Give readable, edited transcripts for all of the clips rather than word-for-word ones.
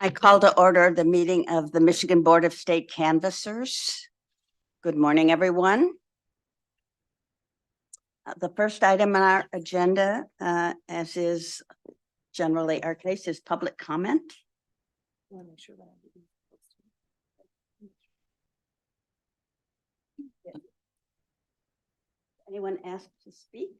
I call to order the meeting of the Michigan Board of State Canvassers. Good morning, everyone. The first item on our agenda, as is generally our case, is public comment. Anyone asked to speak?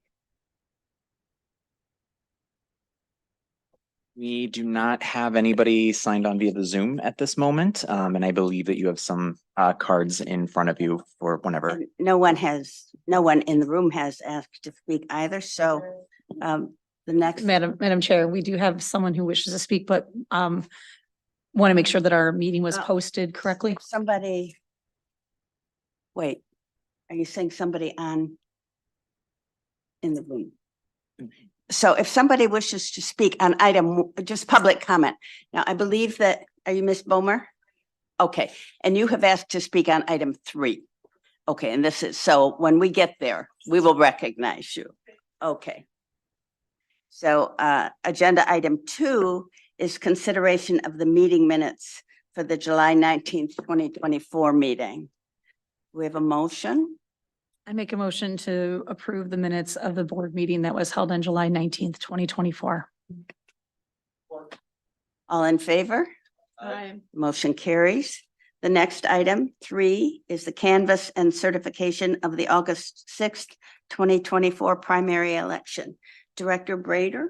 We do not have anybody signed on via the Zoom at this moment, and I believe that you have some cards in front of you for whenever. And no one in the room has asked to speak either, so the next. Madam Chair, we do have someone who wishes to speak, but want to make sure that our meeting was posted correctly. Somebody. Wait, are you saying somebody in the room? So if somebody wishes to speak on item, just public comment. Now, I believe that, are you Ms. Bomer? Okay, and you have asked to speak on item 3. Okay, and this is, so when we get there, we will recognize you. Okay. So agenda item 2 is consideration of the meeting minutes for the July 19th, 2024 meeting. We have a motion. I make a motion to approve the minutes of the board meeting that was held on July 19th, 2024. All in favor? Aye. Motion carries. The next item 3 is the canvass and certification of the August 6th, 2024 primary election. Director Brader.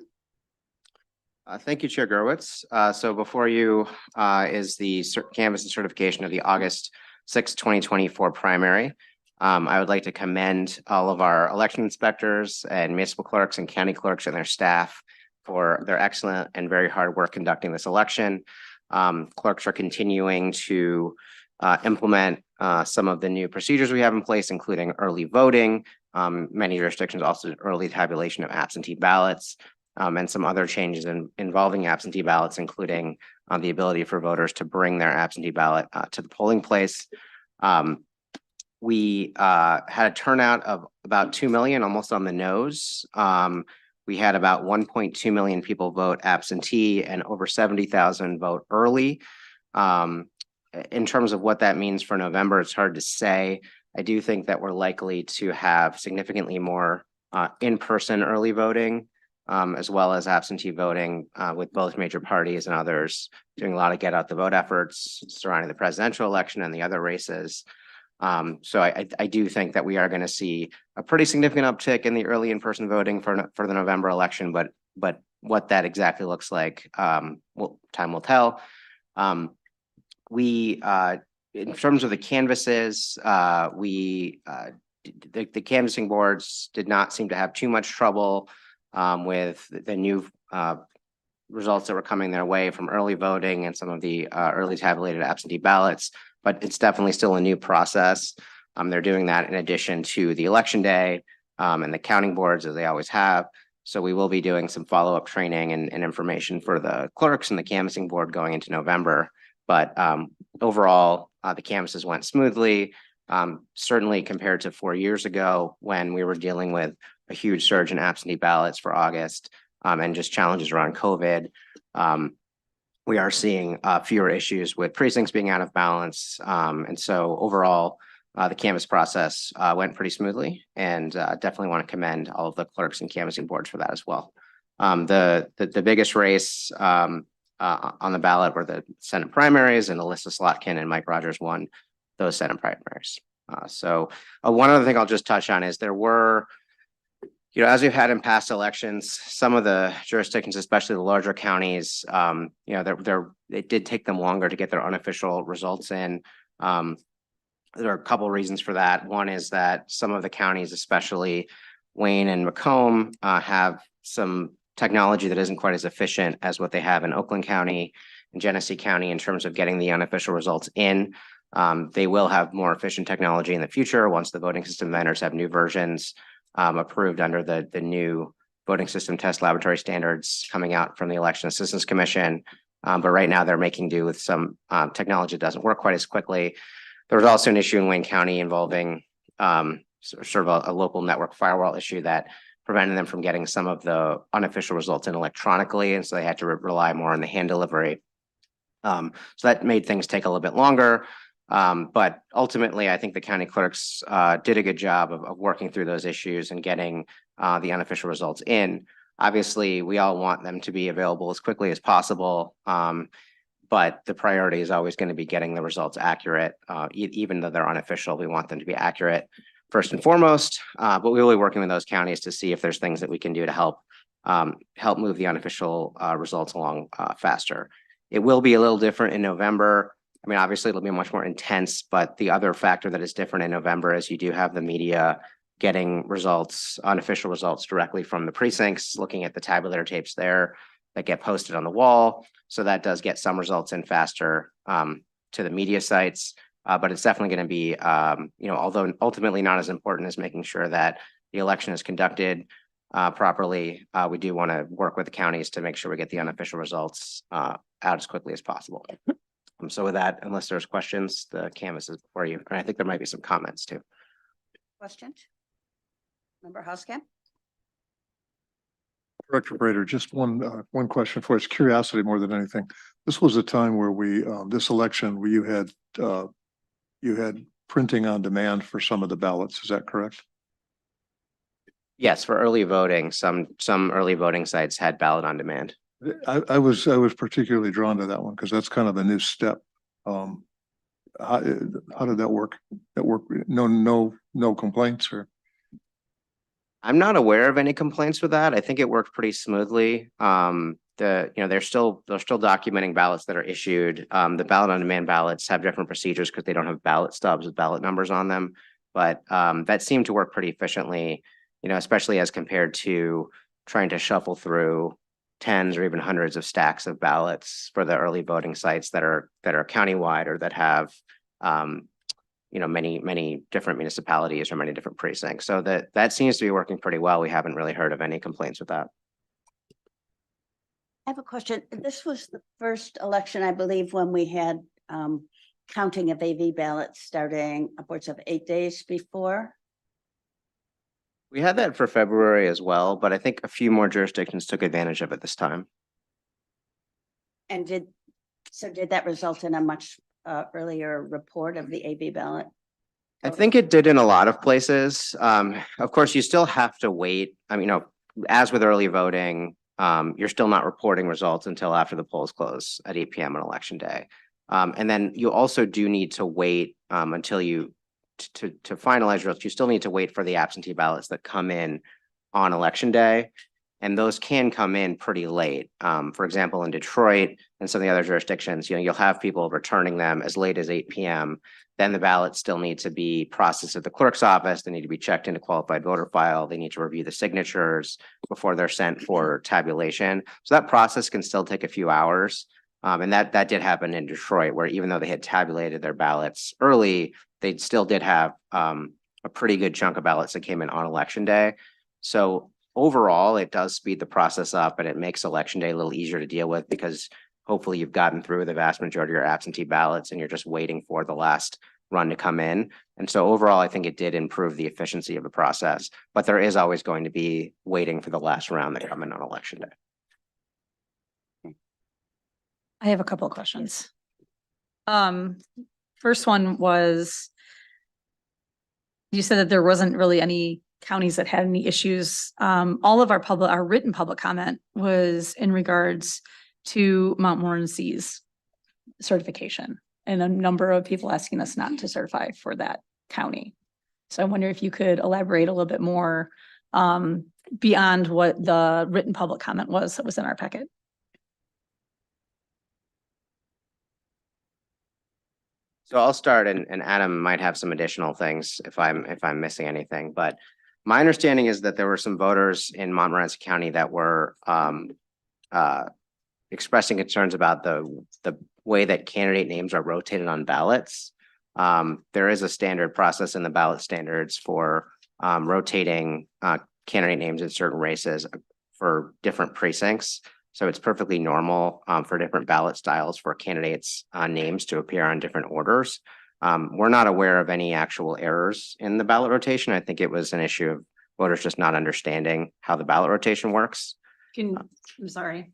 Thank you, Chair Gerwitz. So before you is the canvass and certification of the August 6th, 2024 primary. I would like to commend all of our election inspectors and municipal clerks and county clerks and their staff for their excellent and very hard work conducting this election. Clerks are continuing to implement some of the new procedures we have in place, including early voting. Many jurisdictions also did early tabulation of absentee ballots and some other changes involving absentee ballots, including the ability for voters to bring their absentee ballot to the polling place. We had a turnout of about 2 million, almost on the nose. We had about 1.2 million people vote absentee and over 70,000 vote early. In terms of what that means for November, it's hard to say. I do think that we're likely to have significantly more in-person early voting, as well as absentee voting with both major parties and others doing a lot of get out the vote efforts surrounding the presidential election and the other races. So I do think that we are going to see a pretty significant uptick in the early in-person voting for the November election, but what that exactly looks like, time will tell. In terms of the canvases, the canvassing boards did not seem to have too much trouble with the new results that were coming their way from early voting and some of the early tabulated absentee ballots. But it's definitely still a new process. They're doing that in addition to the election day and the counting boards, as they always have. So we will be doing some follow-up training and information for the clerks and the canvassing board going into November. But overall, the canvasses went smoothly, certainly compared to 4 years ago when we were dealing with a huge surge in absentee ballots for August and just challenges around COVID. We are seeing fewer issues with precincts being out of balance. And so overall, the canvass process went pretty smoothly, and definitely want to commend all of the clerks and canvassing boards for that as well. The biggest race on the ballot were the Senate primaries, and Alyssa Slotkin and Mike Rogers won those Senate primaries. So one other thing I'll just touch on is there were, as we've had in past elections, some of the jurisdictions, especially the larger counties, it did take them longer to get their unofficial results in. There are a couple of reasons for that. One is that some of the counties, especially Wayne and Macomb, have some technology that isn't quite as efficient as what they have in Oakland County and Genesee County in terms of getting the unofficial results in. They will have more efficient technology in the future once the voting system vendors have new versions approved under the new voting system test laboratory standards coming out from the Election Assistance Commission. But right now they're making do with some technology that doesn't work quite as quickly. There was also an issue in Wayne County involving sort of a local network firewall issue that prevented them from getting some of the unofficial results in electronically. And so they had to rely more on the hand delivery So that made things take a little bit longer. But ultimately, I think the county clerks did a good job of working through those issues and getting the unofficial results in. Obviously, we all want them to be available as quickly as possible. But the priority is always going to be getting the results accurate. Even though they're unofficial, we want them to be accurate first and foremost. But we'll be working with those counties to see if there's things that we can do to help move the unofficial results along faster. It will be a little different in November. I mean, obviously it'll be much more intense, but the other factor that is different in November is you do have the media getting results, unofficial results directly from the precincts, looking at the tabulator tapes there that get posted on the wall. So that does get some results in faster to the media sites, but it's definitely going to be, although ultimately not as important as making sure that the election is conducted properly. We do want to work with the counties to make sure we get the unofficial results out as quickly as possible. So with that, unless there's questions, the canvas is for you. And I think there might be some comments too. Questions? Member Housekamp? Director Brader, just one question for us, curiosity more than anything. This was a time where this election where you had printing on demand for some of the ballots. Is that correct? Yes, for early voting, some early voting sites had ballot on demand. I was particularly drawn to that one because that's kind of a new step. How did that work? No complaints or? I'm not aware of any complaints with that. I think it worked pretty smoothly. They're still documenting ballots that are issued. The ballot on demand ballots have different procedures because they don't have ballot stubs with ballot numbers on them. But that seemed to work pretty efficiently, especially as compared to trying to shuffle through tens or even hundreds of stacks of ballots for the early voting sites that are countywide or that have many different municipalities or many different precincts. So that seems to be working pretty well. We haven't really heard of any complaints with that. I have a question. This was the first election, I believe, when we had counting of AV ballots starting upwards of 8 days before. We had that for February as well, but I think a few more jurisdictions took advantage of it this time. And did that result in a much earlier report of the AV ballot? I think it did in a lot of places. Of course, you still have to wait. I mean, as with early voting, you're still not reporting results until after the polls close at 8 p.m. on election day. And then you also do need to wait until to finalize results. You still need to wait for the absentee ballots that come in on election day. And those can come in pretty late. For example, in Detroit and some of the other jurisdictions, you'll have people returning them as late as 8 p.m. Then the ballots still need to be processed at the clerk's office. They need to be checked into qualified voter file. They need to review the signatures before they're sent for tabulation. So that process can still take a few hours. And that did happen in Detroit, where even though they had tabulated their ballots early, they still did have a pretty good chunk of ballots that came in on election day. So overall, it does speed the process up, and it makes election day a little easier to deal with because hopefully you've gotten through the vast majority of your absentee ballots and you're just waiting for the last run to come in. And so overall, I think it did improve the efficiency of the process, but there is always going to be waiting for the last round to come in on election day. I have a couple of questions. First one was, you said that there wasn't really any counties that had any issues. All of our written public comment was in regards to Montmorency's certification, and a number of people asking us not to certify for that county. So I wonder if you could elaborate a little bit more beyond what the written public comment was that was in our packet. So I'll start, and Adam might have some additional things if I'm missing anything. But my understanding is that there were some voters in Montmorency County that were expressing concerns about the way that candidate names are rotated on ballots. There is a standard process in the ballot standards for rotating candidate names in certain races for different precincts. So it's perfectly normal for different ballot styles for candidates' names to appear on different orders. We're not aware of any actual errors in the ballot rotation. I think it was an issue of voters just not understanding how the ballot rotation works. I'm sorry.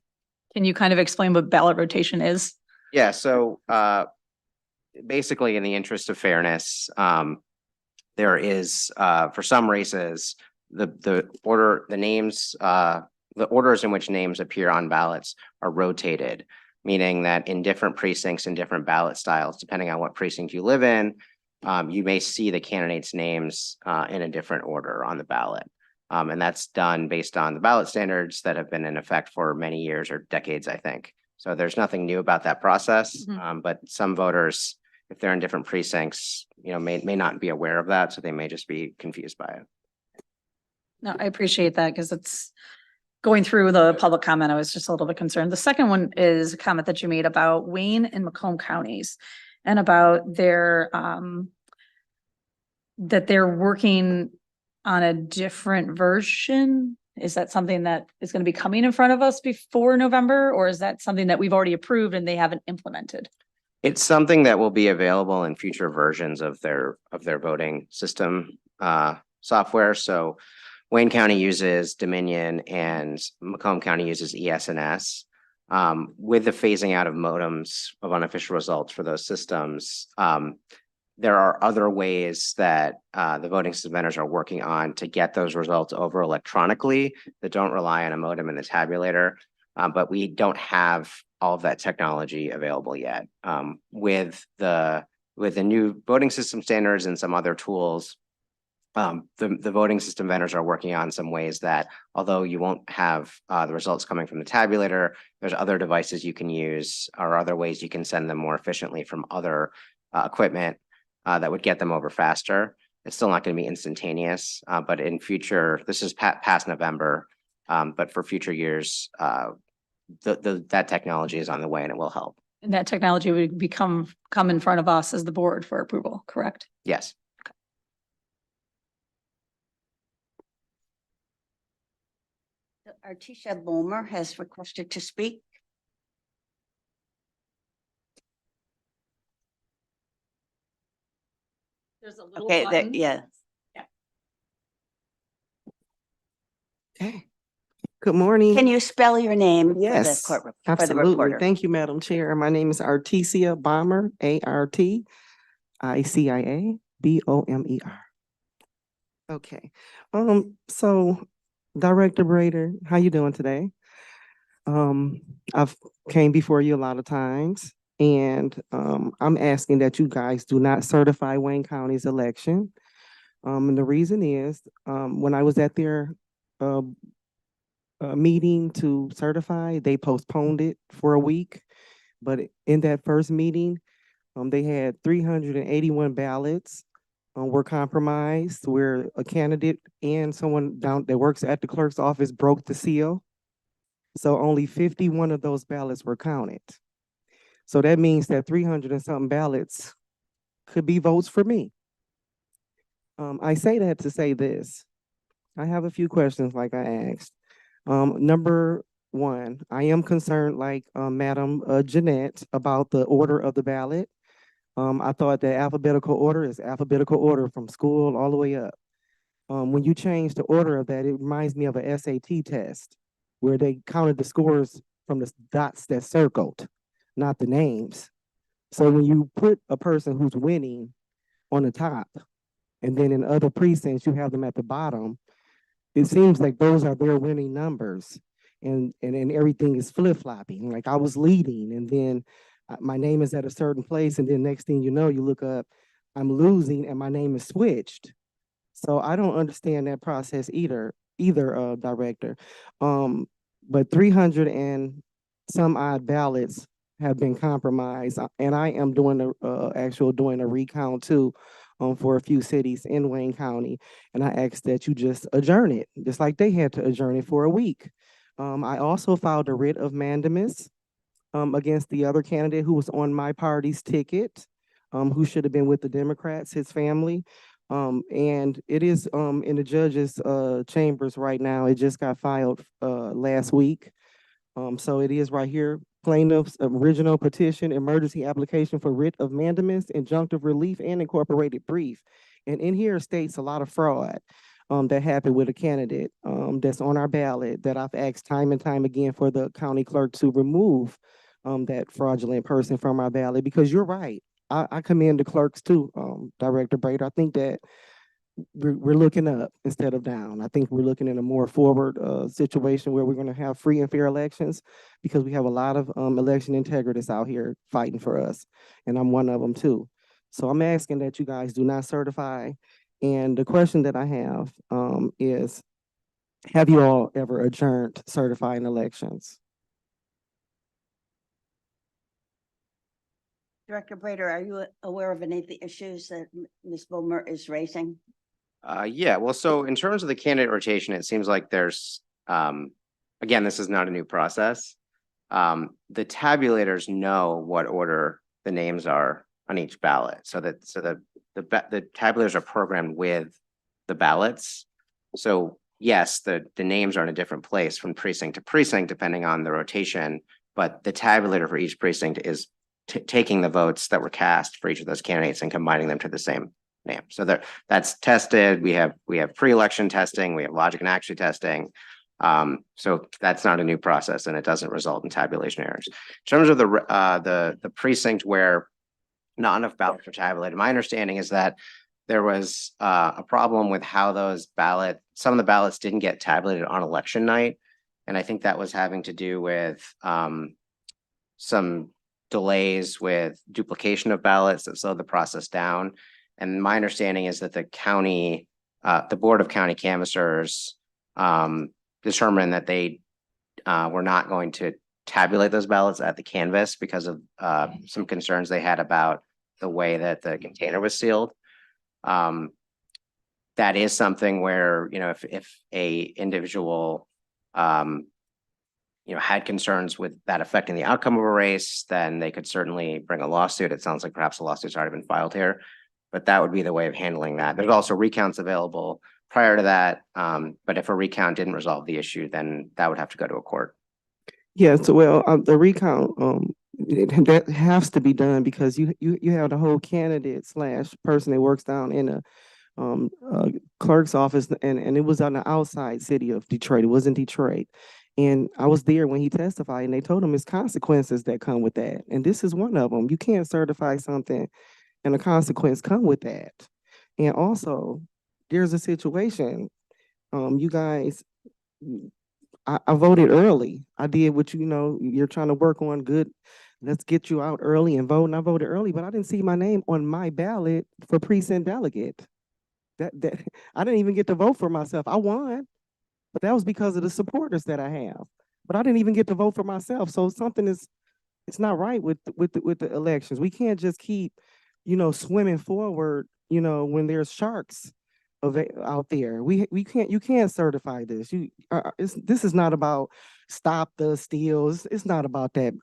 Can you kind of explain what ballot rotation is? Yeah, so basically in the interest of fairness, there is for some races, the orders in which names appear on ballots are rotated, meaning that in different precincts and different ballot styles, depending on what precinct you live in, you may see the candidates' names in a different order on the ballot. And that's done based on the ballot standards that have been in effect for many years or decades, I think. So there's nothing new about that process, but some voters, if they're in different precincts, may not be aware of that, so they may just be confused by it. No, I appreciate that because it's going through the public comment. I was just a little bit concerned. The second one is a comment that you made about Wayne and Macomb counties and about their that they're working on a different version. Is that something that is going to be coming in front of us before November, or is that something that we've already approved and they haven't implemented? It's something that will be available in future versions of their voting system software. So Wayne County uses Dominion and Macomb County uses ES&S. With the phasing out of modems of unofficial results for those systems, there are other ways that the voting system vendors are working on to get those results over electronically that don't rely on a modem and a tabulator. But we don't have all of that technology available yet. With the new voting system standards and some other tools, the voting system vendors are working on some ways that, although you won't have the results coming from the tabulator, there's other devices you can use or other ways you can send them more efficiently from other equipment that would get them over faster. It's still not going to be instantaneous, but in future, this is past November, but for future years, that technology is on the way and it will help. And that technology would come in front of us as the board for approval, correct? Yes. Artisha Bomer has requested to speak. There's a little Okay, button. yeah. Okay. Good morning. Can you spell your name? Yes, For the absolutely. reporter? Thank you, Madam Chair. My name is Artesia Bomber, ARTICIA BOMER. Okay. So Director Brader, how you doing today? I've came before you a lot of times, and I'm asking that you guys do not certify Wayne County's election. And the reason is, when I was at their meeting to certify, they postponed it for a week. But in that first meeting, they had 381 ballots were compromised, where a candidate and someone down that works at the clerk's office broke the seal. So only 51 of those ballots were counted. So that means that 300 and something ballots could be votes for me. I say that to say this. I have a few questions like I asked. Number one, I am concerned, like Madam Jeanette, about the order of the ballot. I thought that alphabetical order is alphabetical order from school all the way up. When you change the order of that, it reminds me of a SAT test where they counted the scores from the dots that circled, not the names. So when you put a person who's winning on the top, and then in other precincts, you have them at the bottom, it seems like those are their winning numbers, and everything is flip-flopping. Like I was leading, and then my name is at a certain place, and then next thing you know, you look up, I'm losing, and my name is switched. So I don't understand that process either, Director. But 300 and some odd ballots have been compromised, and I am doing a recount too. For a few cities in Wayne County. And I asked that you just adjourn it, just like they had to adjourn it for a week. I also filed a writ of mandamus against the other candidate who was on my party's ticket, who should have been with the Democrats, his family. And it is in the judge's chambers right now. It just got filed last week. So it is right here. Plaintiff's original petition, emergency application for writ of mandamus, injunctive relief, and incorporated brief. And in here states a lot of fraud that happened with a candidate that's on our ballot that I've asked time and time again for the county clerk to remove that fraudulent person from our ballot, because you're right. I commend the clerks too, Director Brader. I think that we're looking up instead of down. I think we're looking in a more forward situation where we're going to have free and fair elections, because we have a lot of election integrities out here fighting for us, and I'm one of them too. So I'm asking that you guys do not certify. And the question that I have is, have you all ever adjourned certifying elections? Director Brader, are you aware of any of the issues that Ms. Bowmer is raising? Yeah, well, so in terms of the candidate rotation, it seems like there's, again, this is not a new process. The tabulators know what order the names are on each ballot, so the tabulators are programmed with the ballots. So yes, the names are in a different place from precinct to precinct, depending on the rotation, but the tabulator for each precinct is taking the votes that were cast for each of those candidates and combining them to the same name. So that's tested. We have pre-election testing, we have logic and accuracy testing. So that's not a new process, and it doesn't result in tabulation errors. In terms of the precinct where not enough ballots were tabulated, my understanding is that there was a problem with how some of the ballots didn't get tabulated on election night. And I think that was having to do with some delays with duplication of ballots that slowed the process down. And my understanding is that the Board of County Canvassers determined that they were not going to tabulate those ballots at the canvas because of some concerns they had about the way that the container was sealed. That is something where, if a individual, had concerns with that affecting the outcome of a race, then they could certainly bring a lawsuit. It sounds like perhaps a lawsuit's already been filed here, but that would be the way of handling that. There's also recounts available prior to that. But if a recount didn't resolve the issue, then that would have to go to a court. Yeah, so the recount, that has to be done, because you have the whole candidate / person that works down in a clerk's office, and it was on the outside city of Detroit. It wasn't Detroit. And I was there when he testified, and they told him there's consequences that come with that. And this is one of them. You can't certify something and a consequence come with that. And also, there's a situation, you guys, I voted early. I did what you're trying to work on. Good. Let's get you out early and vote. And I voted early, but I didn't see my name on my ballot for precinct delegate. That I didn't even get to vote for myself. I won, but that was because of the supporters that I have. But I didn't even get to vote for myself. So it's not right with the elections. We can't just keep, swimming forward, when there's sharks out there. You can't certify this. This is not about stop the steals. It's not about that,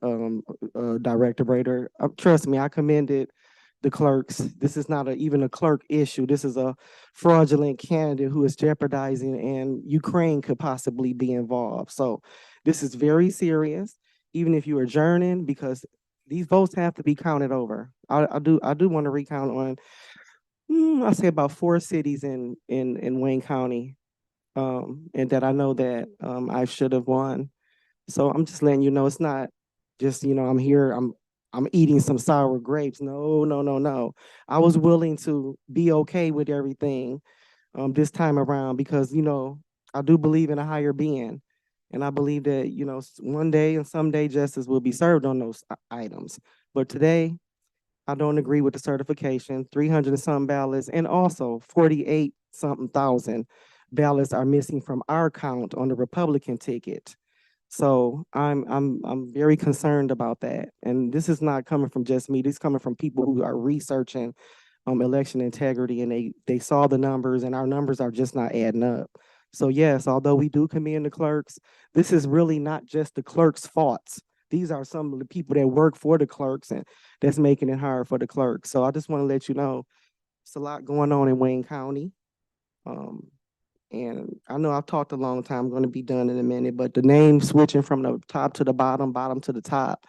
Director Brader. Trust me, I commended the clerks. This is not even a clerk issue. This is a fraudulent candidate who is jeopardizing, and Ukraine could possibly be involved. So this is very serious, even if you're adjourning, because these votes have to be counted over. I do want to recount on, I say about 4 cities in Wayne County, and that I know that I should have won. So I'm just letting you know, it's not just, I'm here, I'm eating some sour grapes. No. I was willing to be okay with everything this time around, because, I do believe in a higher being. And I believe that, one day and someday justice will be served on those items. But today, I don't agree with the certification. 300 and some ballots, and also 48 something thousand ballots are missing from our count on the Republican ticket. So I'm very concerned about that. And this is not coming from just me. This is coming from people who are researching election integrity, and they saw the numbers, and our numbers are just not adding up. So yes, although we do commend the clerks, this is really not just the clerks' faults. These are some of the people that work for the clerks and that's making it hard for the clerks. So I just want to let you know, it's a lot going on in Wayne County. And I know I've talked a long time, I'm going to be done in a minute, but the name switching from the top to the bottom to the top,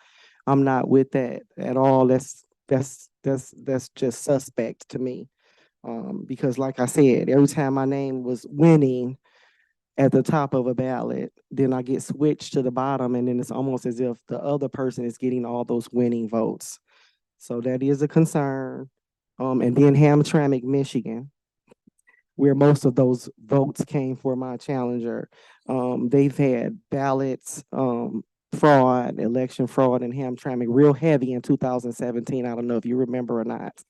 I'm not with that at all. That's just suspect to me. Because like I said, every time my name was winning, at the top of a ballot, then I get switched to the bottom, and then it's almost as if the other person is getting all those winning votes. So that is a concern. And then Hamtramck, Michigan, where most of those votes came for my challenger. They've had ballots, fraud, election fraud in Hamtramck real heavy in 2017. I don't know if you remember or not.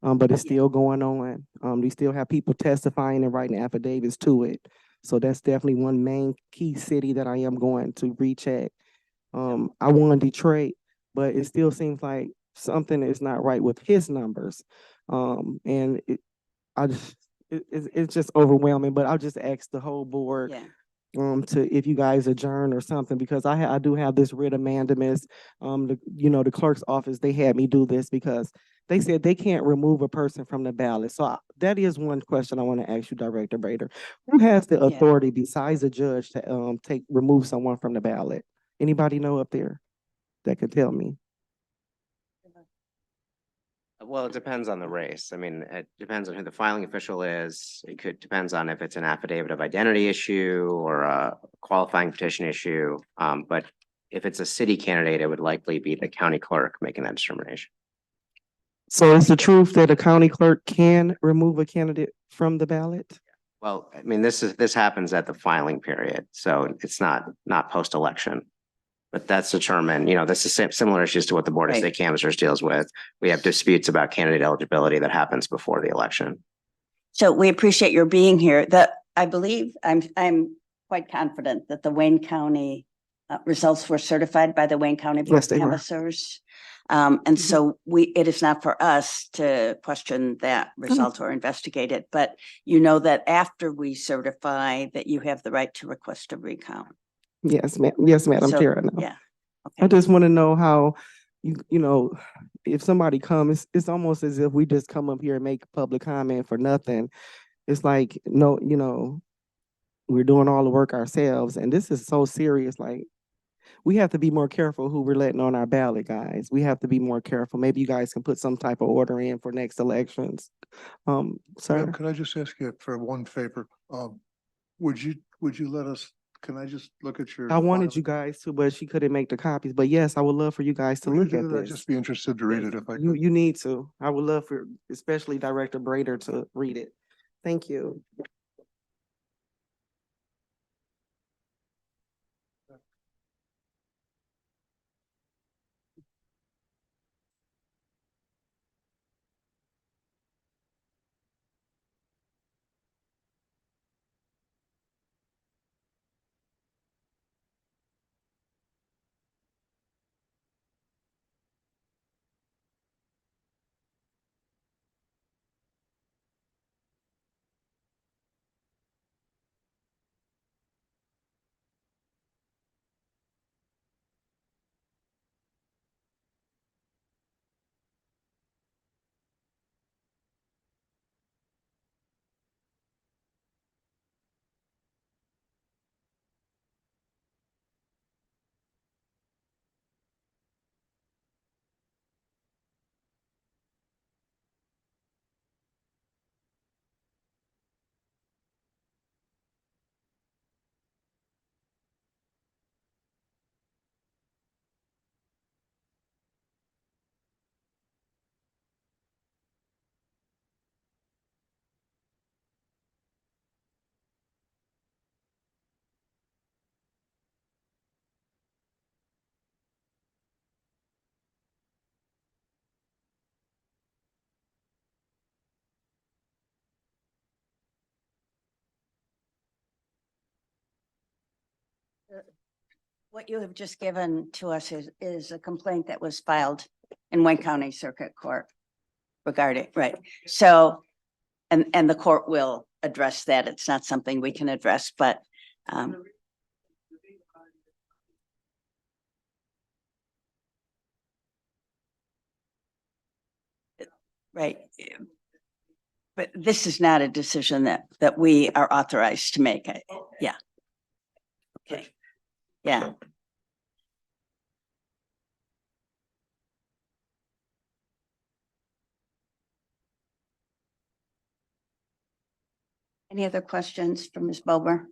But it's still going on. We still have people testifying and writing affidavits to it. So that's definitely one main key city that I am going to recheck. I won Detroit, but it still seems like something is not right with his numbers. And it's just overwhelming, but I'll just ask the whole board Yeah. to, if you guys adjourn or something, because I do have this writ of mandamus. The clerk's office, they had me do this because they said they can't remove a person from the ballot. So that is one question I want to ask you, Director Bader. Who has the Yeah. authority besides the judge to remove someone from the ballot? Anybody know up there that could tell me? Well, it depends on the race. I mean, it depends on who the filing official is. Depends on if it's an affidavit of identity issue or a qualifying petition issue. But if it's a city candidate, it would likely be the county clerk making that determination. So it's the truth that a county clerk can remove a candidate from the ballot? Well, I mean, this happens at the filing period, so it's not post-election. But that's determined, this is similar issues to what the Board of Right. State Canvassers deals with. We have disputes about candidate eligibility that happens before the election. So we appreciate your being here. I believe, I'm quite confident that the Wayne County results were certified by the Wayne County Board Yes, of they were. Canvassers. And so it is not for us to question that result or investigate it, but you know that after we certify that you have the right to request a recount. Yes, ma'am. Yes, Madam So, Chair. I know. yeah. I Okay. just want to know how, if somebody comes, it's almost as if we just come up here and make public comment for nothing. It's like, no, we're doing all the work ourselves, and this is so serious. Like, we have to be more careful who we're letting on our ballot, guys. We have to be more careful. Maybe you guys can put some type of order in for next elections. Sir, Ma'am, could I just ask you for one favor? Would you let us, can I just look at your? I wanted file? you guys to, but she couldn't make the copies. But yes, I would love for you guys to Will you look do at that? I'd this. just be interested to read it if I You, could. you need to. I would love for, especially Director Brader, to read it. Thank you. What you have just given to us is a complaint that was filed in Wayne County Circuit Court regarding, right? So, and the court will address that. It's not something we can address, but right. But this is not a decision that we are authorized to make. Yeah. Okay. Yeah. Any other questions from Ms. Bober?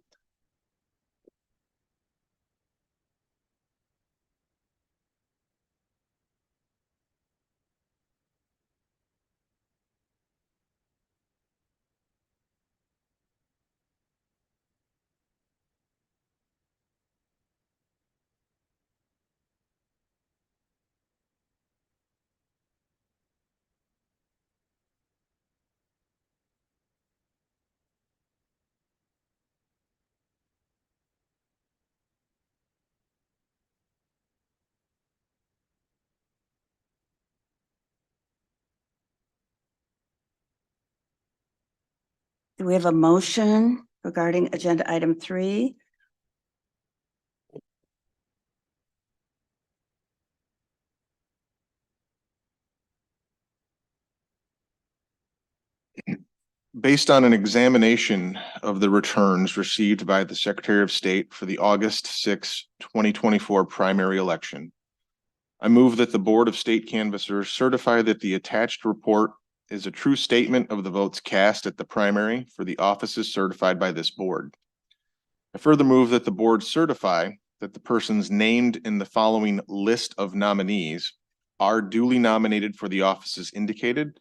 Do we have a motion regarding agenda item 3? Based on an examination of the returns received by the Secretary of State for the August 6, 2024 primary election, I move that the Board of State Canvassers certify that the attached report is a true statement of the votes cast at the primary for the offices certified by this board. I further move that the board certify that the persons named in the following list of nominees are duly nominated for the offices indicated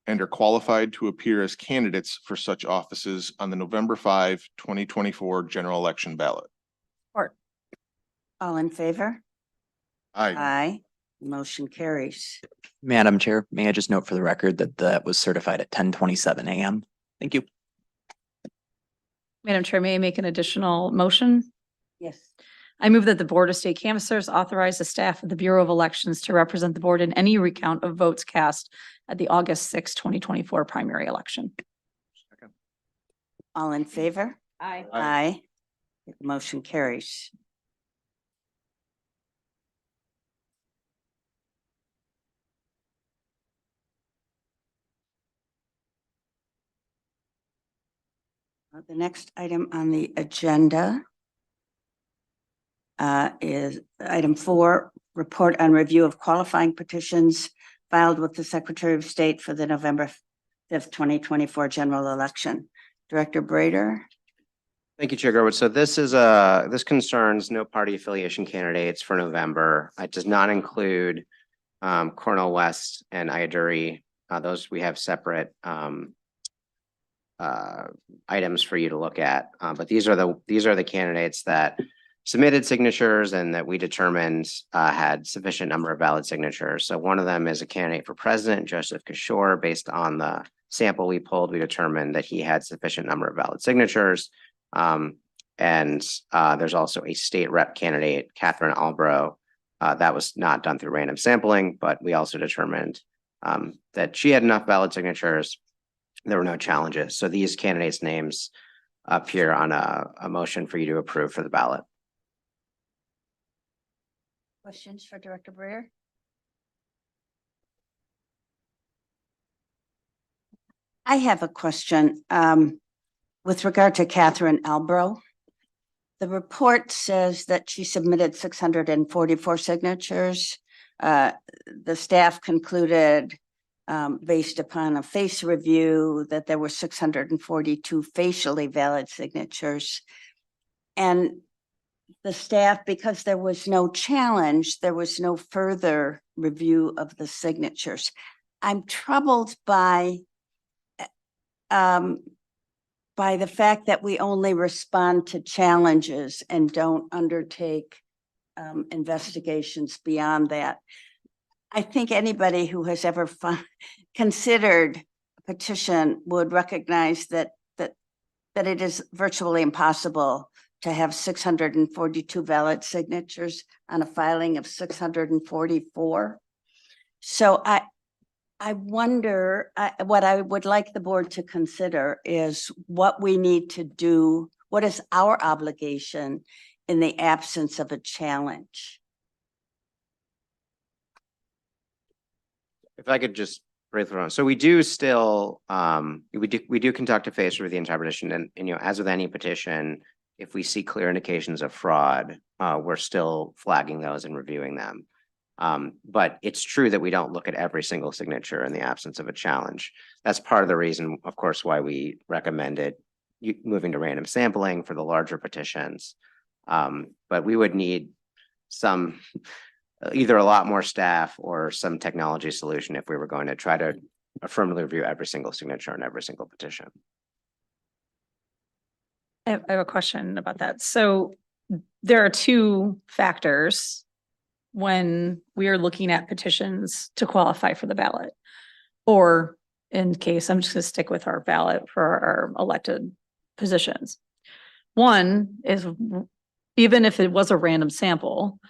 and are qualified to appear as candidates for such offices on the November 5, 2024 general election ballot. All in favor? Aye. Aye. Motion carries. Madam Chair, may I just note for the record that that was certified at 10:27 a.m. Thank you. Madam Chair, may I make an additional motion? Yes. I move that the Board of State Canvassers authorize the staff of the Bureau of Elections to represent the board in any recount of votes cast at the August 6, 2024 primary election. All in favor? Aye. Aye. Motion carries. The next item on the agenda is item 4, report on review of qualifying petitions filed with the Secretary of State for the November 5th, 2024 general election. Director Brader. Thank you, Chair Gerwood. So this concerns no party affiliation candidates for November. It does not include Cornell West and Ayyadurai. Those we have separate items for you to look at. But these are the candidates that submitted signatures and that we determined had sufficient number of valid signatures. So one of them is a candidate for president, Joseph Kishore. Based on the sample we pulled, we determined that he had sufficient number of valid signatures. And there's also a state rep candidate, Catherine Albro. That was not done through random sampling, but we also determined that she had enough valid signatures. There were no challenges. So these candidates' names appear on a motion for you to approve for the ballot. Questions for Director Brader? I have a question with regard to Catherine Albro. The report says that she submitted 644 signatures. The staff concluded based upon a face review that there were 642 facially valid signatures. And the staff, because there was no challenge, there was no further review of the signatures. I'm troubled by the fact that we only respond to challenges and don't undertake investigations beyond that. I think anybody who has ever considered a petition would recognize that it is virtually impossible to have 642 valid signatures on a filing of 644. So I wonder, what I would like the board to consider is what we need to do. What is our obligation in the absence of a challenge? If I could just briefly run. So we do still, we do conduct a face review of the entire petition, and as with any petition, if we see clear indications of fraud, we're still flagging those and reviewing them. But it's true that we don't look at every single signature in the absence of a challenge. That's part of the reason, of course, why we recommended moving to random sampling for the larger petitions. But we would need some, either a lot more staff or some technology solution if we were going to try to affirmatively review every single signature and every single petition. I have a question about that. So there are two factors when we are looking at petitions to qualify for the ballot. Or in case, I'm just going to stick with our ballot for our elected positions. One is, even if it was a random sample,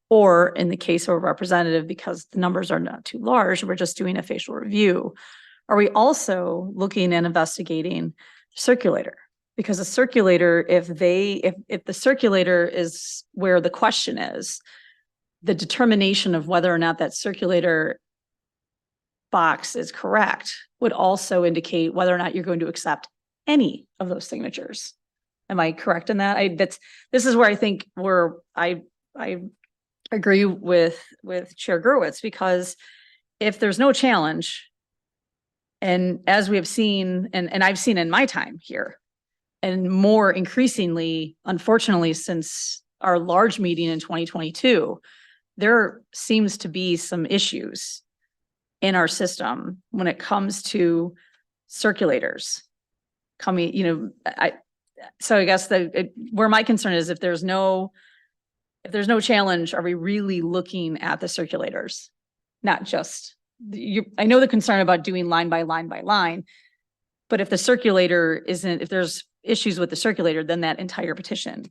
or in the case of a representative, because the numbers are not too large, we're just doing a facial review. Are we also looking and investigating circulator. Because a circulator, if the circulator is where the question is, the determination of whether or not that circulator box is correct would also indicate whether or not you're going to accept any of those signatures. Am I correct in that? This is where I think I agree with Chair Gerwitz, because if there's no challenge, and as we have seen, and I've seen in my time here, and more increasingly, unfortunately, since our large meeting in 2022, there seems to be some issues in our system when it comes to circulators coming, so I guess where my concern is, if there's no challenge, are we really looking at the circulators? Not just I know the concern about doing line by line by line, but if the circulator if there's issues with the circulator, then that entire petition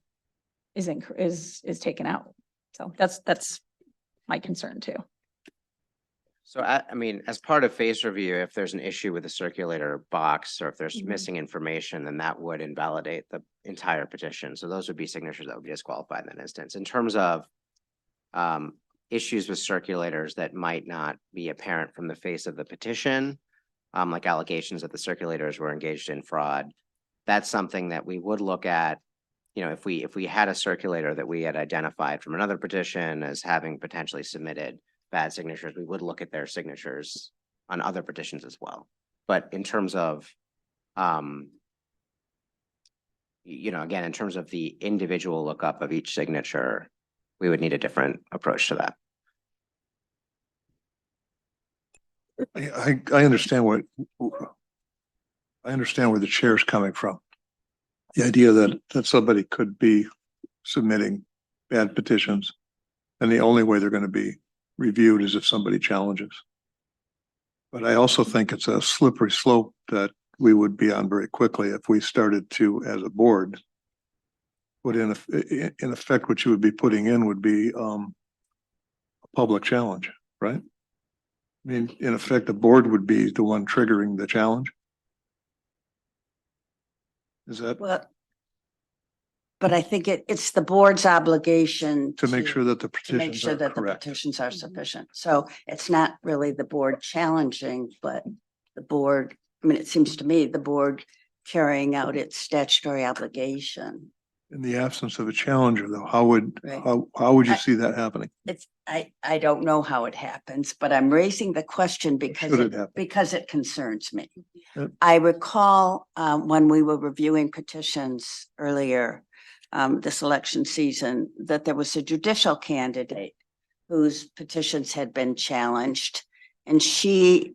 is taken out. So that's my concern too. So I mean, as part of phase review, if there's an issue with the circulator box, or if there's missing information, then that would invalidate the entire petition. So those would be signatures that would be disqualified in that instance. In terms of issues with circulators that might not be apparent from the face of the petition, like allegations that the circulators were engaged in fraud, that's something that we would look at. If we had a circulator that we had identified from another petition as having potentially submitted bad signatures, we would look at their signatures on other petitions as well. But in terms of, again, in terms of the individual lookup of each signature, we would need a different approach to that. I understand where the chair's coming from. The idea that somebody could be submitting bad petitions, and the only way they're going to be reviewed is if somebody challenges. But I also think it's a slippery slope that we would be on very quickly if we started to, as a board, put in effect, what you would be putting in would be a public challenge, right? I mean, in effect, the board would be the one triggering the challenge. Is that But I think it's the board's obligation to make sure that the to make petitions sure are that the correct? petitions are sufficient. So it's not really the board challenging, but the board, it seems to me, the board carrying out its statutory obligation. In the absence of a challenger, though, how would you see that happening? I don't know how it happens, but I'm raising the question because should it happen? because it concerns me. Yep. I recall when we were reviewing petitions earlier this election season, that there was a judicial candidate whose petitions had been challenged, and she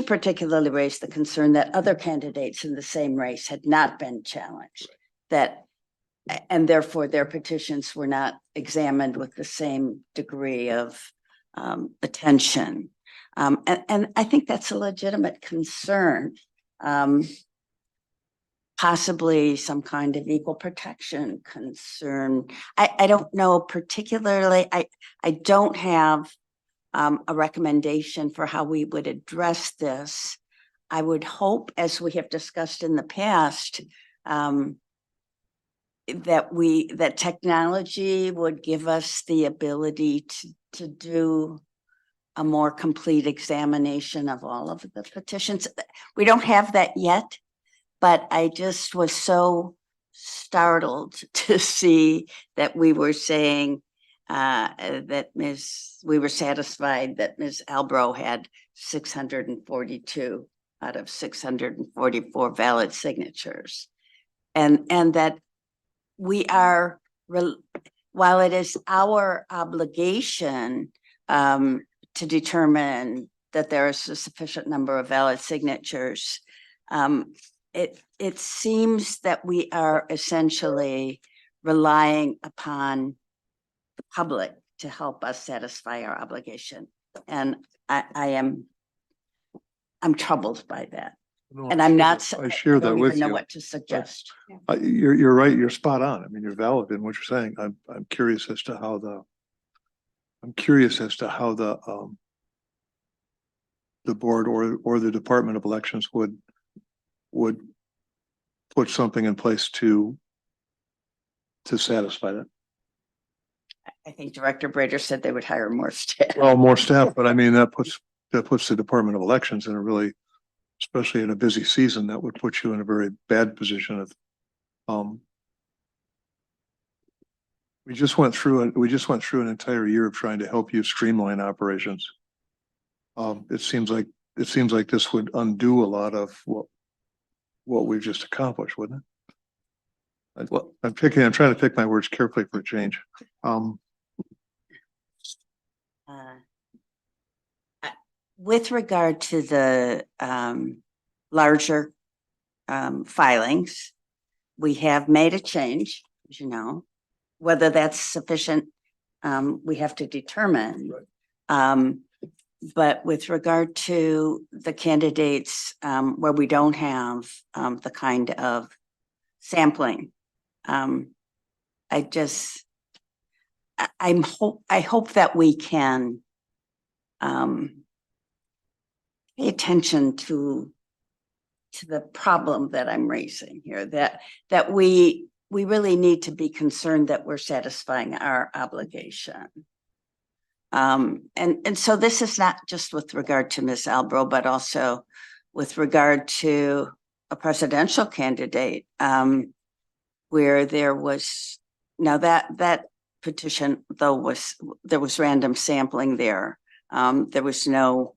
particularly raised the concern that other candidates in the same race had not been challenged, and therefore their petitions were not examined with the same degree of attention. And I think that's a legitimate concern. Possibly some kind of equal protection concern. I don't know particularly. I don't have a recommendation for how we would address this. I would hope, as we have discussed in the past, that technology would give us the ability to do a more complete examination of all of the petitions. We don't have that yet, but I just was so startled to see that we were saying we were satisfied that Ms. Albro had 642 out of 644 valid signatures. And that we are, while it is our obligation to determine that there is a sufficient number of valid signatures, it seems that we are essentially relying upon the public to help us satisfy our obligation. And I'm troubled by that. No, And I'm not, I share that don't with even know you. what to suggest. You're right. You're spot on. I mean, you're valid in what you're saying. I'm curious as to how the board or the Department of Elections would would put something in place to satisfy that. I think Director Brader said they would hire more staff. Well, more staff, but I mean, that puts the Department of Elections in a really, especially in a busy season, that would put you in a very bad position of, we just went through an entire year of trying to help you streamline operations. It seems like this would undo a lot of what we've just accomplished, wouldn't it? I'm trying to pick my words carefully for a change. With regard to the larger filings, we have made a change, as you know. Whether that's sufficient, we have to determine. But with regard to the candidates where we don't have the kind of sampling, I hope that we can pay attention to the problem that I'm raising here, that we really need to be concerned that we're satisfying our obligation. And so this is not just with regard to Ms. Albro, but also with regard to a presidential candidate, where there was, now that petition, though, there was random sampling there. There was no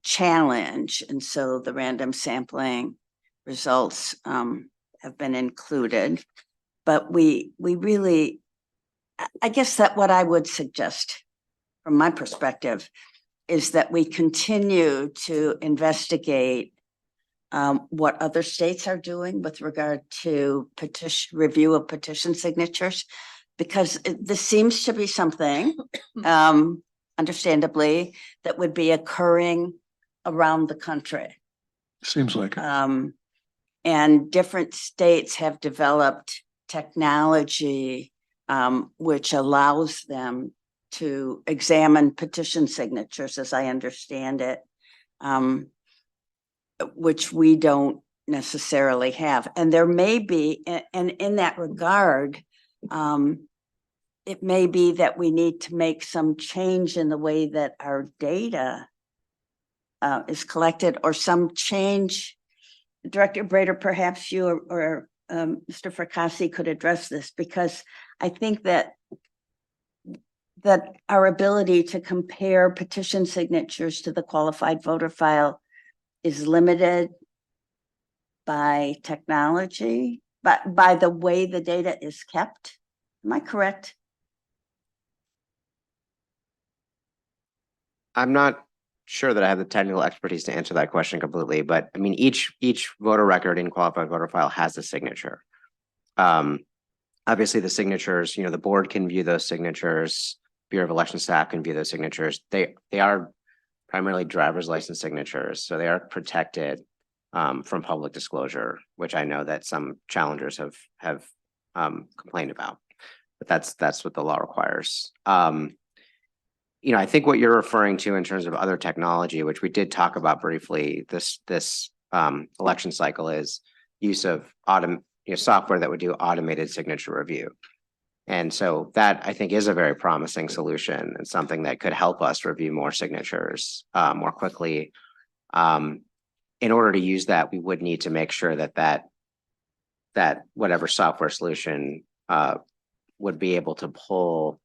challenge, and so the random sampling results have been included. But we really, I guess that what I would suggest from my perspective is that we continue to investigate what other states are doing with regard to review of petition signatures, because this seems to be something, understandably, that would be occurring around the country. Seems like it. And different states have developed technology which allows them to examine petition signatures, as I understand it, which we don't necessarily have. And there may be, and in that regard, it may be that we need to make some change in the way that our data is collected, or some change. Director Brader, perhaps you or Mr. Fracassi could address this, because I think that our ability to compare petition signatures to the qualified voter file is limited by technology, but by the way the data is kept. Am I correct? I'm not sure that I have the technical expertise to answer that question completely, but I mean, each voter record in qualified voter file has a signature. Obviously the signatures, the board can view those signatures, Bureau of Election staff can view those signatures. They are primarily driver's license signatures, so they are protected from public disclosure, which I know that some challengers have complained about, but that's what the law requires. I think what you're referring to in terms of other technology, which we did talk about briefly, this election cycle, is use of software that would do automated signature review. And so that, I think, is a very promising solution and something that could help us review more signatures more quickly. In order to use that, we would need to make sure that whatever software solution would be able to pull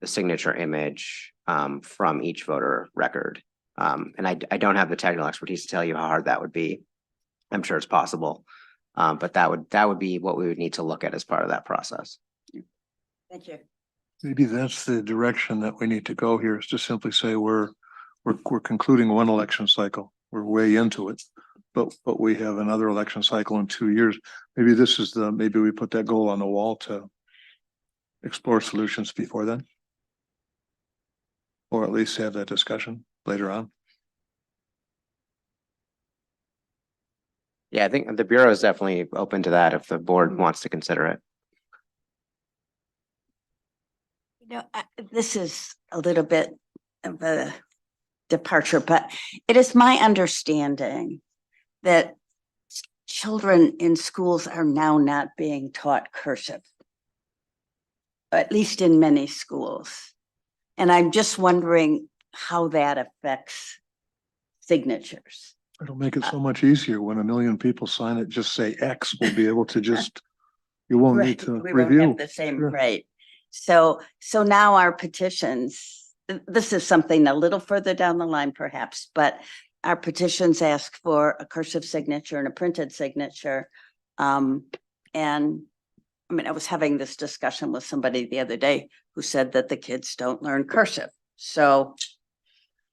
the signature image from each voter record. And I don't have the technical expertise to tell you how hard that would be. I'm sure it's possible, but that would be what we would need to look at as part of that process. Thank you. Maybe that's the direction that we need to go here, is to simply say we're concluding one election cycle. We're way into it, but we have another election cycle in 2 years. Maybe maybe we put that goal on the wall to explore solutions before then. Or at least have that discussion later on. Yeah, I think the Bureau is definitely open to that if the board wants to consider it. This is a little bit of a departure, but it is my understanding that children in schools are now not being taught cursive. At least in many schools. And I'm just wondering how that affects signatures. It'll make it so much easier when 1 million people sign it, just say X, we'll be able to just, you won't need Right, to we won't review. have the same, Sure. right. So now our petitions, this is something a little further down the line perhaps, but our petitions ask for a cursive signature and a printed signature. And I mean, I was having this discussion with somebody the other day who said that the kids don't learn cursive. So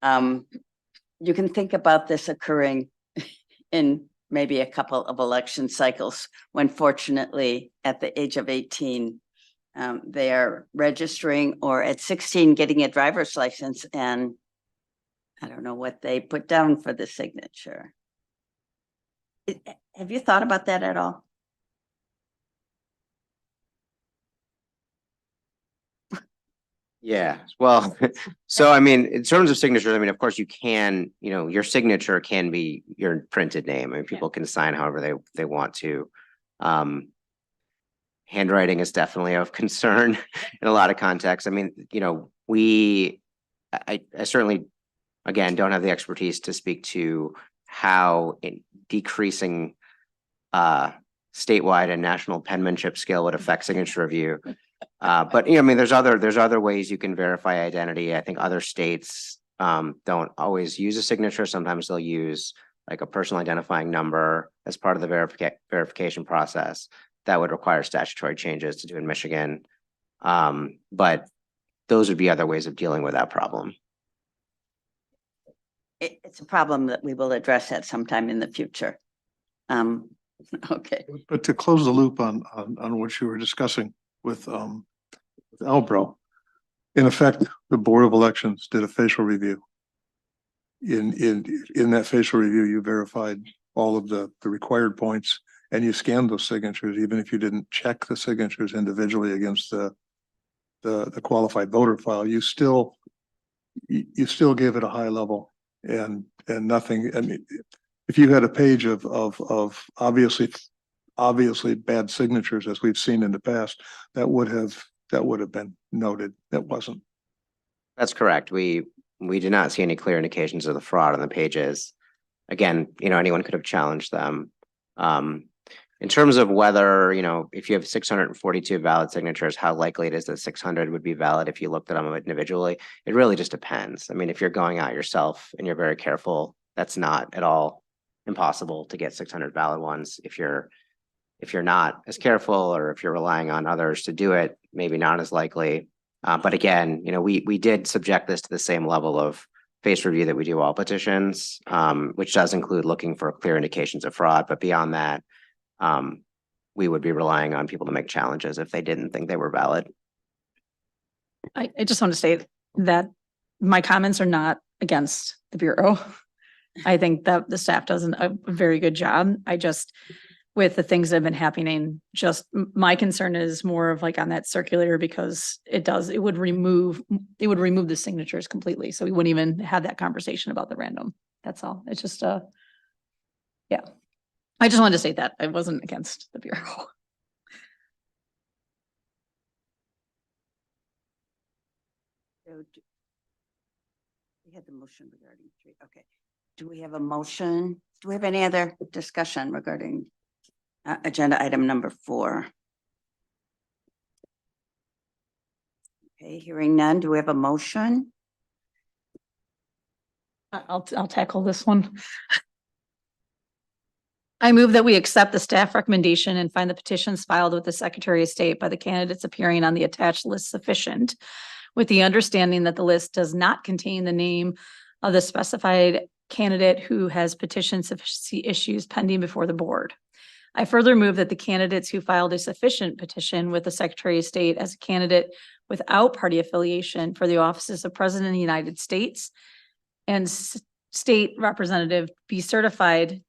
you can think about this occurring in maybe a couple of election cycles when fortunately at the age of 18, they are registering or at 16 getting a driver's license, and I don't know what they put down for the signature. Have you thought about that at all? Yeah, well, so I mean, in terms of signatures, I mean, of course you can, your signature can be your printed name. I mean, people can sign however they want to. Handwriting is definitely of concern in a lot of contexts. I mean, I certainly, again, don't have the expertise to speak to how decreasing statewide and national penmanship skill would affect signature review. But I mean, there's other ways you can verify identity. I think other states don't always use a signature. Sometimes they'll use like a personal identifying number as part of the verification process. That would require statutory changes to do in Michigan. But those would be other ways of dealing with that problem. It's a problem that we will address at some time in the future. Okay. But to close the loop on what you were discussing with Albro, in effect, the Board of Elections did a facial review. In that facial review, you verified all of the required points and you scanned those signatures, even if you didn't check the signatures individually against the qualified voter file, you still gave it a high level and nothing. I mean, if you had a page of obviously bad signatures, as we've seen in the past, that would have been noted. That wasn't. That's correct. We did not see any clear indications of the fraud on the pages. Again, anyone could have challenged them. In terms of whether, if you have 642 valid signatures, how likely it is that 600 would be valid if you looked at them individually, it really just depends. I mean, if you're going out yourself and you're very careful, that's not at all impossible to get 600 valid ones. If you're not as careful, or if you're relying on others to do it, maybe not as likely. But again, we did subject this to the same level of face review that we do all petitions, which does include looking for clear indications of fraud. But beyond that, we would be relying on people to make challenges if they didn't think they were valid. I just want to say that my comments are not against the Bureau. I think that the staff does a very good job. With the things that have been happening, my concern is more of like on that circulator, because it would remove the signatures completely. So we wouldn't even have that conversation about the random. That's all. It's just yeah. I just wanted to say that I wasn't against the Bureau. We had the motion regarding 3. Okay. Do we have a motion? Do we have any other discussion regarding agenda item number 4? Okay, hearing none. Do we have a motion? I'll tackle this one. I move that we accept the staff recommendation and find the petitions filed with the Secretary of State by the candidates appearing on the attached list sufficient, with the understanding that the list does not contain the name of the specified candidate who has petition sufficiency issues pending before the board. I further move that the candidates who filed a sufficient petition with the Secretary of State as a candidate without party affiliation for the offices of President of the United States and state representative be certified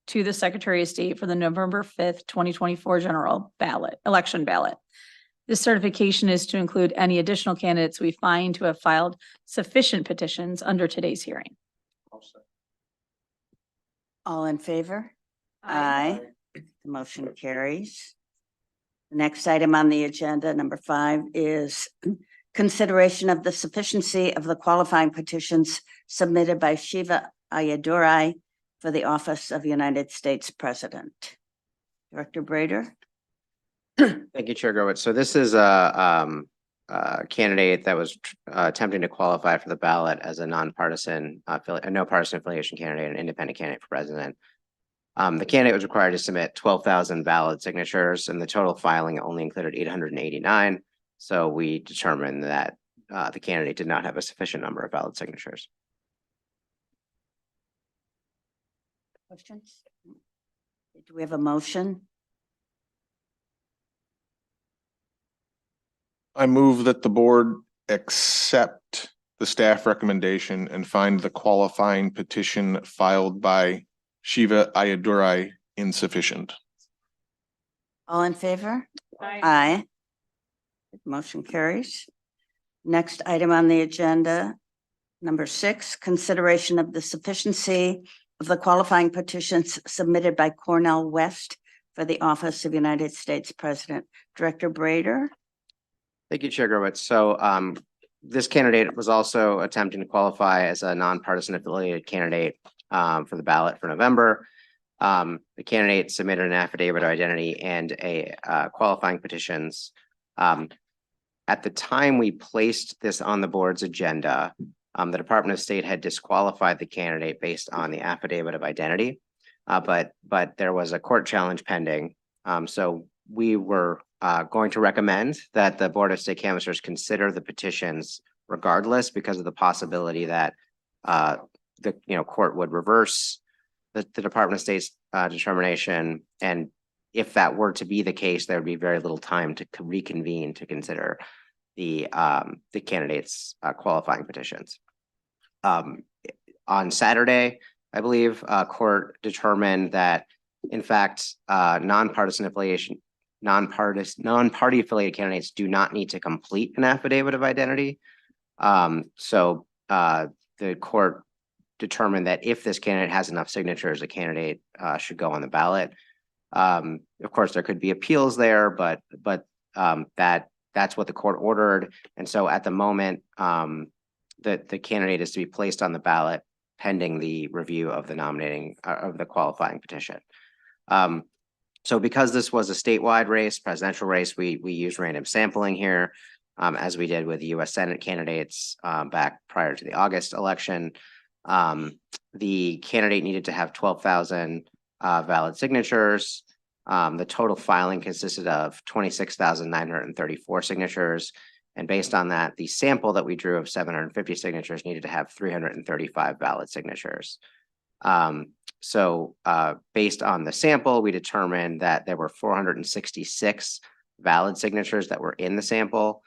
to the Secretary of State for the November 5th, 2024 general election ballot. This certification is to include any additional candidates we find to have filed sufficient petitions under today's hearing. All in favor? Aye. The motion carries. The next item on the agenda, number 5, is consideration of the sufficiency of the qualifying petitions submitted by Shiva Ayyadurai for the office of United States President. Director Brader? Thank you, Chair Growitz. So this is a candidate that was attempting to qualify for the ballot as a nonpartisan, a no partisan affiliation candidate, an independent candidate for president. The candidate was required to submit 12,000 valid signatures, and the total filing only included 889. So we determined that the candidate did not have a sufficient number of valid signatures. Questions? Do we have a motion? I move that the board accept the staff recommendation and find the qualifying petition filed by Shiva Ayyadurai insufficient. All in favor? Aye. Motion carries. Next item on the agenda, number 6, consideration of the sufficiency of the qualifying petitions submitted by Cornell West for the office of United States President. Director Brader? Thank you, Chair Growitz. So this candidate was also attempting to qualify as a nonpartisan affiliated candidate for the ballot for November. The candidate submitted an affidavit of identity and a qualifying petitions. At the time we placed this on the board's agenda, the Department of State had disqualified the candidate based on the affidavit of identity, but there was a court challenge pending. So we were going to recommend that the Board of State Canvassers consider the petitions regardless, because of the possibility that the court would reverse the Department of State's determination. And if that were to be the case, there would be very little time to reconvene to consider the candidate's qualifying petitions. On Saturday, I believe, court determined that, in fact, non-party affiliated candidates do not need to complete an affidavit of identity. So the court determined that if this candidate has enough signatures, the candidate should go on the ballot. Of course, there could be appeals there, but that's what the court ordered. And so at the moment, the candidate is to be placed on the ballot pending the review of the nominating of the qualifying petition. So because this was a statewide race, presidential race, we use random sampling here, as we did with the U.S. Senate candidates back prior to the August election. The candidate needed to have 12,000 valid signatures. The total filing consisted of 26,934 signatures. And based on that, the sample that we drew of 750 signatures needed to have 335 valid signatures. So based on the sample, we determined that there were 466 valid signatures that were in the sample,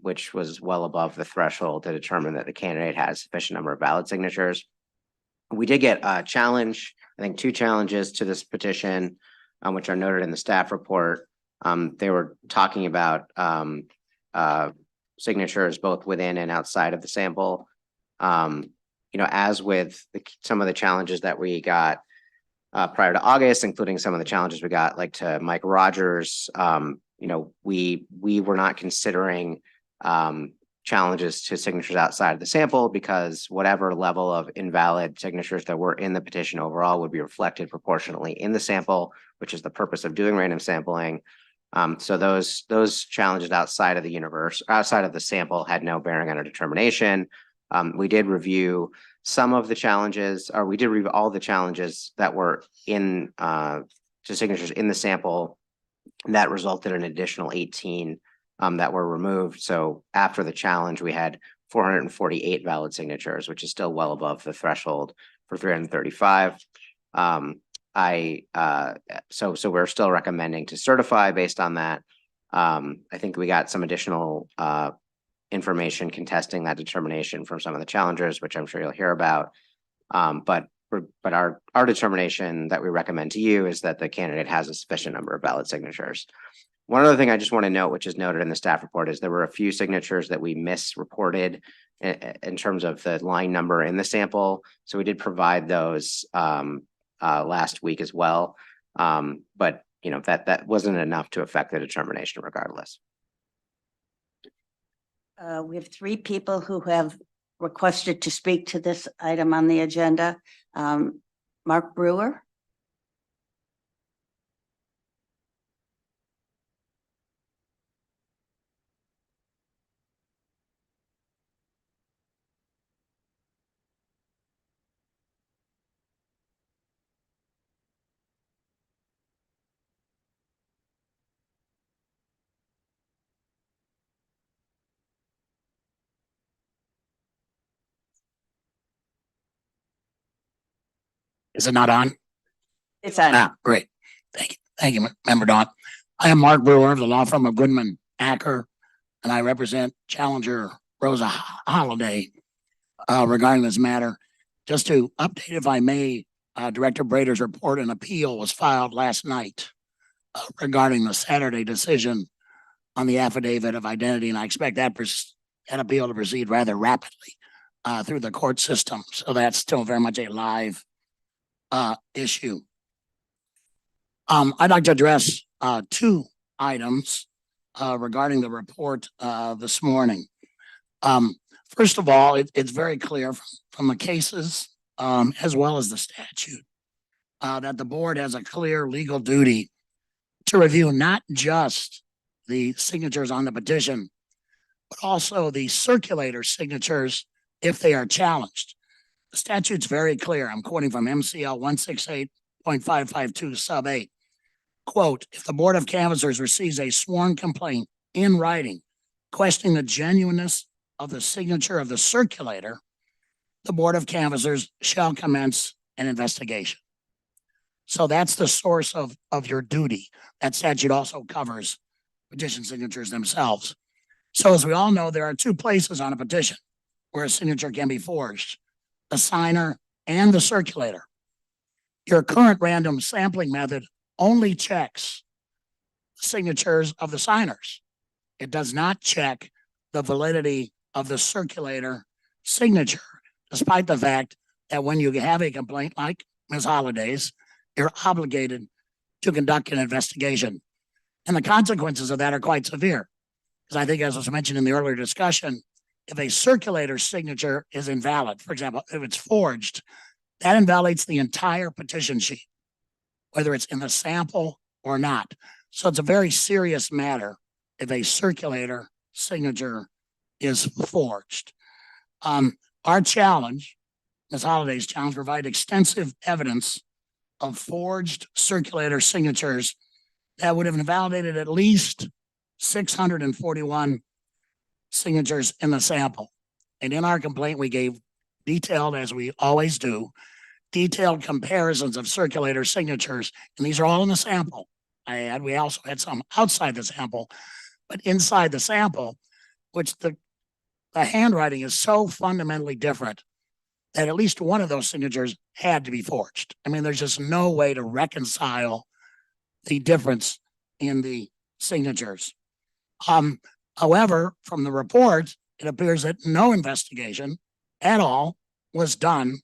which was well above the threshold to determine that the candidate had a sufficient number of valid signatures. We did get a challenge, I think 2 challenges to this petition, which are noted in the staff report. They were talking about signatures both within and outside of the sample. As with some of the challenges that we got prior to August, including some of the challenges we got like to Mike Rogers, we were not considering challenges to signatures outside of the sample, because whatever level of invalid signatures that were in the petition overall would be reflected proportionally in the sample, which is the purpose of doing random sampling. So those challenges outside of the universe, outside of the sample, had no bearing on our determination. We did review some of the challenges, or we did review all the challenges that were in to signatures in the sample. And that resulted in an additional 18 that were removed. So after the challenge, we had 448 valid signatures, which is still well above the threshold for 335. So we're still recommending to certify based on that. I think we got some additional information contesting that determination from some of the challengers, which I'm sure you'll hear about. But our determination that we recommend to you is that the candidate has a sufficient number of valid signatures. One other thing I just want to note, which is noted in the staff report, is there were a few signatures that we misreported in terms of the line number in the sample. So we did provide those last week as well. But you know, that wasn't enough to affect the determination regardless. We have three people who have requested to speak to this item on the agenda. Mark Brewer. Is it not on? It's on. Ah, great. Thank you. Thank you, Member Dawn. I am Mark Brewer of the law firm of Goodman Acker, and I represent Challenger Rosa Holiday regarding this matter. Just to update, if I may, Director Brader's report and appeal was filed last night regarding the Saturday decision on the affidavit of identity, and I expect that appeal to proceed rather rapidly through the court system. So that's still very much a live issue. I'd like to address two items regarding the report this morning. First of all, it's very clear from the cases as well as the statute that the board has a clear legal duty to review not just the signatures on the petition, but also the circulator signatures if they are challenged. The statute's very clear. I'm quoting from MCL 168.552 sub 8. Quote, if the Board of Canvassers receives a sworn complaint in writing questioning the genuineness of the signature of the circulator, the Board of Canvassers shall commence an investigation. So that's the source of your duty. That statute also covers petition signatures themselves. So as we all know, there are two places on a petition where a signature can be forged: the signer and the circulator. Your current random sampling method only checks the signatures of the signers. It does not check the validity of the circulator signature, despite the fact that when you have a complaint like Ms. Holliday's, you're obligated to conduct an investigation. And the consequences of that are quite severe. Because I think, as was mentioned in the earlier discussion, if a circulator signature is invalid, for example, if it's forged, that invalidates the entire petition sheet, whether it's in the sample or not. So it's a very serious matter if a circulator signature is forged. Our challenge, Ms. Holliday's challenge, provide extensive evidence of forged circulator signatures that would have invalidated at least 641 signatures in the sample. And in our complaint, we gave detailed, as we always do, detailed comparisons of circulator signatures. And these are all in the sample. We also had some outside the sample, but inside the sample, which the handwriting is so fundamentally different that at least one of those signatures had to be forged. I mean, there's just no way to reconcile the difference in the signatures. However, from the report, it appears that no investigation at all was done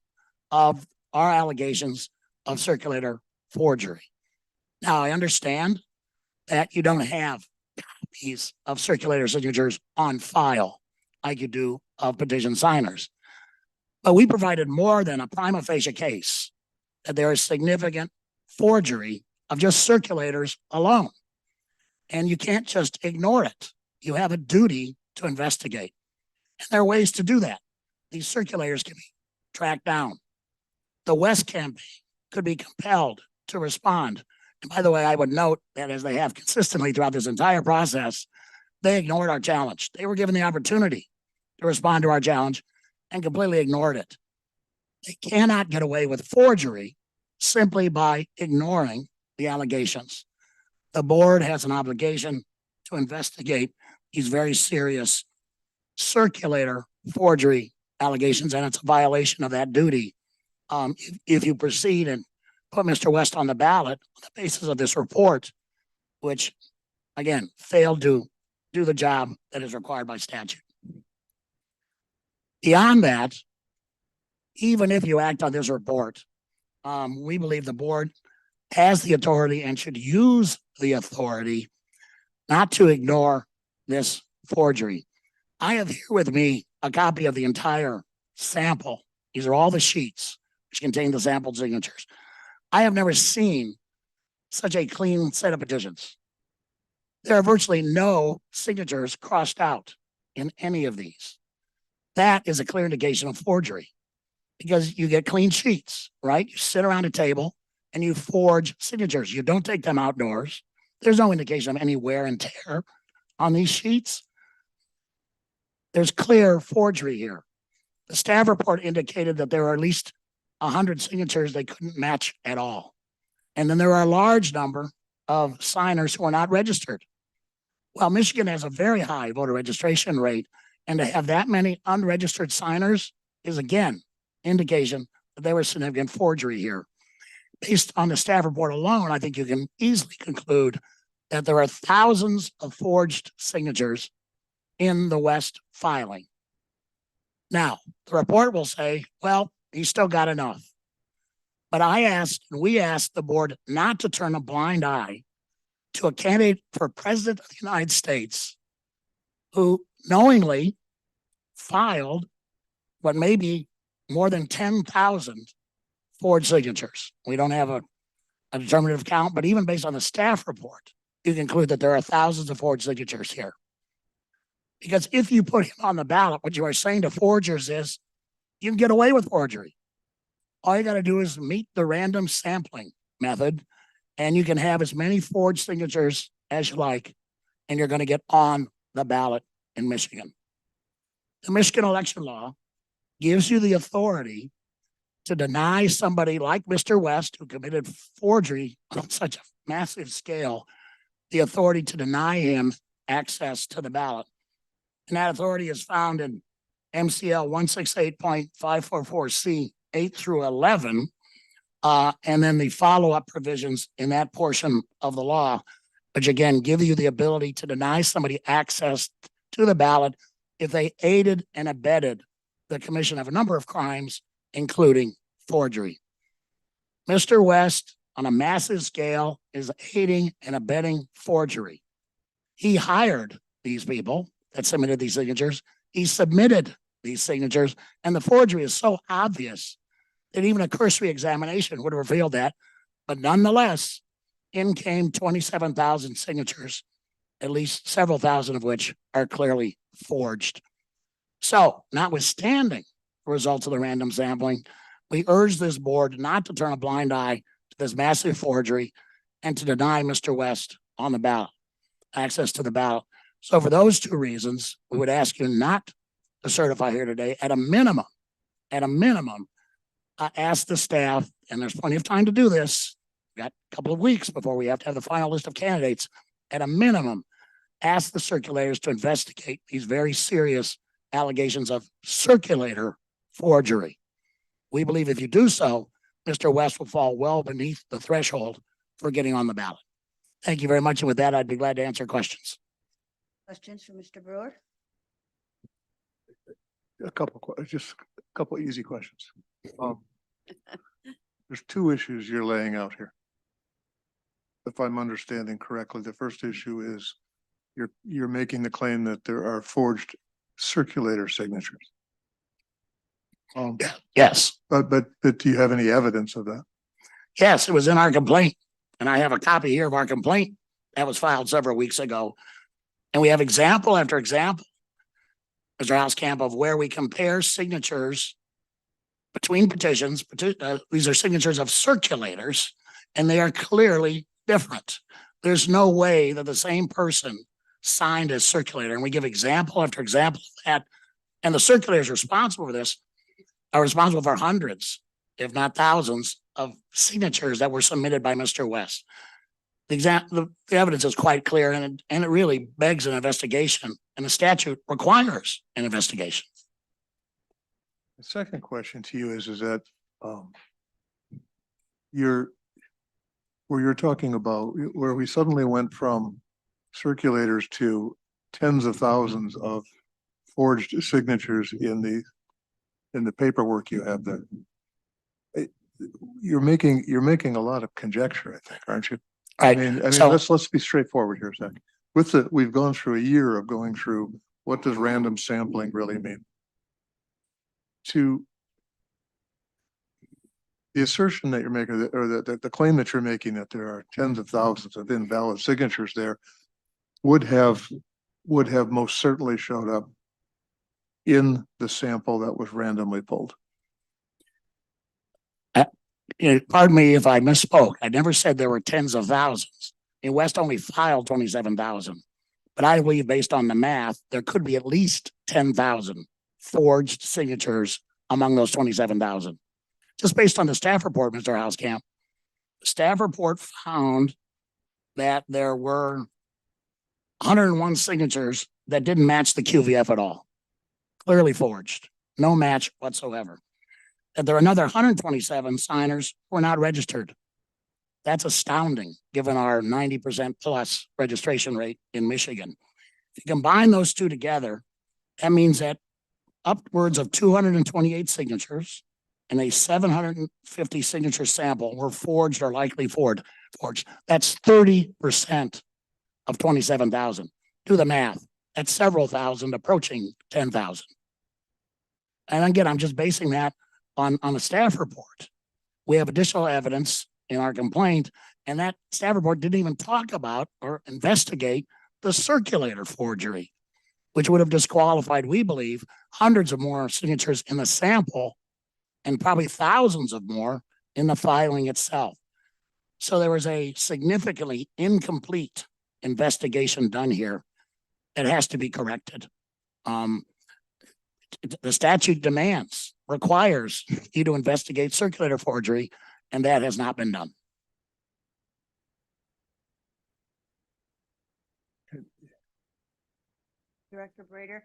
of our allegations of circulator forgery. Now, I understand that you don't have copies of circulator signatures on file like you do of petition signers, but we provided more than a prima facie case that there is significant forgery of just circulators alone. And you can't just ignore it. You have a duty to investigate. And there are ways to do that. These circulators can be tracked down. The West campaign could be compelled to respond. And by the way, I would note that as they have consistently throughout this entire process, they ignored our challenge. They were given the opportunity to respond to our challenge and completely ignored it. They cannot get away with forgery simply by ignoring the allegations. The board has an obligation to investigate these very serious circulator forgery allegations, and it's a violation of that duty. If you proceed and put Mr. West on the ballot on the basis of this report, which again failed to do the job that is required by statute. Beyond that, even if you act on this report we believe the board has the authority and should use the authority not to ignore this forgery. I have here with me a copy of the entire sample. These are all the sheets which contain the sampled signatures. I have never seen such a clean set of petitions. There are virtually no signatures crossed out in any of these. That is a clear indication of forgery because you get clean sheets, right? You sit around a table and you forge signatures. You don't take them outdoors. There's no indication of any wear and tear on these sheets. There's clear forgery here. The staff report indicated that there are at least 100 signatures they couldn't match at all. And then there are a large number of signers who are not registered. Well, Michigan has a very high voter registration rate, and to have that many unregistered signers is again indication that there was significant forgery here. Based on the staff report alone, I think you can easily conclude that there are thousands of forged signatures in the West filing. Now, the report will say, well, he still got enough. But we asked the board not to turn a blind eye to a candidate for president of the United States who knowingly filed what may be more than 10,000 forged signatures. We don't have a determinative count, but even based on the staff report, you conclude that there are thousands of forged signatures here. Because if you put him on the ballot, what you are saying to forgers is you can get away with forgery. All you got to do is meet the random sampling method, and you can have as many forged signatures as you like, and you're going to get on the ballot in Michigan. The Michigan election law gives you the authority to deny somebody like Mr. West, who committed forgery on such a massive scale, the authority to deny him access to the ballot. And that authority is found in MCL 168.544C 8 through 11. And then the follow-up provisions in that portion of the law, which again give you the ability to deny somebody access to the ballot if they aided and abetted the commission of a number of crimes, including forgery. Mr. West, on a massive scale, is aiding and abetting forgery. He hired these people that submitted these signatures. He submitted these signatures, and the forgery is so obvious that even a cursory examination would have revealed that. But nonetheless, in came 27,000 signatures, at least several thousand of which are clearly forged. So, notwithstanding the results of the random sampling, we urge this board not to turn a blind eye to this massive forgery and to deny Mr. West on the ballot, access to the ballot. So for those two reasons, we would ask you not to certify here today. At a minimum, ask the staff, and there's plenty of time to do this. We've got a couple of weeks before we have to have the final list of candidates. At a minimum, ask the circulators to investigate these very serious allegations of circulator forgery. We believe if you do so, Mr. West will fall well beneath the threshold for getting on the ballot. Thank you very much. And with that, I'd be glad to answer questions. Questions for Mr. Brewer? Just a couple easy questions. There's two issues you're laying out here. If I'm understanding correctly, the first issue is you're making the claim that there are forged circulator signatures. Yes. But do you have any evidence of that? Yes, it was in our complaint. And I have a copy here of our complaint that was filed several weeks ago. And we have example after example, Mr. Hauskamp, of where we compare signatures between petitions. These are signatures of circulators, and they are clearly different. There's no way that the same person signed as circulator. And we give example after example of that. And the circulators responsible for this are responsible for hundreds, if not thousands, of signatures that were submitted by Mr. West. The evidence is quite clear, and it really begs an investigation, and the statute requires an investigation. The second question to you is that you're talking about where we suddenly went from circulators to tens of thousands of forged signatures in the paperwork you have there. you're making a lot of conjecture, I think, aren't you? Right. So- let's be straightforward here a second. We've gone through a year of going through, what does random sampling really mean? The assertion that you're making, or the claim that you're making that there are tens of thousands of invalid signatures there would have most certainly showed up in the sample that was randomly pulled. Pardon me if I misspoke. I never said there were tens of thousands. West only filed 27,000. But I believe based on the math, there could be at least 10,000 forged signatures among those 27,000. Just based on the staff report, Mr. Hauskamp, the staff report found that there were 101 signatures that didn't match the QVF at all. Clearly forged, no match whatsoever. That there are another 127 signers who are not registered. That's astounding, given our 90% plus registration rate in Michigan. If you combine those two together, that means that upwards of 228 signatures and a 750 signature sample were forged or likely forged. That's 30% of 27,000. Do the math. That's several thousand, approaching 10,000. And again, I'm just basing that on a staff report. We have additional evidence in our complaint, and that staff report didn't even talk about or investigate the circulator forgery, which would have disqualified, we believe, hundreds of more signatures in the sample and probably thousands of more in the filing itself. So there was a significantly incomplete investigation done here that has to be corrected. The statute requires you to investigate circulator forgery, and that has not been done. Director Brader,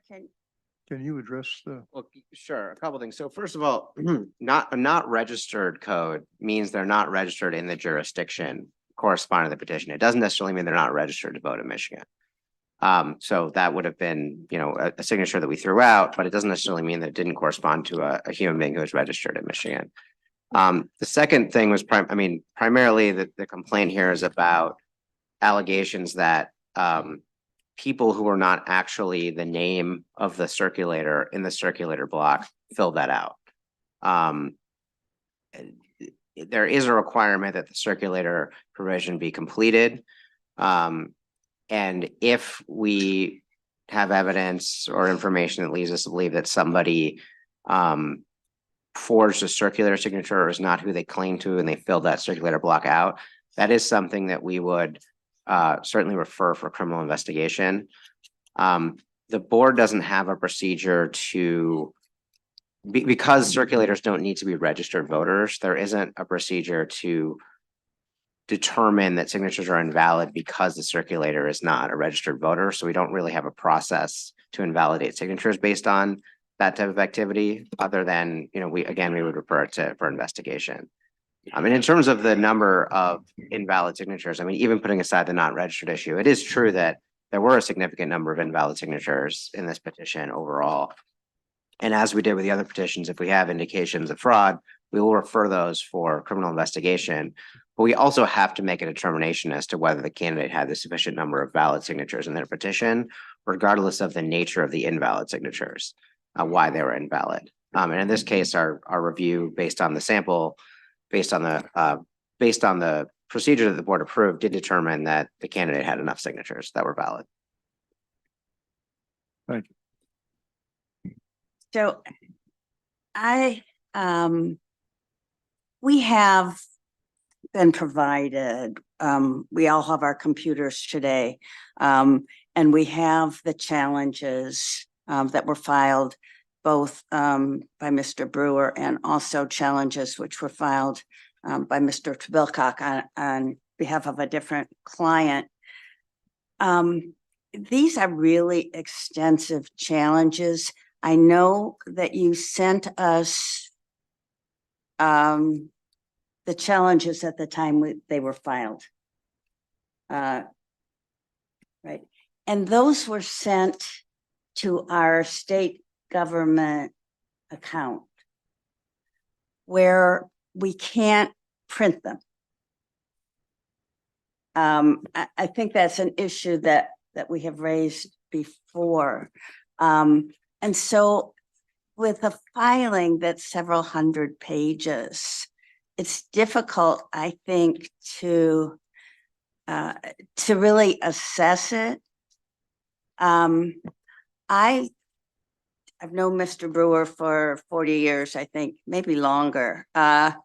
Can you address the? Well, sure, a couple things. So first of all, not registered code means they're not registered in the jurisdiction corresponding to the petition. It doesn't necessarily mean they're not registered to vote in Michigan. So that would have been, a signature that we threw out, but it doesn't necessarily mean that it didn't correspond to a human being who was registered in Michigan. The second thing was primarily the complaint here is about allegations that people who are not actually the name of the circulator in the circulator block filled that out. There is a requirement that the circulator provision be completed. And if we have evidence or information that leads us to believe that somebody forged a circulator signature or is not who they claim to and they filled that circulator block out, that is something that we would certainly refer for criminal investigation. The board doesn't have a procedure because circulators don't need to be registered voters, there isn't a procedure to determine that signatures are invalid because the circulator is not a registered voter. So we don't really have a process to invalidate signatures based on that type of activity, other than, we would refer it for investigation. In terms of the number of invalid signatures, even putting aside the not registered issue, it is true that there were a significant number of invalid signatures in this petition overall. And as we did with the other petitions, if we have indications of fraud, we will refer those for criminal investigation. But we also have to make a determination as to whether the candidate had the sufficient number of valid signatures in their petition, regardless of the nature of the invalid signatures, why they were invalid. And in this case, our review based on the sample, based on the procedure that the board approved, did determine that the candidate had enough signatures that were valid. Thank you. So we have been provided, we all have our computers today, and we have the challenges that were filed both by Mr. Brewer and also challenges which were filed by Mr. Trabilcock on behalf of a different client. These are really extensive challenges. I know that you sent us the challenges at the time they were filed. Right. And those were sent to our state government account, where we can't print them. I think that's an issue that we have raised before. And so with a filing that's several hundred pages, it's difficult, I think, to really assess it. I've known Mr. Brewer for 40 years, I think, maybe longer. And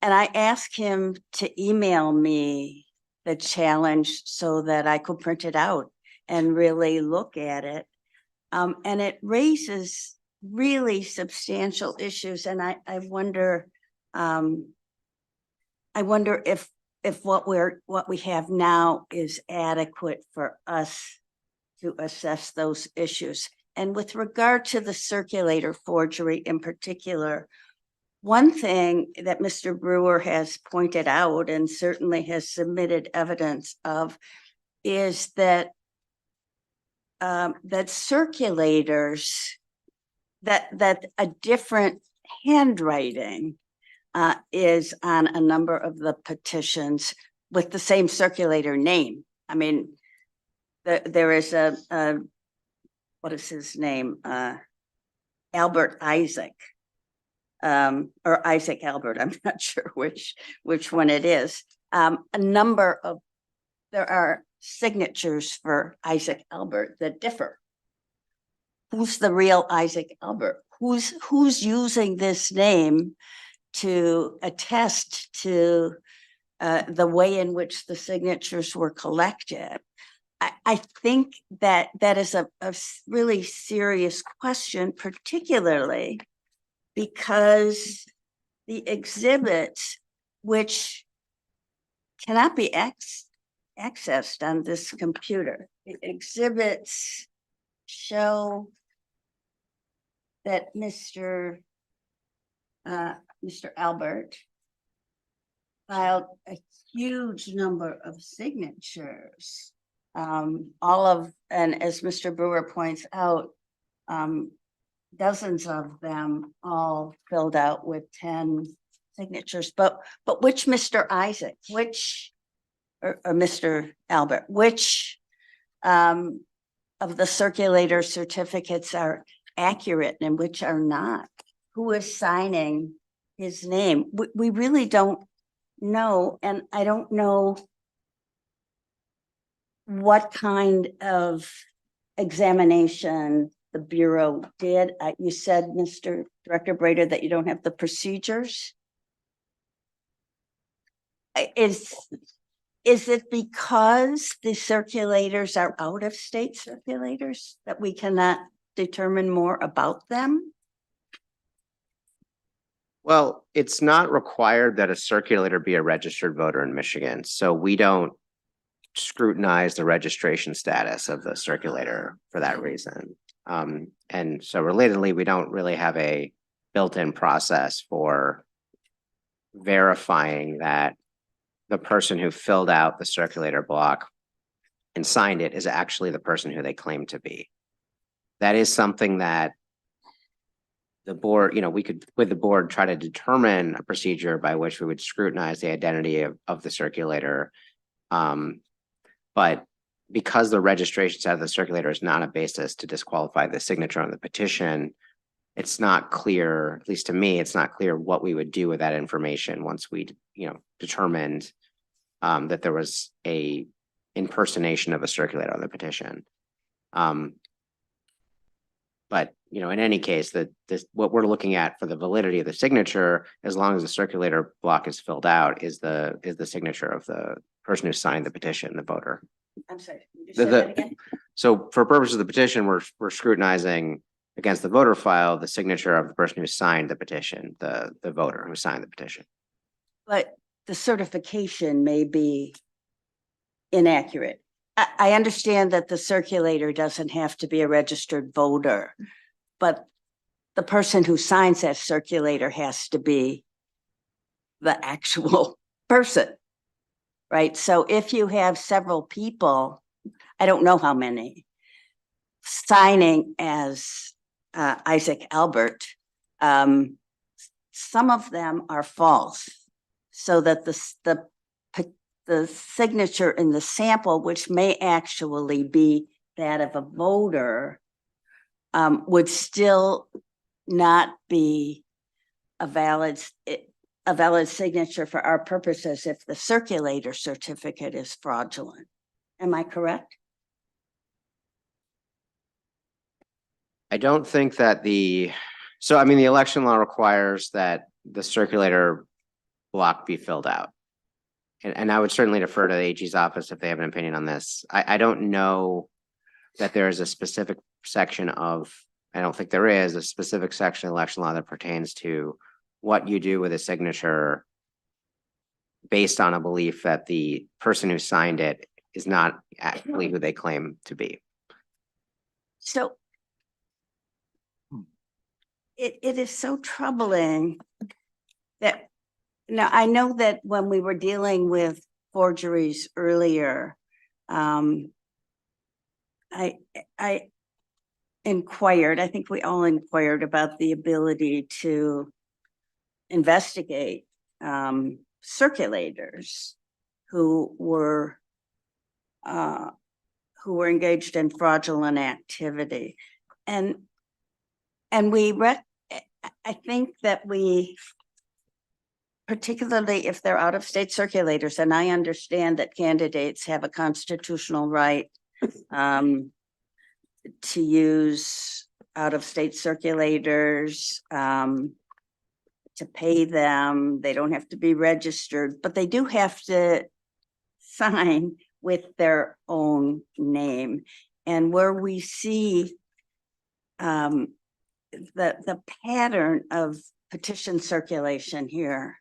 I asked him to email me the challenge so that I could print it out and really look at it. And it raises really substantial issues. And I wonder if what we have now is adequate for us to assess those issues. And with regard to the circulator forgery in particular, one thing that Mr. Brewer has pointed out and certainly has submitted evidence of is that that circulators, that a different handwriting is on a number of the petitions with the same circulator name. I mean, there is a what is his name? Albert Isaac, or Isaac Albert. I'm not sure which one it is. There are signatures for Isaac Albert that differ. Who's the real Isaac Albert? Who's using this name to attest to the way in which the signatures were collected? I think that is a really serious question, particularly because the exhibits, which cannot be accessed on this computer, the exhibits show that Mr. Albert filed a huge number of signatures. And as Mr. Brewer points out, dozens of them all filled out with 10 signatures. But which Mr. Isaac, or Mr. Albert, which of the circulator certificates are accurate and which are not? Who is signing his name? We really don't know, and I don't know what kind of examination the Bureau did. You said, Mr. Director Brader, that you don't have the procedures. Is it because the circulators are out-of-state circulators that we cannot determine more about them? Well, it's not required that a circulator be a registered voter in Michigan, so we don't scrutinize the registration status of the circulator for that reason. And so relatedly, we don't really have a built-in process for verifying that the person who filled out the circulator block and signed it is actually the person who they claim to be. That is something that the board, we could, with the board, try to determine a procedure by which we would scrutinize the identity of the circulator. But because the registration side of the circulator is not a basis to disqualify the signature on the petition, it's not clear, at least to me, it's not clear what we would do with that information once we, determined that there was a impersonation of a circulator on the petition. But in any case, what we're looking at for the validity of the signature, as long as the circulator block is filled out, is the signature of the person who signed the petition, the voter. I'm sorry, you say that again? So for purposes of the petition, we're scrutinizing against the voter file the signature of the person who signed the petition, the voter who signed the petition. But the certification may be inaccurate. I understand that the circulator doesn't have to be a registered voter, but the person who signs that circulator has to be the actual person, right? So if you have several people, I don't know how many, signing as Isaac Albert, some of them are false. So that the signature in the sample, which may actually be that of a voter, would still not be a valid signature for our purposes if the circulator certificate is fraudulent. Am I correct? I don't think that so I mean, the election law requires that the circulator block be filled out. And I would certainly defer to the AG's office if they have an opinion on this. I don't know that there is a specific section I don't think there is a specific section of election law that pertains to what you do with a signature based on a belief that the person who signed it is not actually who they claim to be. So it is so troubling that, now I know that when we were dealing with forgeries earlier, I inquired, I think we all inquired about the ability to investigate circulators who were engaged in fraudulent activity. And I think that we, particularly if they're out-of-state circulators, and I understand that candidates have a constitutional right to use out-of-state circulators, to pay them. They don't have to be registered, but they do have to sign with their own name. And where we see the pattern of petition circulation here,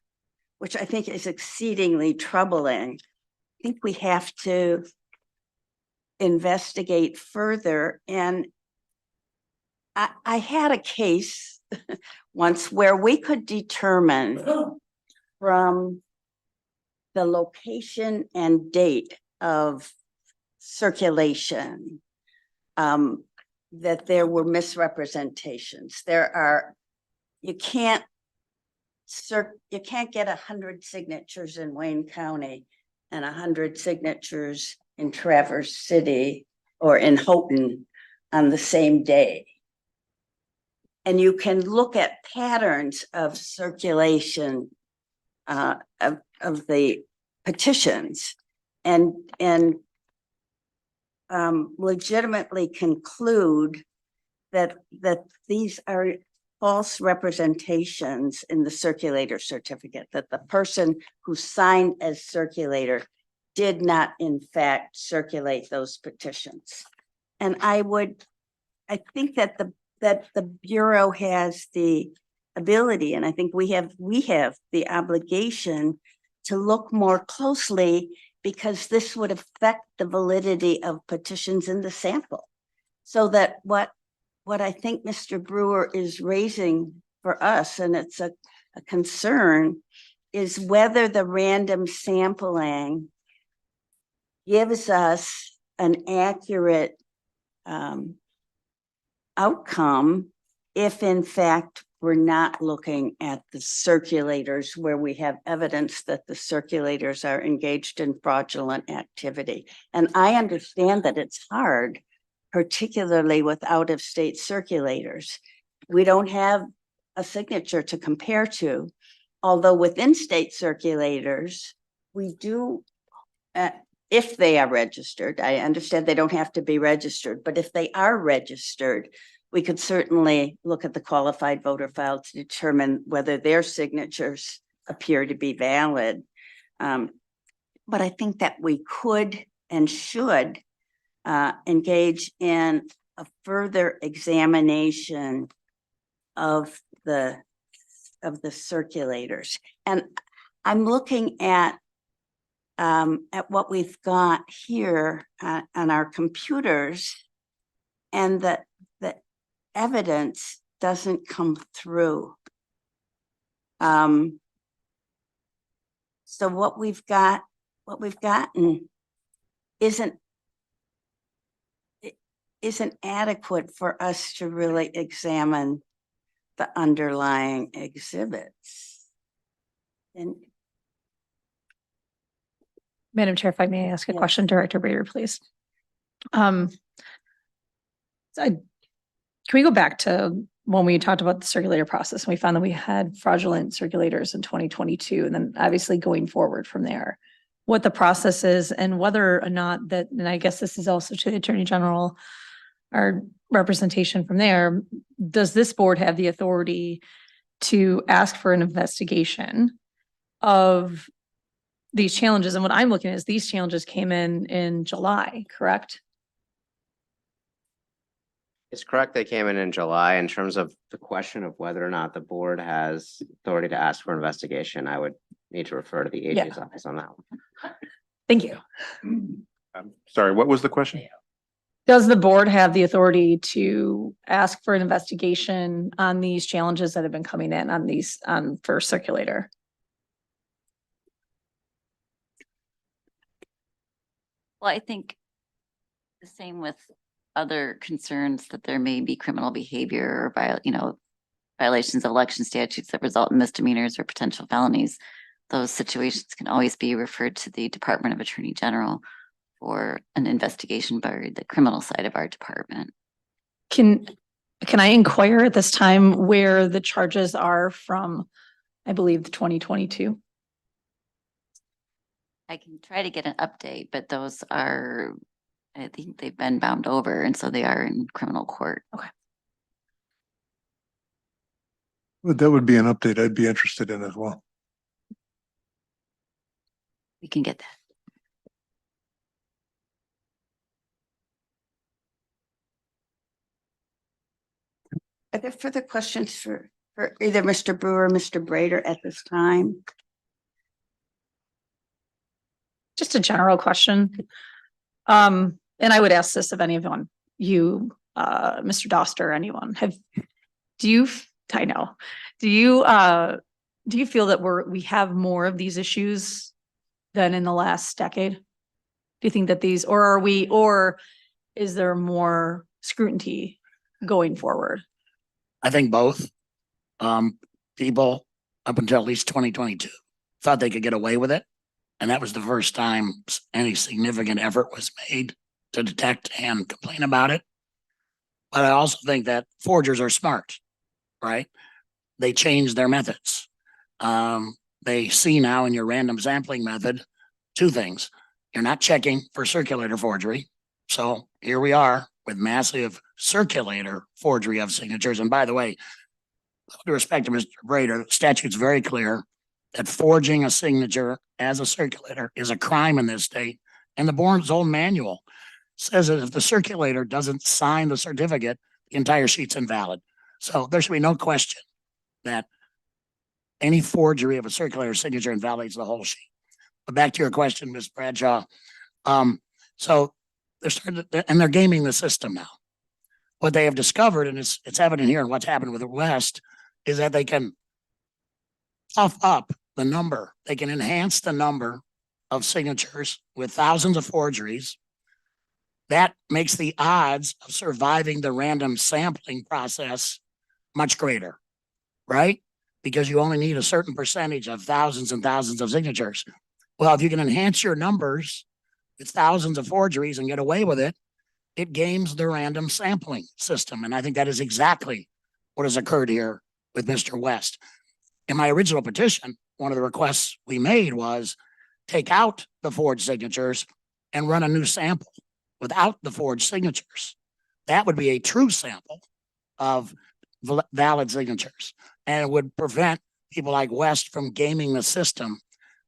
which I think is exceedingly troubling, I think we have to investigate further. And I had a case once where we could determine from the location and date of circulation that there were misrepresentations. You can't get 100 signatures in Wayne County and 100 signatures in Traverse City or in Houghton on the same day. And you can look at patterns of circulation of the petitions and legitimately conclude that these are false representations in the circulator certificate, that the person who signed as circulator did not in fact circulate those petitions. And I think that the Bureau has the ability, and I think we have the obligation to look more closely, because this would affect the validity of petitions in the sample. So that what I think Mr. Brewer is raising for us, and it's a concern, is whether the random sampling gives us an accurate outcome if in fact we're not looking at the circulators where we have evidence that the circulators are engaged in fraudulent activity. And I understand that it's hard, particularly with out-of-state circulators. We don't have a signature to compare to, although within state circulators, we do, if they are registered. I understand they don't have to be registered, but if they are registered, we could certainly look at the qualified voter file to determine whether their signatures appear to be valid. But I think that we could and should engage in a further examination of the circulators. And I'm looking at what we've got here on our computers, and the evidence doesn't come through. So what we've gotten isn't adequate for us to really examine the underlying exhibits. And Madam Chair, if I may ask a Yes. question, Director Brader, please. Can we go back to when we talked about the circulator process? And we found that we had fraudulent circulators in 2022, and then obviously going forward from there, what the process is and whether or not that, and I guess this is also to the Attorney General, our representation from there, does this board have the authority to ask for an investigation of these challenges? And what I'm looking at is these challenges came in July, correct? It's correct. They came in July. In terms of the question of whether or not the board has authority to ask for investigation, I would need to refer to the AG's office on that one. Thank you. I'm sorry, what was the question? Does the board have the authority to ask for an investigation on these challenges that have been coming in on these, for circulator? Well, I think the same with other concerns that there may be criminal behavior or violations of election statutes that result in misdemeanors or potential felonies. Those situations can always be referred to the Department of Attorney General for an investigation by the criminal side of our department. Can I inquire at this time where the charges are from, I believe, the 2022? I can try to get an update, but those are, I think they've been bound over, and so they are in criminal court. But that would be an update I'd be interested in as well. We can get that. are there further questions for either Mr. Brewer or Mr. Brader at this time? Just a general question. And I would ask this of anyone, you, Mr. Doster, anyone, do you feel that we have more of these issues than in the last decade? Do you think that or is there more scrutiny going forward? I think both. People up until at least 2022 thought they could get away with it. And that was the first time any significant effort was made to detect and complain about it. But I also think that forgers are smart, right? They change their methods. They see now in your random sampling method, two things. You're not checking for circulator forgery. So here we are with massive circulator forgery of signatures. And by the way, with respect to Mr. Brader, the statute's very clear that forging a signature as a circulator is a crime in this state. And the board's own manual says that if the circulator doesn't sign the certificate, the entire sheet's invalid. So there should be no question that any forgery of a circulator signature invalidates the whole sheet. But back to your question, Ms. Bradshaw. So they're gaming the system now. What they have discovered, and it's evident here in what's happened with the West, is that they can puff up the number. They can enhance the number of signatures with thousands of forgeries. That makes the odds of surviving the random sampling process much greater, right? Because you only need a certain percentage of thousands and thousands of signatures. Well, if you can enhance your numbers with thousands of forgeries and get away with it, it games the random sampling system. And I think that is exactly what has occurred here with Mr. West. In my original petition, one of the requests we made was take out the forged signatures and run a new sample without the forged signatures. That would be a true sample of valid signatures, and it would prevent people like West from gaming the system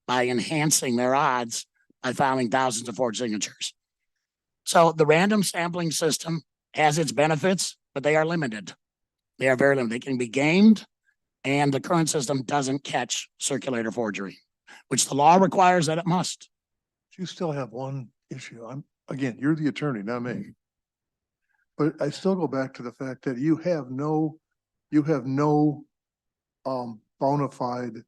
by enhancing their odds by filing thousands of forged signatures. So the random sampling system has its benefits, but they are limited. They are very limited. They can be gamed, and the current system doesn't catch circulator forgery, which the law requires that it must. You still have one issue. Again, you're the attorney, not me. But I still go back to the fact that you have no bona fide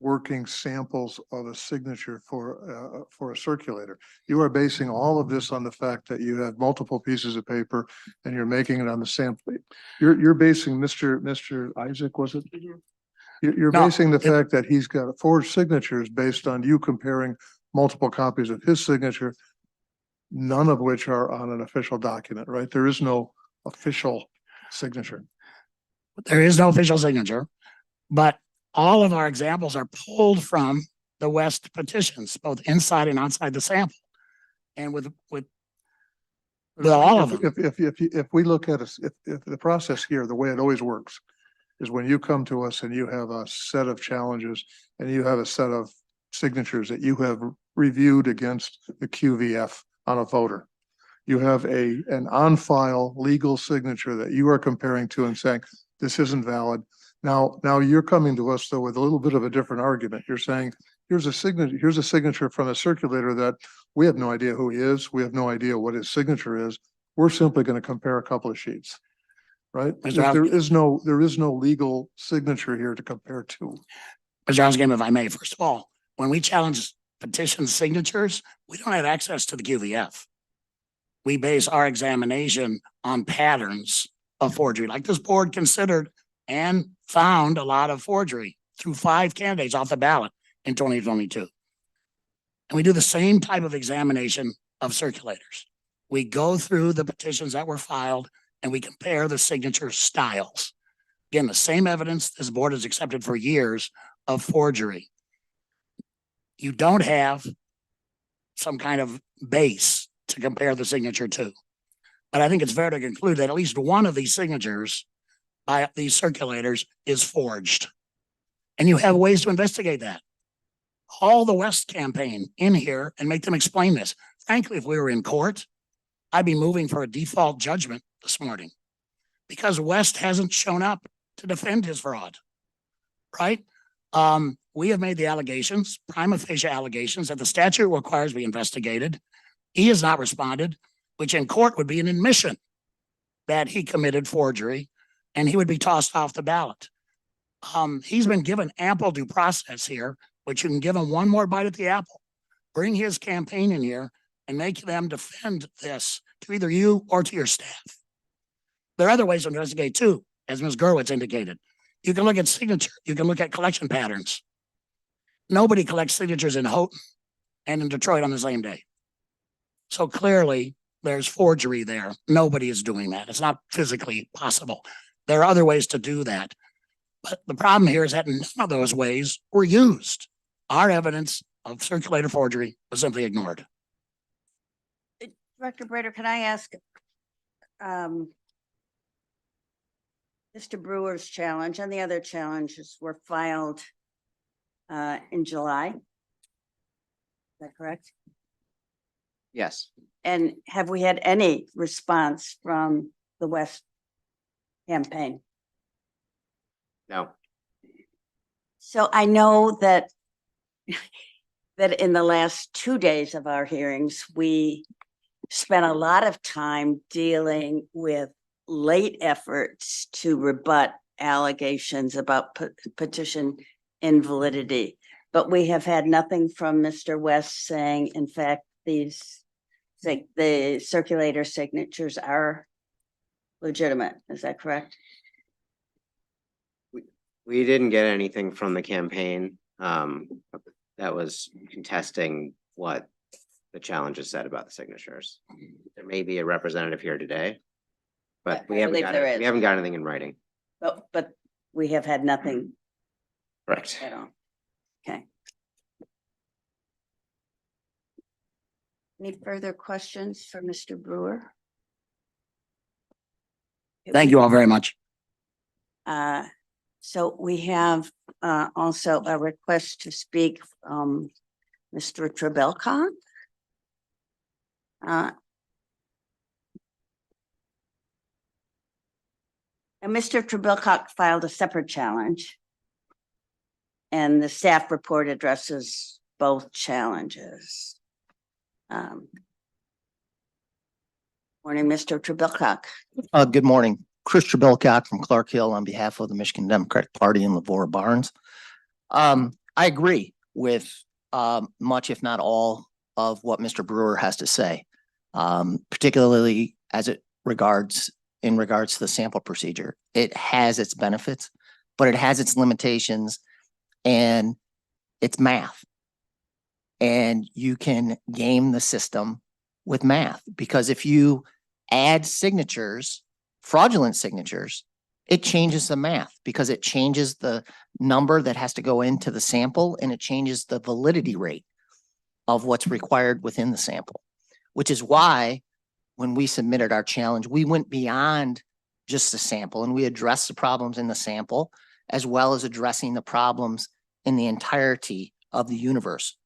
working samples of a signature for a circulator. You are basing all of this on the fact that you have multiple pieces of paper and you're making it on the sample. You're basing Mr. Isaac, was it? Mhm. You're No, basing the it- fact that he's got forged signatures based on you comparing multiple copies of his signature, none of which are on an official document, right? There is no official signature. There is no official signature, but all of our examples are pulled from the West petitions, both inside and outside the sample. And with all of them, If we look at us, if the process here, the way it always works is when you come to us and you have a set of challenges and you have a set of signatures that you have reviewed against the QVF on a voter. You have an on-file legal signature that you are comparing to and saying, this isn't valid. Now you're coming to us though with a little bit of a different argument. You're saying, here's a signature from a circulator that we have no idea who he is. We have no idea what his signature is. We're simply going to compare a couple of sheets. Right? Mr. There is no legal signature here to compare to. Mr. Osgame, if I may, first of all, when we challenge petition signatures, we don't have access to the QVF. We base our examination on patterns of forgery, like this board considered and found a lot of forgery through 5 candidates off the ballot in 2022. And we do the same type of examination of circulators. We go through the petitions that were filed and we compare the signature styles. Again, the same evidence this board has accepted for years of forgery. You don't have some kind of base to compare the signature to. But I think it's fair to conclude that at least one of these signatures by these circulators is forged. And you have ways to investigate that. Call the West campaign in here and make them explain this. Frankly, if we were in court, I'd be moving for a default judgment this morning because West hasn't shown up to defend his fraud, right? We have made the allegations, prima facie allegations that the statute requires be investigated. He has not responded, which in court would be an admission that he committed forgery and he would be tossed off the ballot. He's been given ample due process here, but you can give him one more bite at the apple. Bring his campaign in here and make them defend this to either you or to your staff. There are other ways to investigate too, as Ms. Gerwitz indicated. You can look at signature, you can look at collection patterns. Nobody collects signatures in Houghton and in Detroit on the same day. So clearly there's forgery there. Nobody is doing that. It's not physically possible. There are other ways to do that. But the problem here is that none of those ways were used. Our evidence of circulator forgery was simply ignored. Director Brader, can I ask, Mr. Brewer's challenge and the other challenges were filed in July? Is that correct? Yes. And have we had any response from the West campaign? No. So I know that that in the last 2 days of our hearings, we spent a lot of time dealing with late efforts to rebut allegations about petition invalidity. But we have had nothing from Mr. West saying, in fact, the circulator signatures are legitimate. Is that correct? We didn't get anything from the campaign that was contesting what the challenges said about the signatures. There may be a representative here today, but I believe there is. we haven't got anything in writing. But we have had nothing Correct. at all. Okay. Any further questions for Mr. Brewer? Thank you all very much. So we have also a request to speak from Mr. Trebelkon. And Mr. Trebelkon filed a separate challenge. And the staff report addresses both challenges. Morning, Mr. Trebelkon. Good morning. Chris Trebelkok from Clark Hill on behalf of the Michigan Democratic Party in Lavora Barnes. I I agree with much, if not all, of what Mr. Brewer has to say, particularly in regards to the sample procedure. It has its benefits, but it has its limitations, and it's math. And you can game the system with math, because if you add signatures, fraudulent signatures, it changes the math, because it changes the number that has to go into the sample, and it changes the validity rate of what's required within the sample, which is why when we submitted our challenge, we went beyond just the sample, and we addressed the problems in the sample, as well as addressing the problems in the entirety of the universe.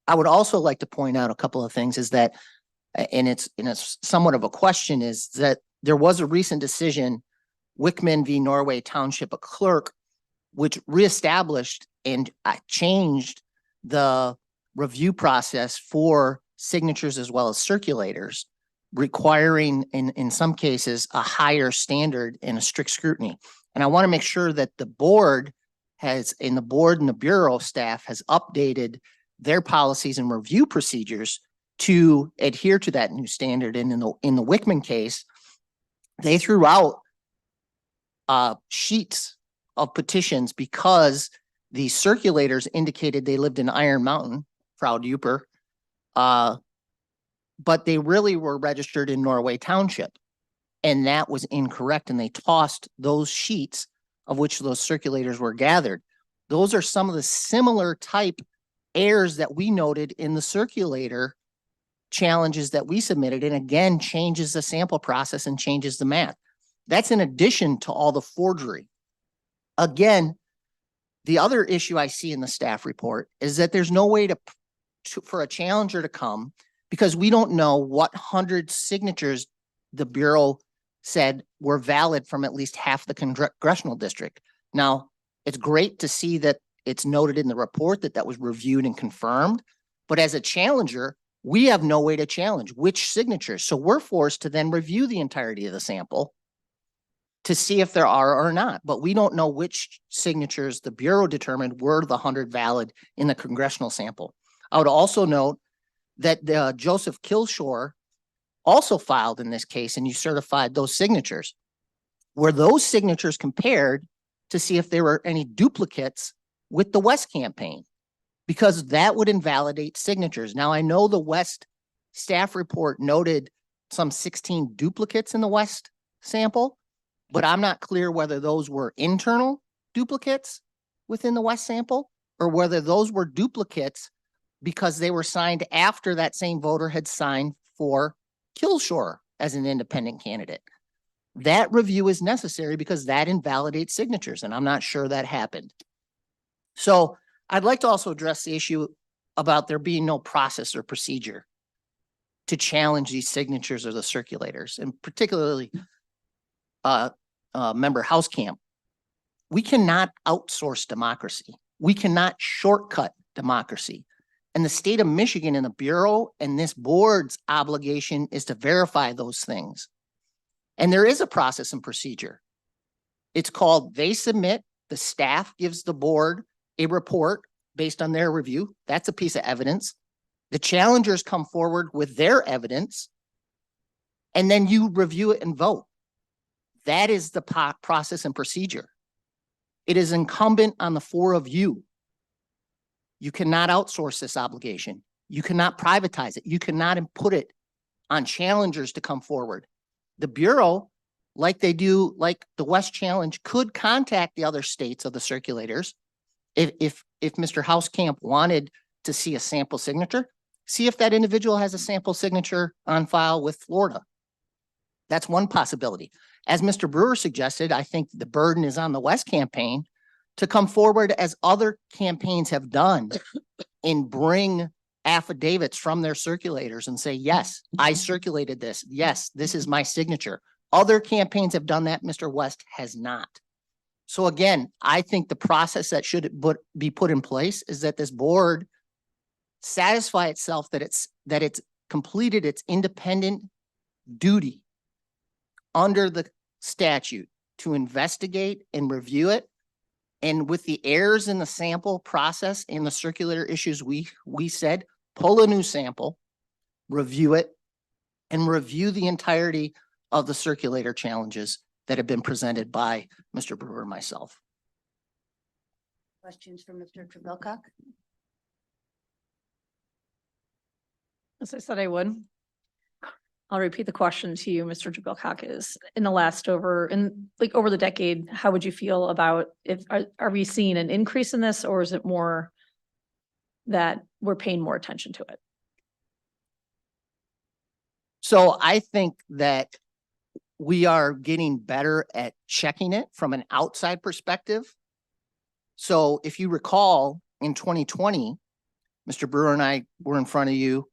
I would also like to point out a couple of things, is that, and it's somewhat of a question, is that there was a recent decision, Wickman v. Norway Township, a clerk, which reestablished and changed the review process for signatures as well as circulators, requiring in some cases a higher standard and a strict scrutiny. And I want to make sure that the board and the Bureau staff has updated their policies and review procedures to adhere to that new standard. And in the Wickman case, they threw out sheets of petitions because the circulators indicated they lived in Iron Mountain, Frau Duper, but they really were registered in Norway Township. And that was incorrect. And they tossed those sheets of which those circulators were gathered. Those are some of the similar type errors that we noted in the circulator challenges that we submitted, and again, changes the sample process and changes the math. That's in addition to all the forgery. Again, the other issue I see in the staff report is that there's no way for a challenger to come, because we don't know what 100 signatures the Bureau said were valid from at least half the congressional district. Now, it's great to see that it's noted in the report that that was reviewed and confirmed, but as a challenger, we have no way to challenge which signatures. So we're forced to then review the entirety of the sample to see if there are or not, but we don't know which signatures the Bureau determined were the 100 valid in the congressional sample. I would also note that Joseph Kilshore also filed in this case, and you certified those signatures. Were those signatures compared to see if there were any duplicates with the West campaign? Because that would invalidate signatures. Now, I know the West staff report noted some 16 duplicates in the West sample, but I'm not clear whether those were internal duplicates within the West sample, or whether those were duplicates because they were signed after that same voter had signed for Kilshore as an independent candidate. That review is necessary because that invalidates signatures, and I'm not sure that happened. So I'd like to also address the issue about there being no process or procedure to challenge these signatures or the circulators, and particularly Member Hauskamp. We cannot outsource democracy. We cannot shortcut democracy. And the state of Michigan and the Bureau and this board's obligation is to verify those things. And there is a process and procedure. It's called, they submit, the staff gives the board a report based on their review. That's a piece of evidence. The challengers come forward with their evidence, and then you review it and vote. That is the process and procedure. It is incumbent on the four of you. You cannot outsource this obligation. You cannot privatize it. You cannot put it on challengers to come forward. The Bureau, like they do, like the West Challenge, could contact the other states of the circulators. If Mr. Hauskamp wanted to see a sample signature, see if that individual has a sample signature on file with Florida. That's one possibility. As Mr. Brewer suggested, I think the burden is on the West campaign to come forward, as other campaigns have done, and bring affidavits from their circulators and say, yes, I circulated this. Yes, this is my signature. Other campaigns have done that. Mr. West has not. So again, I think the process that should be put in place is that this board satisfy itself that it's completed its independent duty under the statute to investigate and review it, And with the errors in the sample process and the circulator issues, we said, pull a new sample, review it, and review the entirety of the circulator challenges that have been presented by Mr. Brewer and myself. Questions for Mr. Trebilcock? As I said, I would. I'll repeat the question to you, Mr. Jabilcock, is in over the decade, how would you feel about are we seeing an increase in this, or is it more that we're paying more attention to it? So I think that we are getting better at checking it from an outside perspective. So if you recall, in 2020, Mr. Brewer and I were in front of you,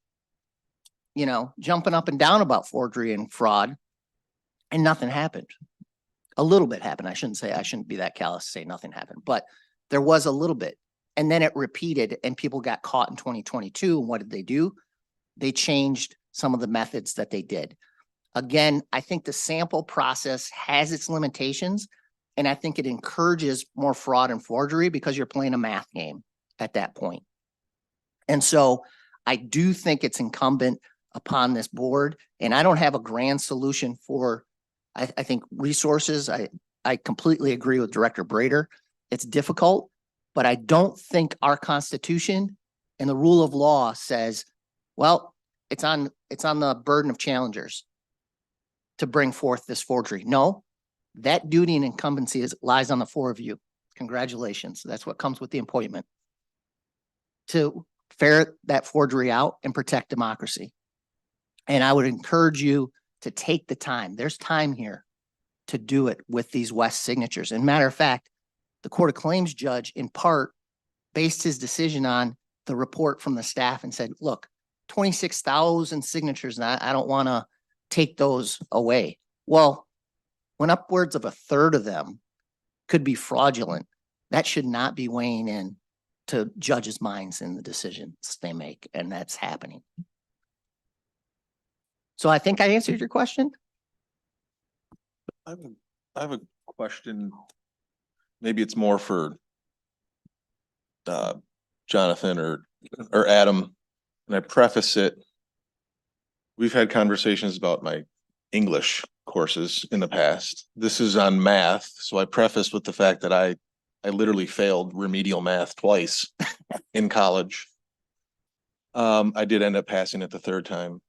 jumping up and down about forgery and fraud, and nothing happened. A little bit happened. I shouldn't be that callous to say nothing happened, but there was a little bit. And then it repeated and people got caught in 2022. And what did they do? They changed some of the methods that they did. Again, I think the sample process has its limitations, and I think it encourages more fraud and forgery because you're playing a math game at that point. And so I do think it's incumbent upon this board, and I don't have a grand solution for, I think, resources. I completely agree with Director Brader. It's difficult, but I don't think our Constitution and the rule of law says, well, it's on the burden of challengers to bring forth this forgery. No, that duty and incumbency lies on the four of you. Congratulations. That's what comes with the appointment, to ferret that forgery out and protect democracy. And I would encourage you to take the time. There's time here to do it with these West signatures. And matter of fact, the Court of Claims judge in part based his decision on the report from the staff and said, look, 26,000 signatures, and I don't want to take those away. Well, when upwards of a third of them could be fraudulent, that should not be weighing in to judges' minds in the decisions they make, and that's happening. So I think I answered your question. I have a question. Maybe it's more for Jonathan or Adam, and I preface it. We've had conversations about my English courses in the past. This is on math, so I preface with the fact that I literally failed remedial math twice in college. I did end up passing it the third time.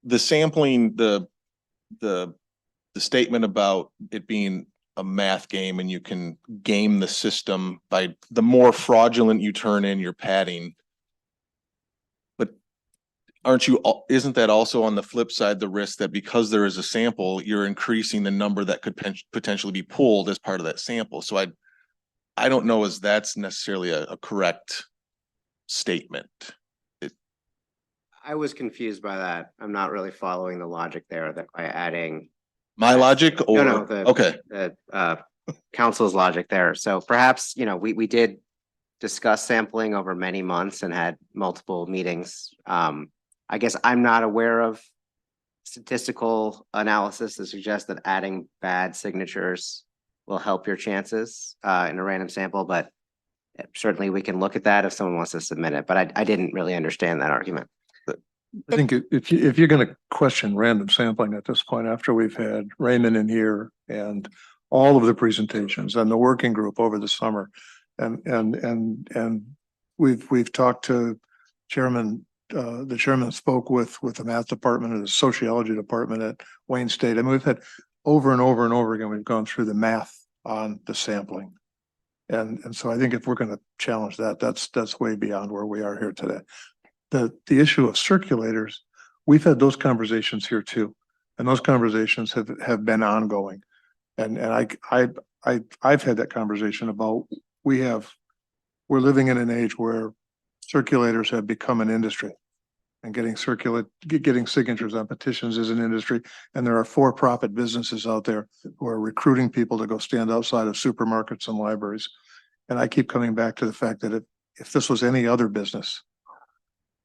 The sampling, the statement about it being a math game and you can game the system by the more fraudulent you turn in your padding. But isn't that also on the flip side the risk that because there is a sample, you're increasing the number that could potentially be pulled as part of that sample? So I don't know as that's necessarily a correct statement. I was confused by that. I'm not really following the logic there that by adding. My logic or No, okay. The council's logic there. So perhaps, we did discuss sampling over many months and had multiple meetings. I guess I'm not aware of statistical analysis to suggest that adding bad signatures will help your chances in a random sample, but certainly we can look at that if someone wants to submit it. But I didn't really understand that argument. I think if you're going to question random sampling at this point, after we've had Raymond in here and all of the presentations and the working group over the summer, and we've talked to the chairman spoke with the math department and the sociology department at Wayne State. I mean, we've had over and over and over again, we've gone through the math on the sampling. And so I think if we're going to challenge that, that's way beyond where we are here today. The issue of circulators, we've had those conversations here too, and those conversations have been ongoing. And I've had that conversation about we're living in an age where circulators have become an industry, and getting signatures on petitions is an industry. And there are for-profit businesses out there who are recruiting people to go stand outside of supermarkets and libraries. And I keep coming back to the fact that if this was any other business,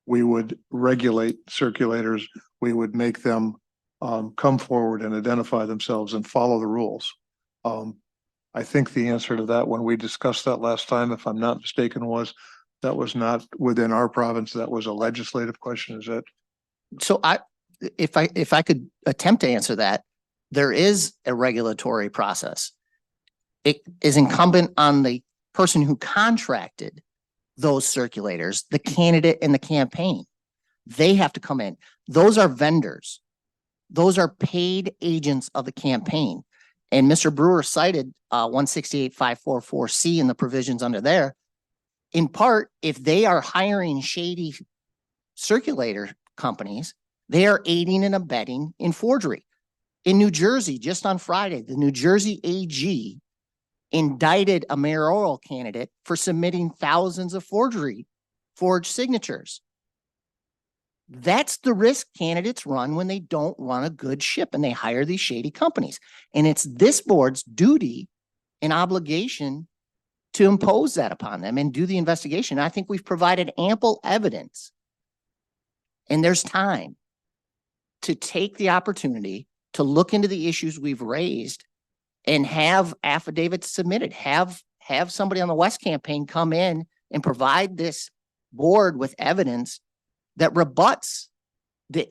we would regulate circulators. We would make them come forward and identify themselves and follow the rules. I think the answer to that, when we discussed that last time, if I'm not mistaken, was that was not within our province. That was a legislative question. Is that? So if I could attempt to answer that, there is a regulatory process. It is incumbent on the person who contracted those circulators, the candidate and the campaign. They have to come in. Those are vendors. Those are paid agents of the campaign. And Mr. Brewer cited 168.544C and the provisions under there. In part, if they are hiring shady circulator companies, they are aiding and abetting in forgery. In New Jersey, just on Friday, the New Jersey AG indicted a mayoral candidate for submitting thousands of forged signatures. That's the risk candidates run when they don't run a good ship and they hire these shady companies. And it's this board's duty and obligation to impose that upon them and do the investigation. I think we've provided ample evidence, and there's time to take the opportunity to look into the issues we've raised and have affidavits submitted, have somebody on the West campaign come in and provide this board with evidence that rebuts the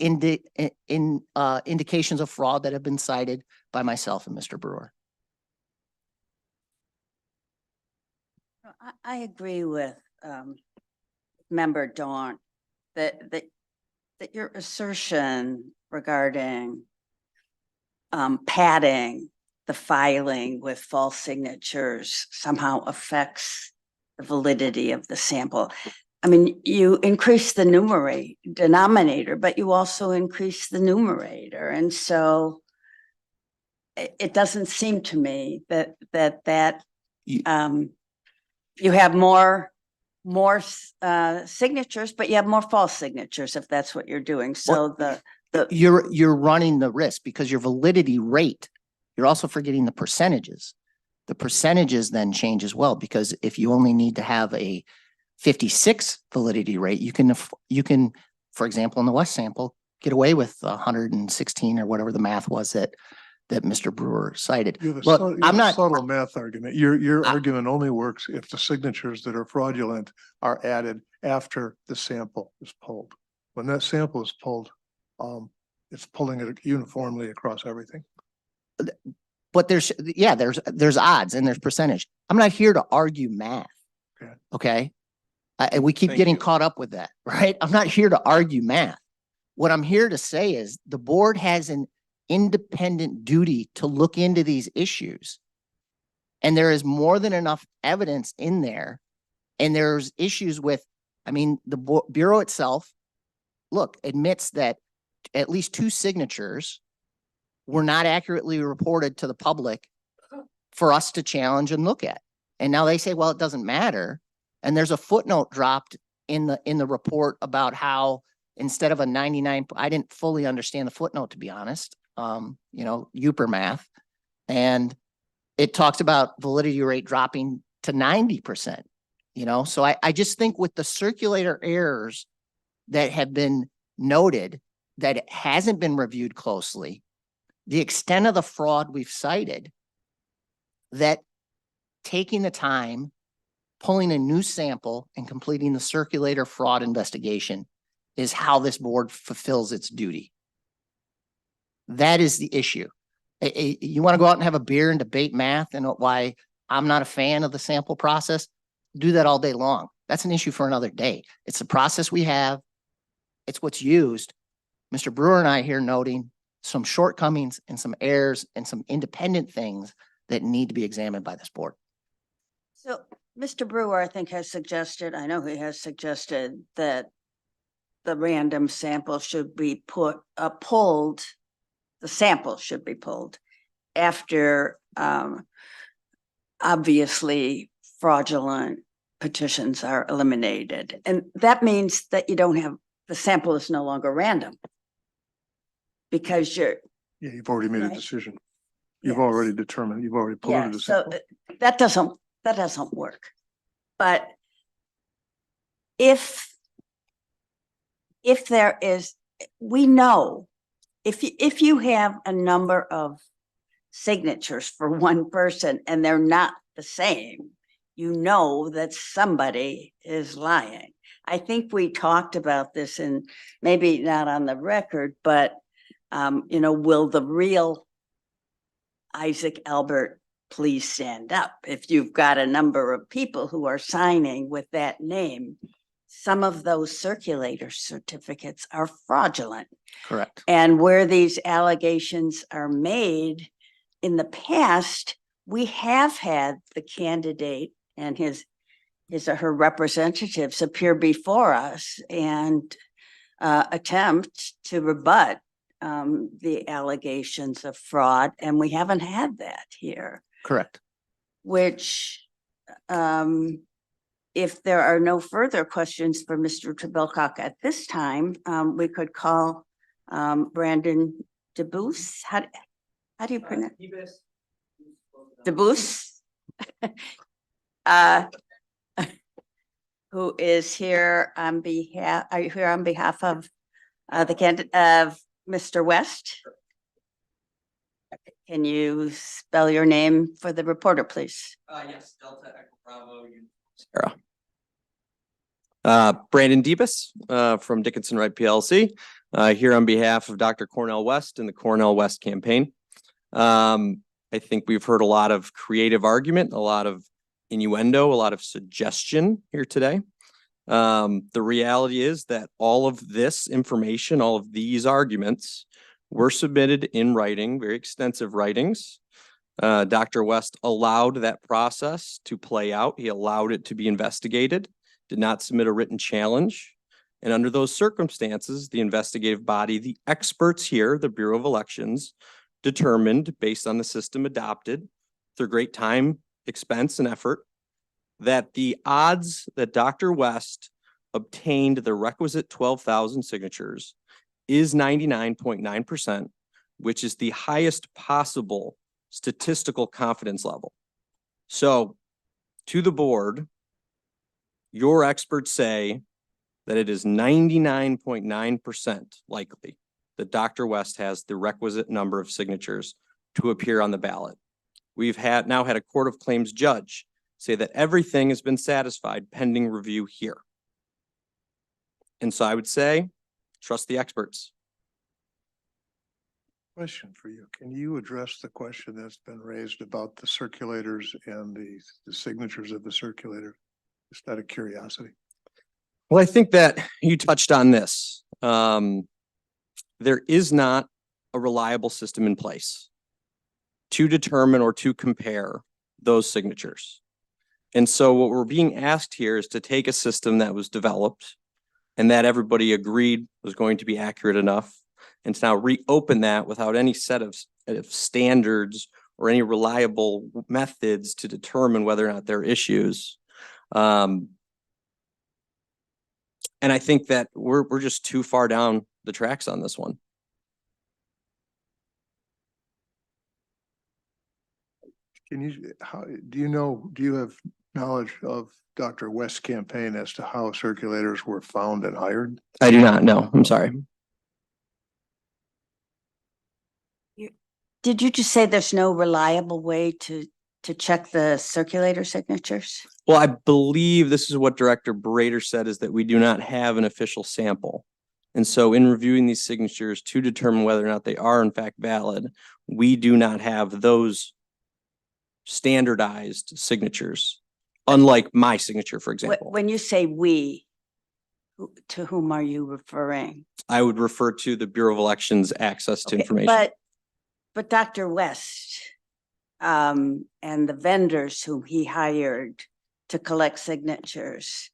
indications of fraud that have been cited by myself and Mr. Brewer. I agree with Member Dawn that your assertion regarding padding the filing with false signatures somehow affects the validity of the sample. I mean, you increase the denominator, but you also increase the numerator. And so it doesn't seem to me that you have more signatures, but you have more false signatures if that's what you're doing. So you're running the risk because your validity rate, you're also forgetting the percentages. The percentages then change as well, because if you only need to have a 56 validity rate, you can, for example, in the West sample, get away with 116 or whatever the math was that Mr. Brewer cited. Look, I'm not subtle math argument. Your argument only works if the signatures that are fraudulent are added after the sample is pulled. When that sample is pulled, it's pulling it uniformly across everything. But there's odds and there's percentage. I'm not here to argue math. Okay. And we keep getting caught up with that, right? I'm not here to argue math. What I'm here to say is the board has an independent duty to look into these issues. And there is more than enough evidence in there. And there's issues with, I mean, the Bureau itself, admits that at least 2 signatures were not accurately reported to the public for us to challenge and look at. And now they say, well, it doesn't matter. And there's a footnote dropped in the report about how instead of a 99, I didn't fully understand the footnote, to be honest, Uper math. And it talks about validity rate dropping to 90%, so I just think with the circulator errors that have been noted, that it hasn't been reviewed closely, the extent of the fraud we've cited, that taking the time, pulling a new sample and completing the circulator fraud investigation is how this board fulfills its duty. That is the issue. You want to go out and have a beer and debate math and why I'm not a fan of the sample process? Do that all day long. That's an issue for another day. It's the process we have. It's what's used. Mr. Brewer and I here noting some shortcomings and some errors and some independent things that need to be examined by this board. So Mr. Brewer, I think, has suggested, I know he has suggested that the random sample should be pulled, the sample should be pulled after obviously fraudulent petitions are eliminated. And that means that you don't have, the sample is no longer random. Because you've already made a decision. You've Yes. already determined, you've already polluted the so sample. that doesn't work. But if there is, we know if you have a number of signatures for one person and they're not the same, you know that somebody is lying. I think we talked about this and maybe not on the record, but will the real Isaac Albert please stand up? If you've got a number of people who are signing with that name, some of those circulator certificates are fraudulent. Correct. And where these allegations are made in the past, we have had the candidate and his or her representatives appear before us and attempt to rebut the allegations of fraud, and we haven't had that here. Correct. Which, if there are no further questions for Mr. Trebilcock at this time, we could call Brandon DeBoos. How do you pronounce? DeBoos. Who is here on behalf? Are you here on behalf of the candidate of Mr. West? Okay. Can you spell your name for the reporter, please? Yes, Delta Echo Bravo. Sarah. Brandon Debus from Dickinson Wright PLC, here on behalf of Dr. Cornell West and the Cornell West campaign. I think we've heard a lot of creative argument, a lot of innuendo, a lot of suggestion here today. The reality is that all of this information, all of these arguments were submitted in writing, very extensive writings. Dr. West allowed that process to play out. He allowed it to be investigated, did not submit a written challenge. And under those circumstances, the investigative body, the experts here, the Bureau of Elections, determined based on the system adopted through great time, expense, and effort, that the odds that Dr. West obtained the requisite 12,000 signatures is 99.9%, which is the highest possible statistical confidence level. So to the board, your experts say that it is 99.9% likely that Dr. West has the requisite number of signatures to appear on the ballot. We've now had a court of claims judge say that everything has been satisfied pending review here. And so I would say, trust the experts. Question for you. Can you address the question that's been raised about the circulators and the signatures of the circulator? Just out of curiosity. Well, I think that you touched on this. There is not a reliable system in place to determine or to compare those signatures. And so what we're being asked here is to take a system that was developed and that everybody agreed was going to be accurate enough, and to now reopen that without any set of standards or any reliable methods to determine whether or not there are issues. And I think that we're just too far down the tracks on this one. Can you, do you have knowledge of Dr. West's campaign as to how circulators were found and hired? I do not know. I'm sorry. Did you just say there's no reliable way to check the circulator signatures? Well, I believe this is what Director Brader said, is that we do not have an official sample. And so in reviewing these signatures to determine whether or not they are in fact valid, we do not have those standardized signatures, unlike my signature, for example. When you say we, to whom are you referring? I would refer to the Bureau of Elections access to Okay, information. But Dr. West and the vendors whom he hired to collect signatures,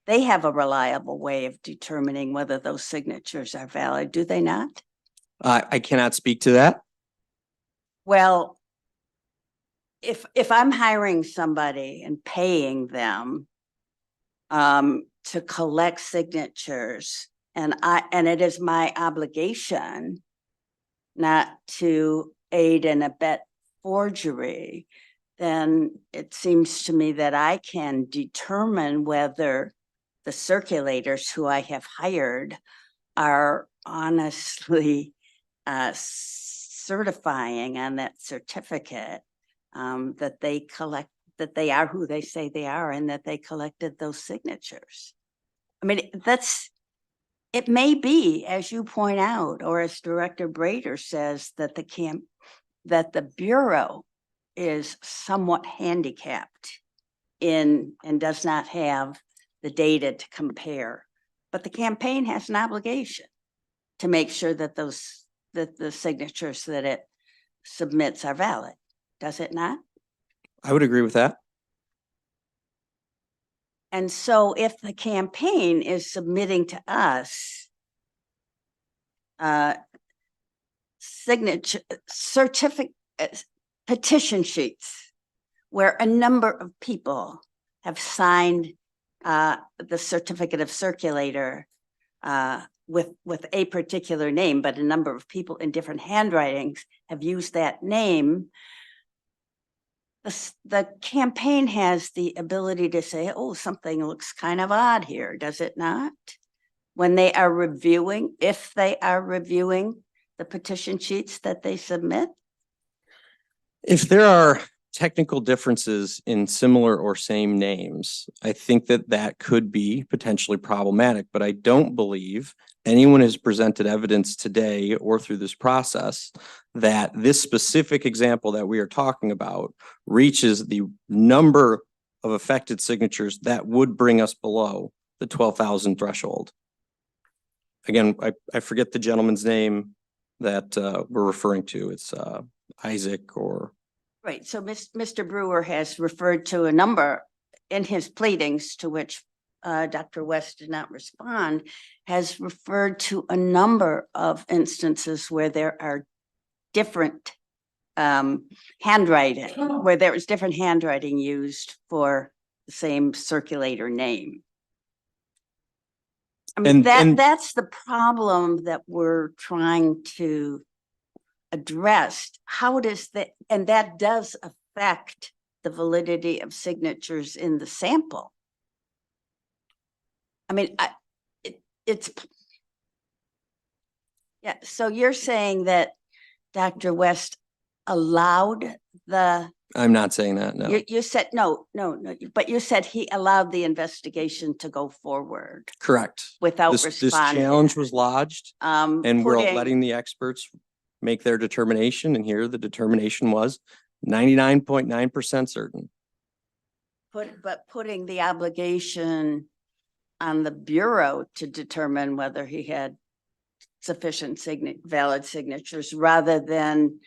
they have a reliable way of determining whether those signatures are valid, do they not? I cannot speak to that. Well, if I'm hiring somebody and paying them to collect signatures, and it is my obligation not to aid and abet forgery, then it seems to me that I can determine whether the circulators who I have hired are honestly certifying on that certificate that they collect, that they are who they say they are and that they collected those signatures. I mean, it may be, as you point out, or as Director Brader says, that that the Bureau is somewhat handicapped and does not have the data to compare. But the campaign has an obligation to make sure that the signatures that it submits are valid. Does it not? I would agree with that. And so if the campaign is submitting to us petition sheets where a number of people have signed the certificate of circulator with a particular name, but a number of people in different handwritings have used that name, the campaign has the ability to say, oh, something looks kind of odd here, does it not? When they are reviewing, if they are reviewing the petition sheets that they submit? If there are technical differences in similar or same names, I think that that could be potentially problematic, but I don't believe anyone has presented evidence today or through this process that this specific example that we are talking about reaches the number of affected signatures that would bring us below the 12,000 threshold. Again, I forget the gentleman's name that we're referring to. It's Isaac or. Right, so Mr. Brewer has referred to a number in his pleadings to which Dr. West did not respond, has referred to a number of instances where there are different handwriting, where there is different handwriting used for the same circulator name. I mean, that's the problem that we're trying to address. How does that, and that does affect the validity of signatures in the sample. I mean, yeah, so you're saying that Dr. West allowed the. I'm not saying that, no. You said, no, but you said he allowed the investigation to go forward. Correct. Without This responding. challenge was lodged and we're putting- letting the experts make their determination, and here the determination was 99.9% certain. But putting the obligation on the Bureau to determine whether he had sufficient valid signatures rather than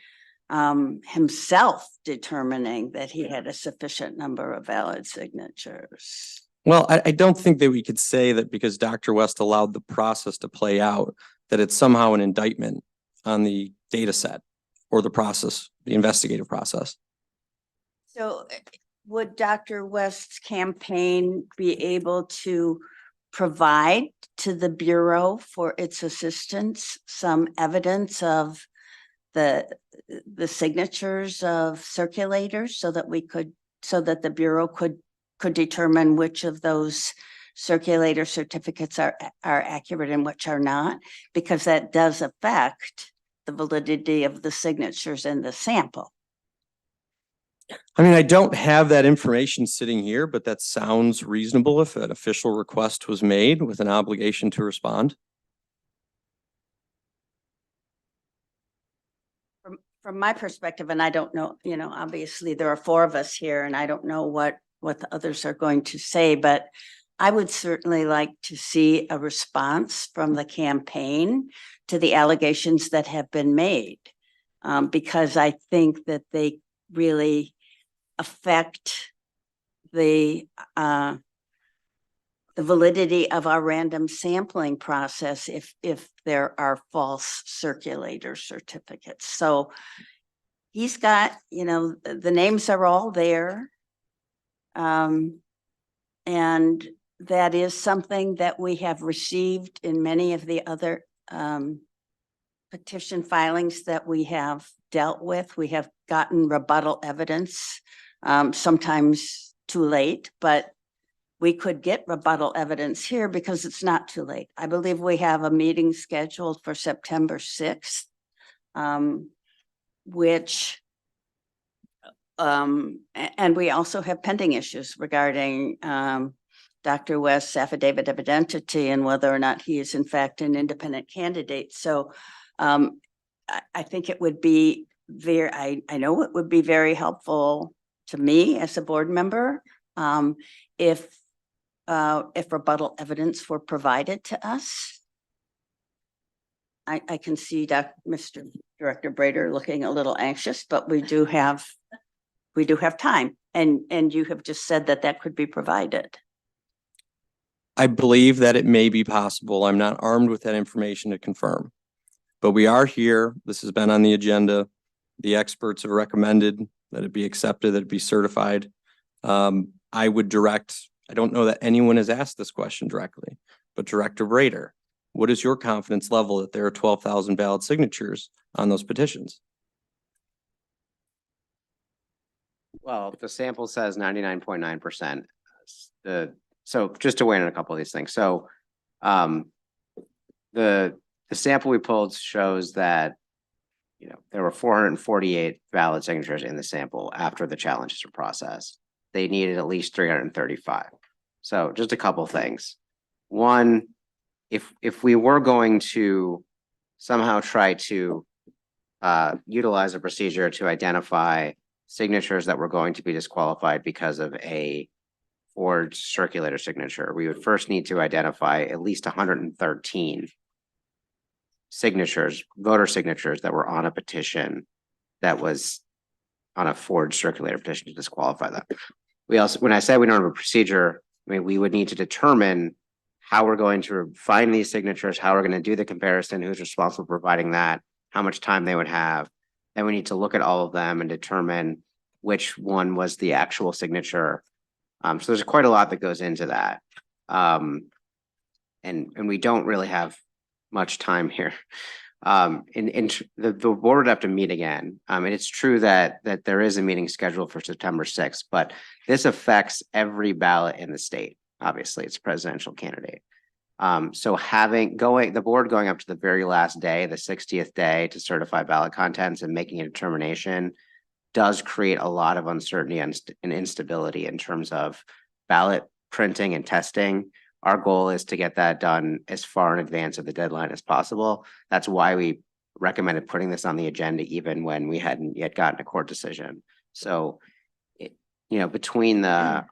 himself determining that he had a sufficient number of valid signatures. Well, I don't think that we could say that because Dr. West allowed the process to play out, that it's somehow an indictment on the data set or the process, the investigative process. So would Dr. West's campaign be able to provide to the Bureau for its assistance some evidence of the signatures of circulators so that the Bureau could determine which of those circulator certificates are accurate and which are not, because that does affect the validity of the signatures in the sample. I mean, I don't have that information sitting here, but that sounds reasonable if an official request was made with an obligation to respond. From my perspective, and I don't know, obviously there are four of us here and I don't know what the others are going to say, but I would certainly like to see a response from the campaign to the allegations that have been made, because I think that they really affect the validity of our random sampling process if there are false circulator certificates. So he's got, the names are all there. And that is something that we have received in many of the other petition filings that we have dealt with. We have gotten rebuttal evidence, sometimes too late, but we could get rebuttal evidence here because it's not too late. I believe we have a meeting scheduled for September 6th. which and we also have pending issues regarding Dr. West's affidavit of identity and whether or not he is in fact an independent candidate. So I think it would be I know it would be very helpful to me as a board member if rebuttal evidence were provided to us. I can see Mr. Director Brader looking a little anxious, but we do have time, and you have just said that that could be provided. I believe that it may be possible. I'm not armed with that information to confirm. But we are here. This has been on the agenda. The experts have recommended that it be accepted, that it be certified. I would direct, I don't know that anyone has asked this question directly, but Director Brader, what is your confidence level that there are 12,000 valid signatures on those petitions? Well, the sample says 99.9%. So just to weigh in on a couple of these things. So the sample we pulled shows that, you know, there were 448 valid signatures in the sample after the challenges were processed. They needed at least 335. So just a couple things. One, if we were going to somehow try to utilize a procedure to identify signatures that were going to be disqualified because of a forged circulator signature, we would first need to identify at least 113 signatures, voter signatures that were on a petition that was on a forged circulator petition to disqualify them. We also, when I say we don't have a procedure, I mean, we would need to determine how we're going to find these signatures, how we're going to do the comparison, who's responsible for providing that, how much time they would have. Then we need to look at all of them and determine which one was the actual signature. So there's quite a lot that goes into that. And we don't really have much time here. The board would have to meet again. And it's true that there is a meeting scheduled for September 6th, but this affects every ballot in the state. Obviously, it's a presidential candidate. So the board going up to the very last day, the 60th day, to certify ballot contents and making a determination does create a lot of uncertainty and instability in terms of ballot printing and testing. Our goal is to get that done as far in advance of the deadline as possible. That's why we recommended putting this on the agenda even when we hadn't yet gotten a court decision. So, between the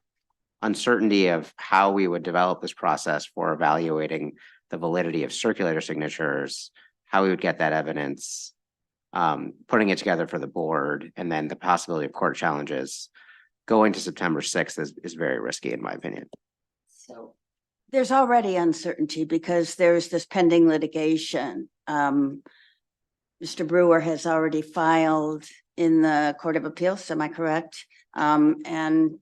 uncertainty of how we would develop this process for evaluating the validity of circulator signatures, how we would get that evidence, putting it together for the board, and then the possibility of court challenges, going to September 6th is very risky, in my opinion. So there's already uncertainty because there's this pending litigation. Mr. Brewer has already filed in the Court of Appeals, am I correct? And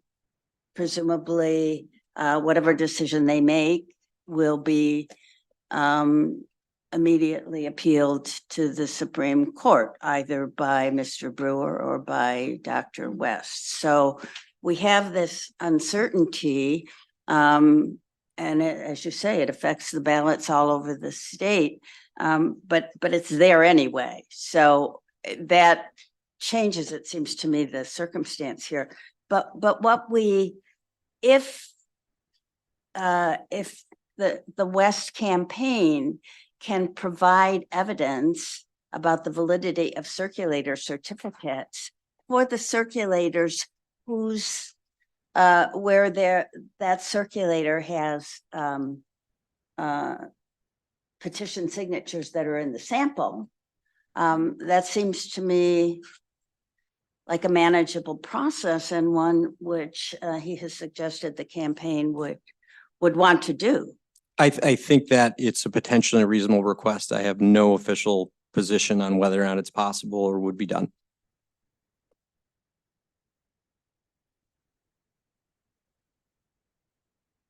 presumably, whatever decision they make will be immediately appealed to the Supreme Court, either by Mr. Brewer or by Dr. West. So we have this uncertainty, and as you say, it affects the ballots all over the state, but it's there anyway. So that changes, it seems to me, the circumstance here. But if the West campaign can provide evidence about the validity of circulator certificates for the circulators whose where that circulator has petition signatures that are in the sample, that seems to me like a manageable process, and one which he has suggested the campaign would want to do. I think that it's a potentially reasonable request. I have no official position on whether or not it's possible or would be done.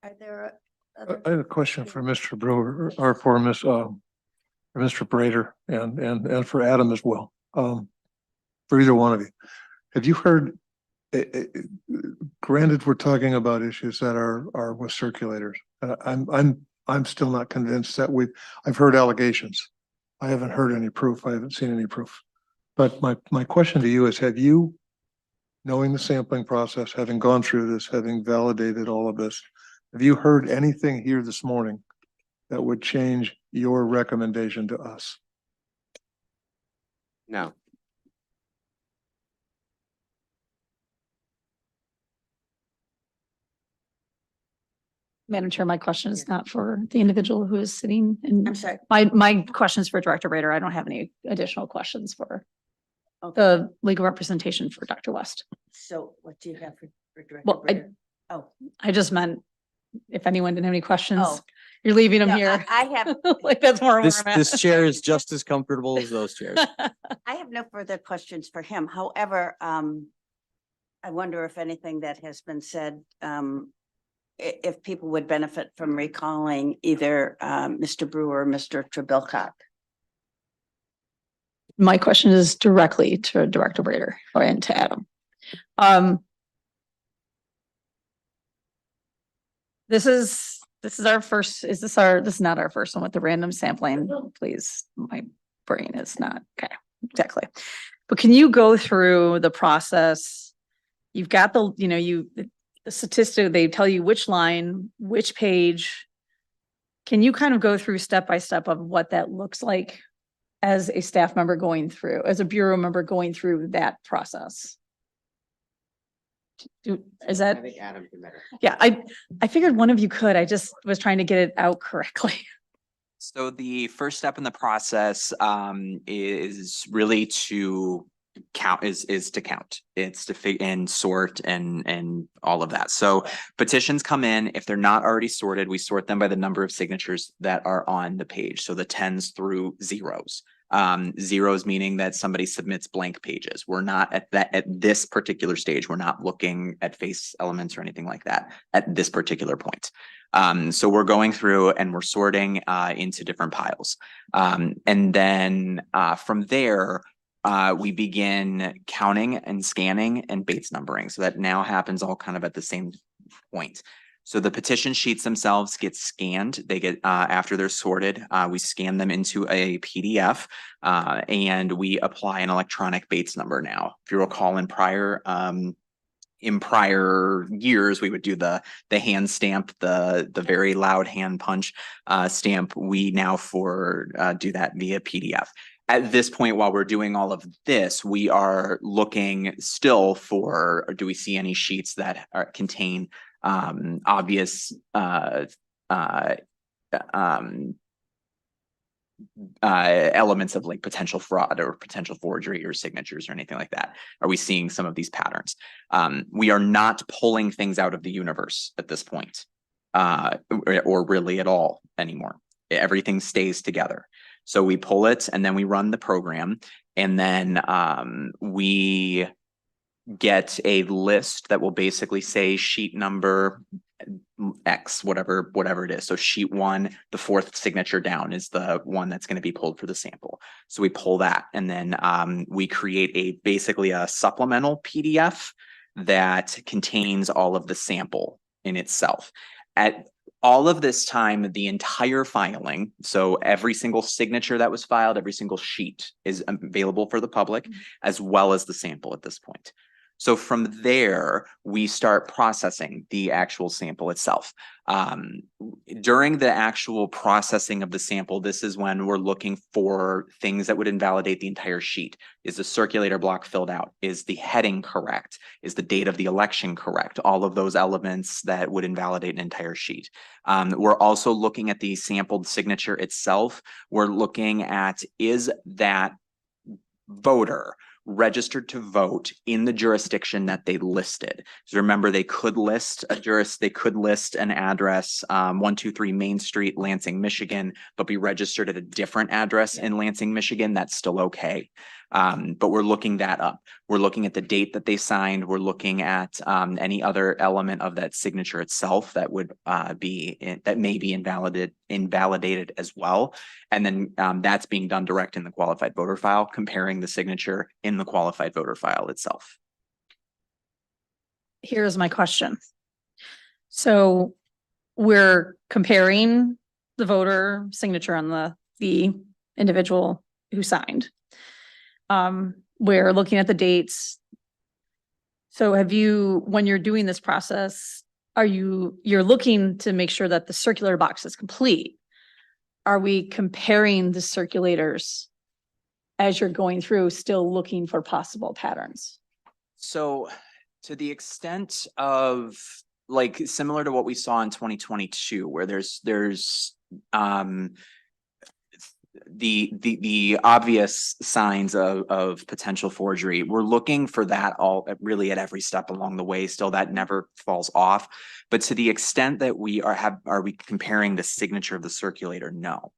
Are there I have a question for Mr. Brewer or for Mr. Brader and for Adam as well. For either one of you, have you heard? Granted, we're talking about issues that are with circulators. I'm still not convinced that I've heard allegations. I haven't heard any proof. I haven't seen any proof. But my question to you is, have you, knowing the sampling process, having gone through this, having validated all of this, have you heard anything here this morning that would change your recommendation to us? No. Madam Chair, my question is not for the individual who is sitting in. I'm sorry. My question is for Director Rader. I don't have any additional questions for Okay. the legal representation for Dr. West. So what do you have for Director? Well, Britter? Oh, I just meant if anyone didn't have any questions, Oh. you're leaving them no, here. I have, Like, that's more where This, I'm at. this chair is just as comfortable as those chairs. I have no further questions for him. However, I wonder if anything that has been said, if people would benefit from recalling either, Mr. Brewer or Mr. Trebilcock. My question is directly to Director Rader and to Adam. This is our first, this is not our first one with the random sampling, please. My brain is not, okay, exactly. But can you go through the process? You've got the statistic, they tell you which line, which page. Can you kind of go through step by step of what that looks like as a staff member going through, as a bureau member going through that process? Is that? I think Adam can better. Yeah, I figured one of you could. I just was trying to get it out correctly. So the first step in the process is really to count, is to count. It's to and sort and all of that. So petitions come in. If they're not already sorted, we sort them by the number of signatures that are on the page. So the 10s through 0s. Zeros meaning that somebody submits blank pages. We're not at this particular stage. We're not looking at face elements or anything like that at this particular point. So we're going through and we're sorting into different piles. And then from there, we begin counting and scanning and Bates numbering. So that now happens all kind of at the same point. So the petition sheets themselves get scanned. They get, after they're sorted, we scan them into a PDF and we apply an electronic Bates number now. If you recall in prior years, we would do the hand stamp, the very loud hand punch stamp. We now do that via PDF. At this point, while we're doing all of this, we are looking still for, or do we see any sheets that contain obvious elements of like potential fraud or potential forgery or signatures or anything like that? Are we seeing some of these patterns? We are not pulling things out of the universe at this point, or really at all anymore. Everything stays together. So we pull it and then we run the program, and then we get a list that will basically say sheet number X, whatever it is. So sheet 1, the 4th signature down is the one that's going to be pulled for the sample. So we pull that, and then we create basically a supplemental PDF that contains all of the sample in itself. At all of this time, the entire filing, so every single signature that was filed, every single sheet is available for the public, as well as the sample at this point. So from there, we start processing the actual sample itself. During the actual processing of the sample, this is when we're looking for things that would invalidate the entire sheet. Is the circulator block filled out? Is the heading correct? Is the date of the election correct? All of those elements that would invalidate an entire sheet. We're also looking at the sampled signature itself. We're looking at, is that voter registered to vote in the jurisdiction that they listed? So remember, they could list an address, 123 Main Street, Lansing, Michigan, but be registered at a different address in Lansing, Michigan. That's still okay. But we're looking that up. We're looking at the date that they signed. We're looking at any other element of that signature itself that would that may be invalidated as well. And then that's being done direct in the qualified voter file, comparing the signature in the qualified voter file itself. Here's my question. So we're comparing the voter signature on the individual who signed. We're looking at the dates. So have you, when you're doing this process, you're looking to make sure that the circulator box is complete? Are we comparing the circulators as you're going through, still looking for possible patterns? So to the extent of like similar to what we saw in 2022, where there's the obvious signs of potential forgery, we're looking for that all really at every step along the way. Still, that never falls off. But to the extent that are we comparing the signature of the circulator? No,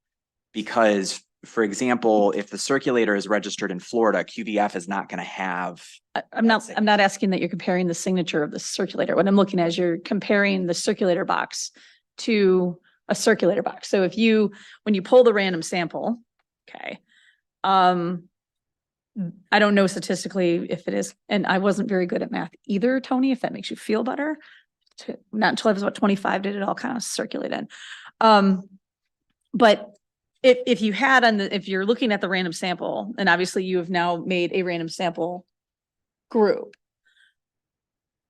because for example, if the circulator is registered in Florida, QVF is not going to have. I'm not asking that you're comparing the signature of the circulator. What I'm looking at is you're comparing the circulator box to a circulator box. So when you pull the random sample, okay. I don't know statistically if it is, and I wasn't very good at math either, Tony, if that makes you feel better. Not until I was about 25 did it all kind of circulate in. But if you had if you're looking at the random sample, and obviously you have now made a random sample group,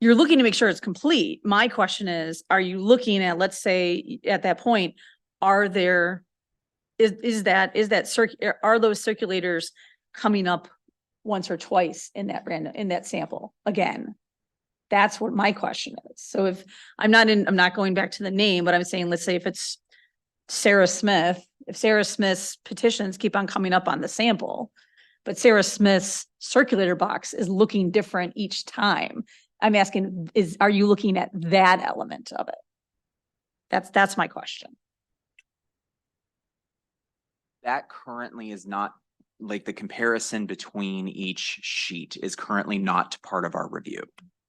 you're looking to make sure it's complete. My question is, are you looking at, let's say at that point, are those circulators coming up once or twice in that sample again? That's what my question is. So if I'm not going back to the name, but I'm saying, let's say if it's Sarah Smith, if Sarah Smith's petitions keep on coming up on the sample, but Sarah Smith's circulator box is looking different each time, I'm asking, are you looking at that element of it? That's my question. That currently is not, like the comparison between each sheet is currently not part of our review.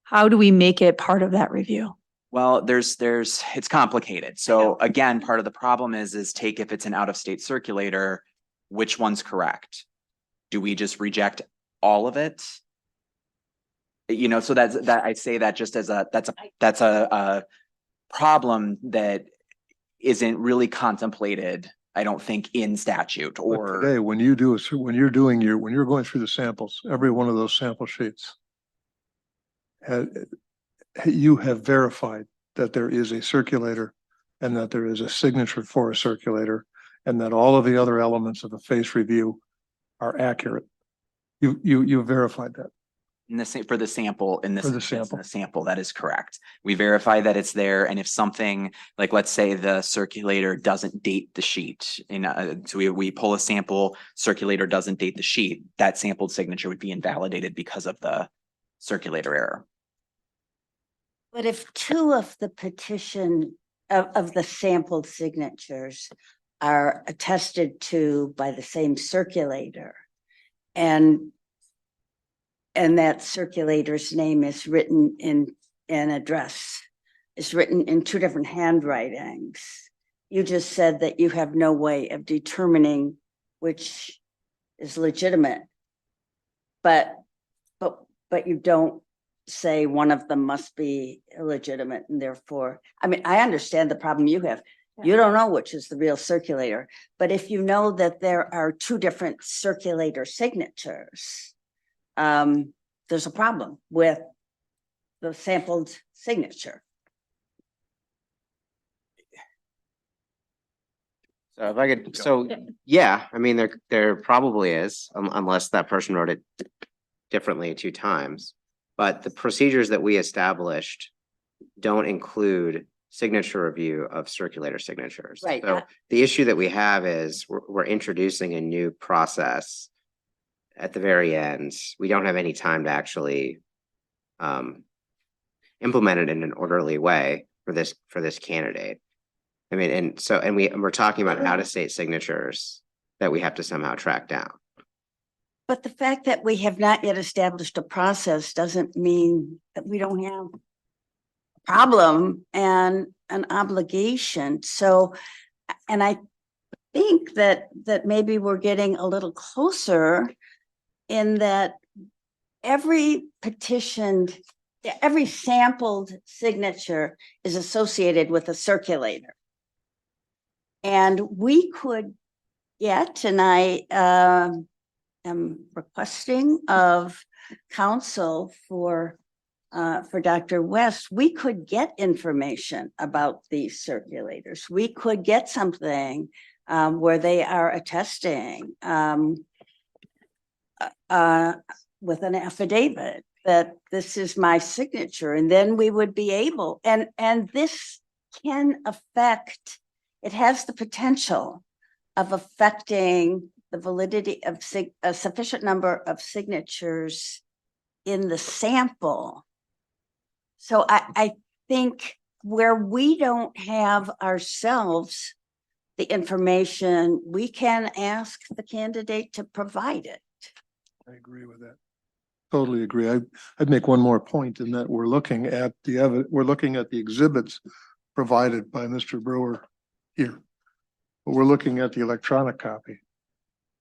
How do we make it part of that review? Well, it's complicated. So again, part of the problem is if it's an out-of-state circulator, which one's correct? Do we just reject all of it? You know, so I say that just as that's a problem that isn't really contemplated, I don't think, in statute or. Today, when you're going through the samples, every one of those sample sheets, you have verified that there is a circulator and that there is a signature for a circulator and that all of the other elements of the face review are accurate. You verified that. For the sample, in this For the instance, sample. in the sample, that is correct. We verify that it's there, and if something like, let's say, the circulator doesn't date the sheet, so we pull a sample, circulator doesn't date the sheet, that sampled signature would be invalidated because of the circulator error. But if two of the petition of the sampled signatures are attested to by the same circulator, and that circulator's name is written in an address, is written in two different handwritings, you just said that you have no way of determining which is legitimate, but you don't say one of them must be illegitimate, and therefore, I mean, I understand the problem you have. You don't know which is the real circulator, but if you know that there are two different circulator signatures, there's a problem with the sampled signature. So if I could, yeah, I mean, there probably is, unless that person wrote it differently 2 times. But the procedures that we established don't include signature review of circulator signatures. Right. So the issue that we have is we're introducing a new process at the very end. We don't have any time to actually implement it in an orderly way for this candidate. I mean, we're talking about out-of-state signatures that we have to somehow track down. But the fact that we have not yet established a process doesn't mean that we don't have a problem and an obligation. So, and I think that maybe we're getting a little closer in that every sampled signature is associated with a circulator. And we could get, and I am requesting of counsel for Dr. West, we could get information about these circulators. We could get something where they are attesting with an affidavit that this is my signature, and then we would be able, and this can affect, it has the potential of affecting the validity of a sufficient number of signatures in the sample. So I think where we don't have ourselves the information, we can ask the candidate to provide it. I agree with that. Totally agree. I'd make one more point in that we're looking at the exhibits provided by Mr. Brewer here. But we're looking at the electronic copy.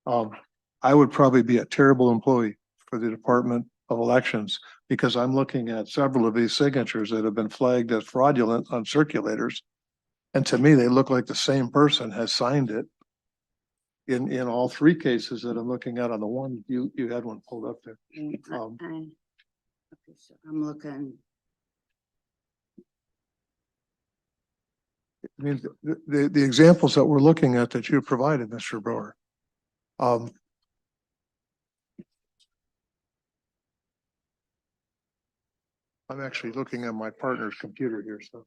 I would probably be a terrible employee for the Department of Elections because I'm looking at several of these signatures that have been flagged as fraudulent on circulators. And to me, they look like the same person has signed it in all three cases that I'm looking at. On the one, you had one pulled up there. Okay, so I'm looking. I mean, the examples that we're looking at that you provided, Mr. Brewer. I'm actually looking at my partner's computer here, so.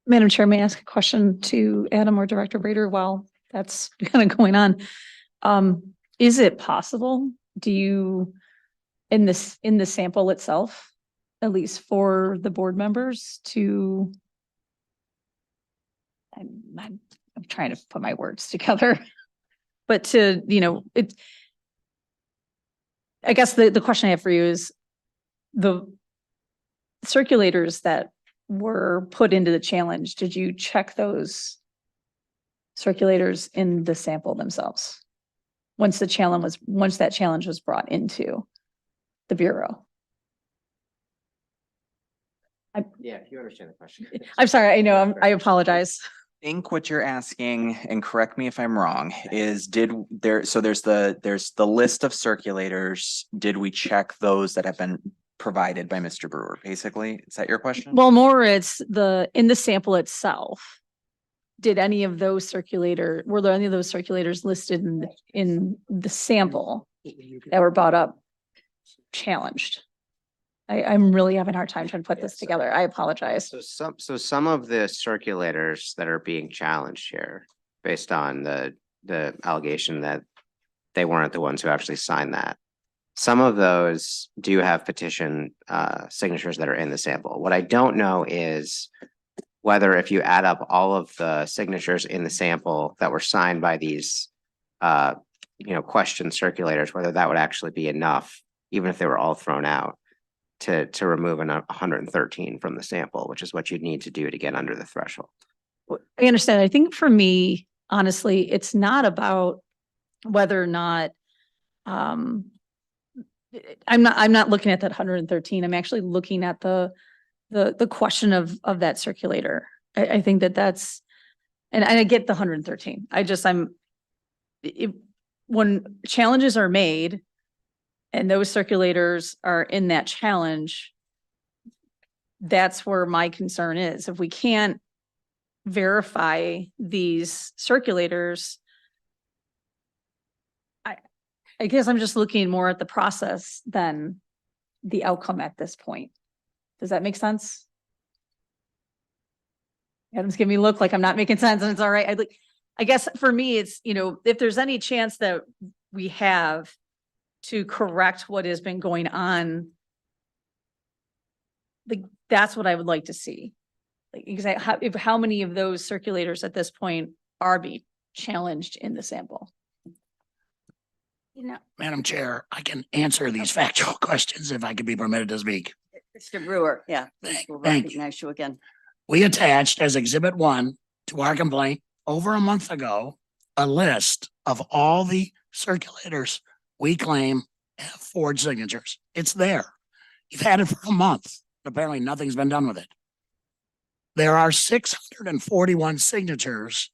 Madam Chair, may I ask a question to Adam or Director Brader while that's kind of going on? Is it possible, do you, in the sample itself, at least for the board members to, I'm trying to put my words together, but to, I guess the question I have for you is the circulators that were put into the challenge, did you check those circulators in the sample themselves? Once that challenge was brought into the Bureau? Yeah, if you understand the question. I'm sorry, I know, I apologize. I think what you're asking, and correct me if I'm wrong, is there's the list of circulators. Did we check those that have been provided by Mr. Brewer, basically? Is that your question? Well, more it's in the sample itself. Were there any of those circulators listed in the sample that were brought up challenged? I'm really having a hard time trying to put this together. I apologize. So some of the circulators that are being challenged here, based on the allegation that they weren't the ones who actually signed that. Some of those do have petition signatures that are in the sample. What I don't know is whether if you add up all of the signatures in the sample that were signed by these question circulators, whether that would actually be enough, even if they were all thrown out, to remove 113 from the sample, which is what you'd need to do to get under the threshold. I understand. I think for me, honestly, it's not about whether or not I'm not looking at that 113. I'm actually looking at the question of that circulator. I think that's, and I get the 113. When challenges are made and those circulators are in that challenge, that's where my concern is. If we can't verify these circulators, I guess I'm just looking more at the process than the outcome at this point. Does that make sense? Adam's giving me a look like I'm not making sense, and it's all right. I guess for me, it's, if there's any chance that we have to correct what has been going on, that's what I would like to see. How many of those circulators at this point are being challenged in the sample? Madam Chair, I can answer these factual questions if I could be permitted to speak. Mr. Brewer, yeah. We'll Thank you. recognize you again. We attached as Exhibit 1 to our complaint over a month ago, a list of all the circulators we claim have forged signatures. It's there. You've had it for a month. Apparently nothing's been done with it. There are 641 signatures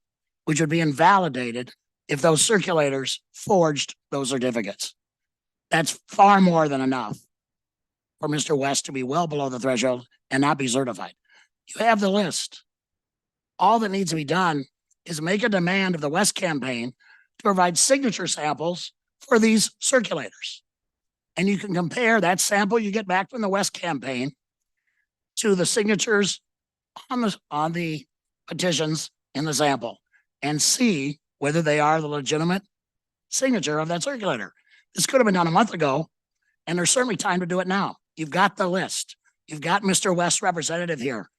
which would be invalidated if those circulators forged those certificates. That's far more than enough for Mr. West to be well below the threshold and not be certified. You have the list. All that needs to be done is make a demand of the West campaign to provide signature samples for these circulators. And you can compare that sample you get back from the West campaign to the signatures on the petitions in the sample and see whether they are the legitimate signature of that circulator. This could have been done a month ago, and there's certainly time to do it now. You've got the list. You've got Mr. West's representative here.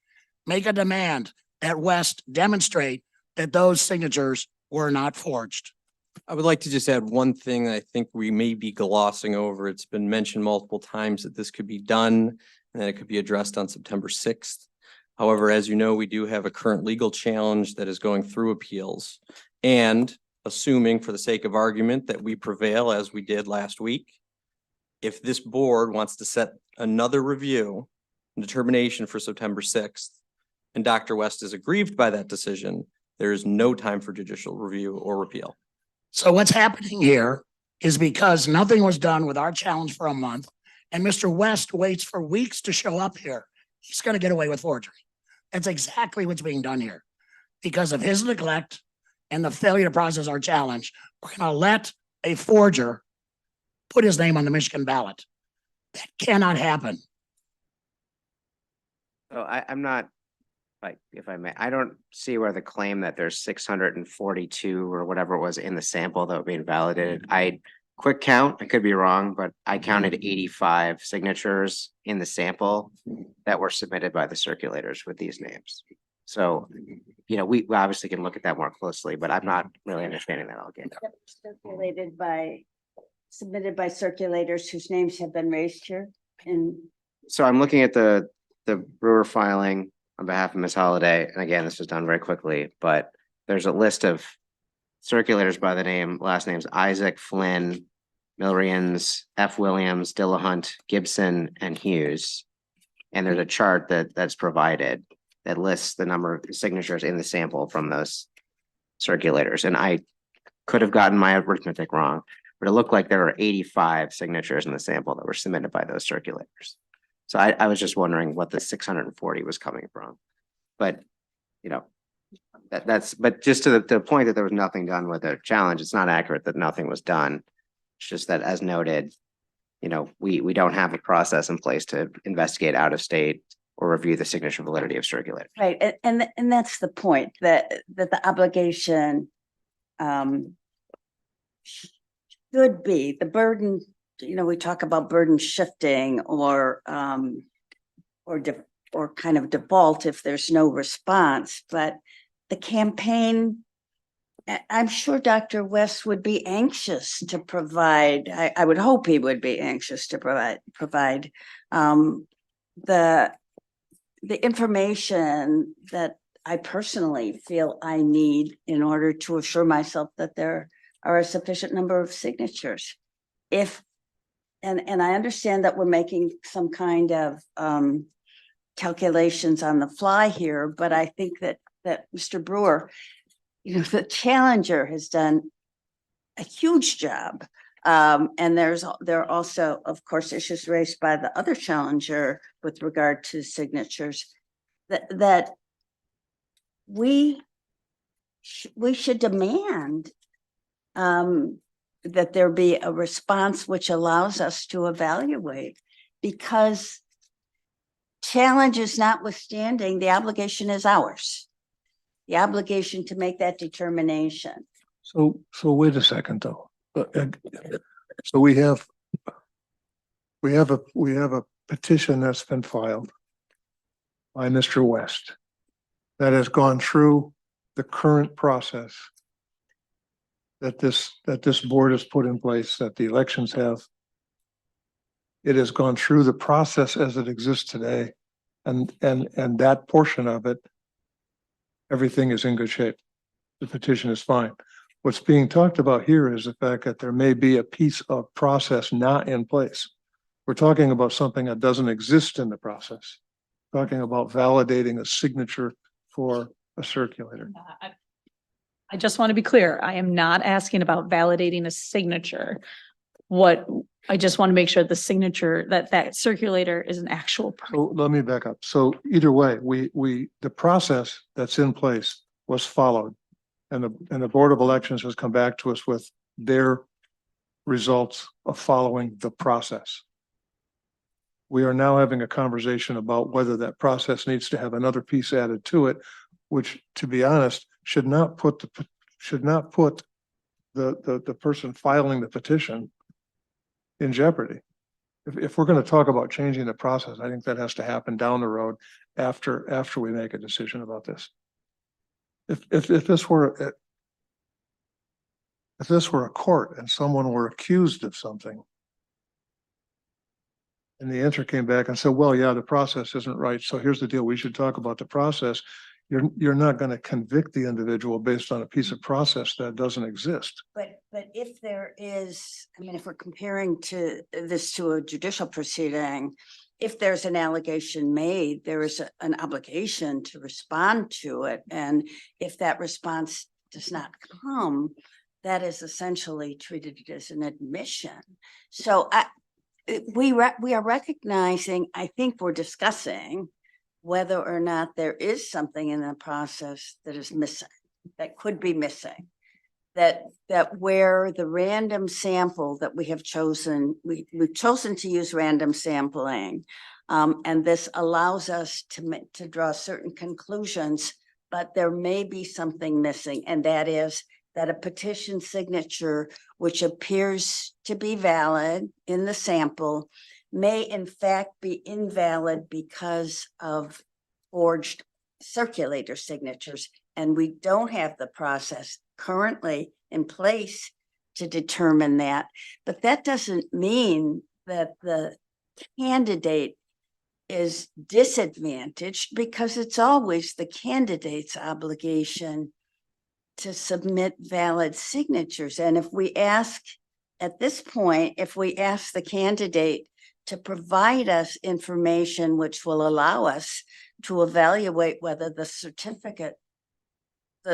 Make a demand that West demonstrate that those signatures were not forged. I would like to just add one thing that I think we may be glossing over. It's been mentioned multiple times that this could be done and that it could be addressed on September 6th. However, as you know, we do have a current legal challenge that is going through appeals. And assuming for the sake of argument that we prevail as we did last week, if this board wants to set another review and determination for September 6th, and Dr. West is aggrieved by that decision, there is no time for judicial review or repeal. So what's happening here is because nothing was done with our challenge for a month, and Mr. West waits for weeks to show up here, he's going to get away with forgery. That's exactly what's being done here. Because of his neglect and the failure to process our challenge, we're going to let a forger put his name on the Michigan ballot. That cannot happen. So I'm not, like, if I may, I don't see where the claim that there's 642 or whatever it was in the sample that would be invalidated. Quick count, I could be wrong, but I counted 85 signatures in the sample that were submitted by the circulators with these names. So, you know, we obviously can look at that more closely, but I'm not really understanding that all again. Submitted by circulators whose names have been raised here. And So I'm looking at the Brewer filing on behalf of Ms. Holliday, and again, this was done very quickly, but there's a list of circulators by the last names Isaac, Flynn, Milrians, F. Williams, Dillahunt, Gibson, and Hughes. And there's a chart that's provided that lists the number of signatures in the sample from those circulators. And I could have gotten my arithmetic wrong, but it looked like there were 85 signatures in the sample that were submitted by those circulators. So I was just wondering what the 640 was coming from. But, you know, but just to the point that there was nothing done with the challenge, it's not accurate that nothing was done. It's just that, as noted, you know, we don't have a process in place to investigate out of state or review the signature validity of circulators. right, and that's the point, that the obligation should be the burden. You know, we talk about burden shifting or kind of default if there's no response, but the campaign, I'm sure Dr. West would be anxious to provide, I would hope he would be anxious to provide the information that I personally feel I need in order to assure myself that there are a sufficient number of signatures. And I understand that we're making some kind of calculations on the fly here, but I think that Mr. Brewer, you know, the challenger has done a huge job. And there are also, of course, issues raised by the other challenger with regard to signatures that we should demand that there be a response which allows us to evaluate, because challenges notwithstanding, the obligation is ours. The obligation to make that determination. So wait a second though. So we have a petition that's been filed by Mr. West that has gone through the current process that this board has put in place, that the elections have. It has gone through the process as it exists today, and that portion of it, everything is in good shape. The petition is fine. What's being talked about here is the fact that there may be a piece of process not in place. We're talking about something that doesn't exist in the process. Talking about validating a signature for a circulator. I just want to be clear. I am not asking about validating a signature. I just want to make sure the signature, that circulator is an actual. So let me back up. So either way, the process that's in place was followed. And the Board of Elections has come back to us with their results of following the process. We are now having a conversation about whether that process needs to have another piece added to it, which, to be honest, should not put the person filing the petition in jeopardy. If we're going to talk about changing the process, I think that has to happen down the road after we make a decision about this. If this were a court and someone were accused of something, and the answer came back and said, well, yeah, the process isn't right, so here's the deal, we should talk about the process. You're not going to convict the individual based on a piece of process that doesn't exist. But if there is, I mean, if we're comparing this to a judicial proceeding, if there's an allegation made, there is an obligation to respond to it. And if that response does not come, that is essentially treated as an admission. So we are recognizing, I think we're discussing whether or not there is something in the process that is missing, that could be missing. That where the random sample that we have chosen, we've chosen to use random sampling, and this allows us to draw certain conclusions, but there may be something missing, and that is that a petition signature, which appears to be valid in the sample, may in fact be invalid because of forged circulator signatures, and we don't have the process currently in place to determine that. But that doesn't mean that the candidate is disadvantaged, because it's always the candidate's obligation to submit valid signatures. And if we ask, at this point, if we ask the candidate to provide us information which will allow us to evaluate whether the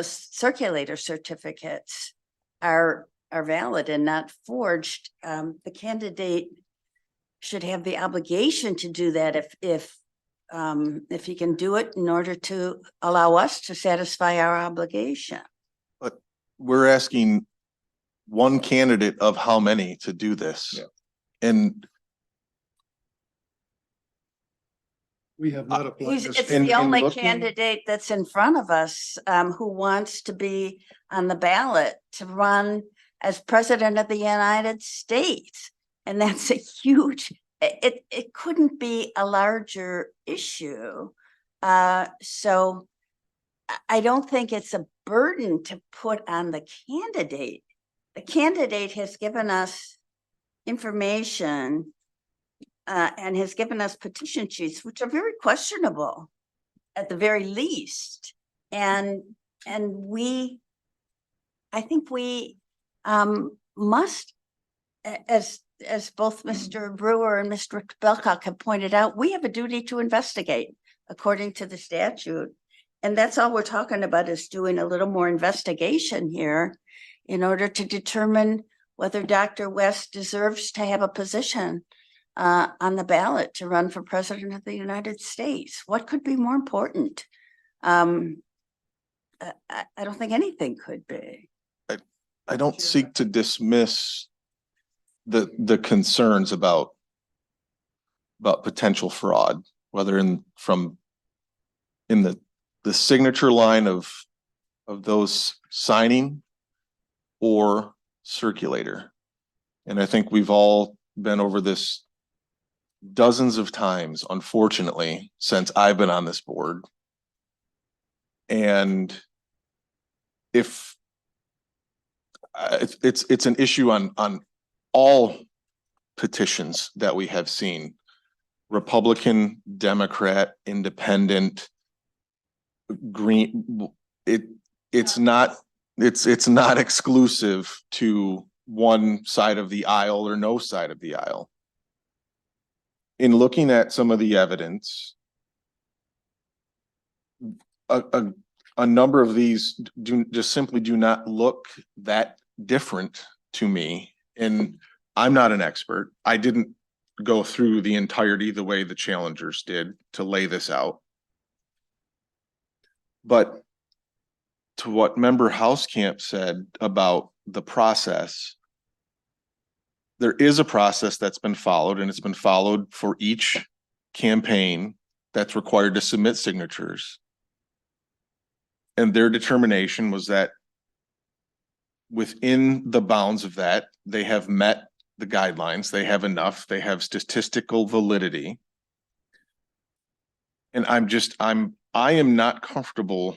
circulator certificates are valid and not forged, the candidate should have the obligation to do that if he can do it in order to allow us to satisfy our obligation. But we're asking one candidate of how many to do this? Yeah. And We have not applied this. It's in the only looking- candidate that's in front of us who wants to be on the ballot to run as president of the United States. And that's a huge, it couldn't be a larger issue. So I don't think it's a burden to put on the candidate. The candidate has given us information and has given us petition sheets, which are very questionable at the very least. And I think we must, as both Mr. Brewer and Mr. Belcock have pointed out, we have a duty to investigate according to the statute. And that's all we're talking about, is doing a little more investigation here in order to determine whether Dr. West deserves to have a position on the ballot to run for president of the United States. What could be more important? I don't think anything could be. I don't seek to dismiss the concerns about potential fraud, whether in the signature line of those signing or circulator. And I think we've all been over this dozens of times, unfortunately, since I've been on this board. And if it's an issue on all petitions that we have seen, Republican, Democrat, Independent, Green, it's not exclusive to one side of the aisle or no side of the aisle. In looking at some of the evidence, a a number of these just simply do not look that different to me. And I'm not an expert. I didn't go through the entirety the way the challengers did to lay this out. But to what member Housecamp said about the process, there is a process that's been followed, and it's been followed for each campaign that's required to submit signatures. And their determination was that within the bounds of that, they have met the guidelines, they have enough, they have statistical validity. And I am not comfortable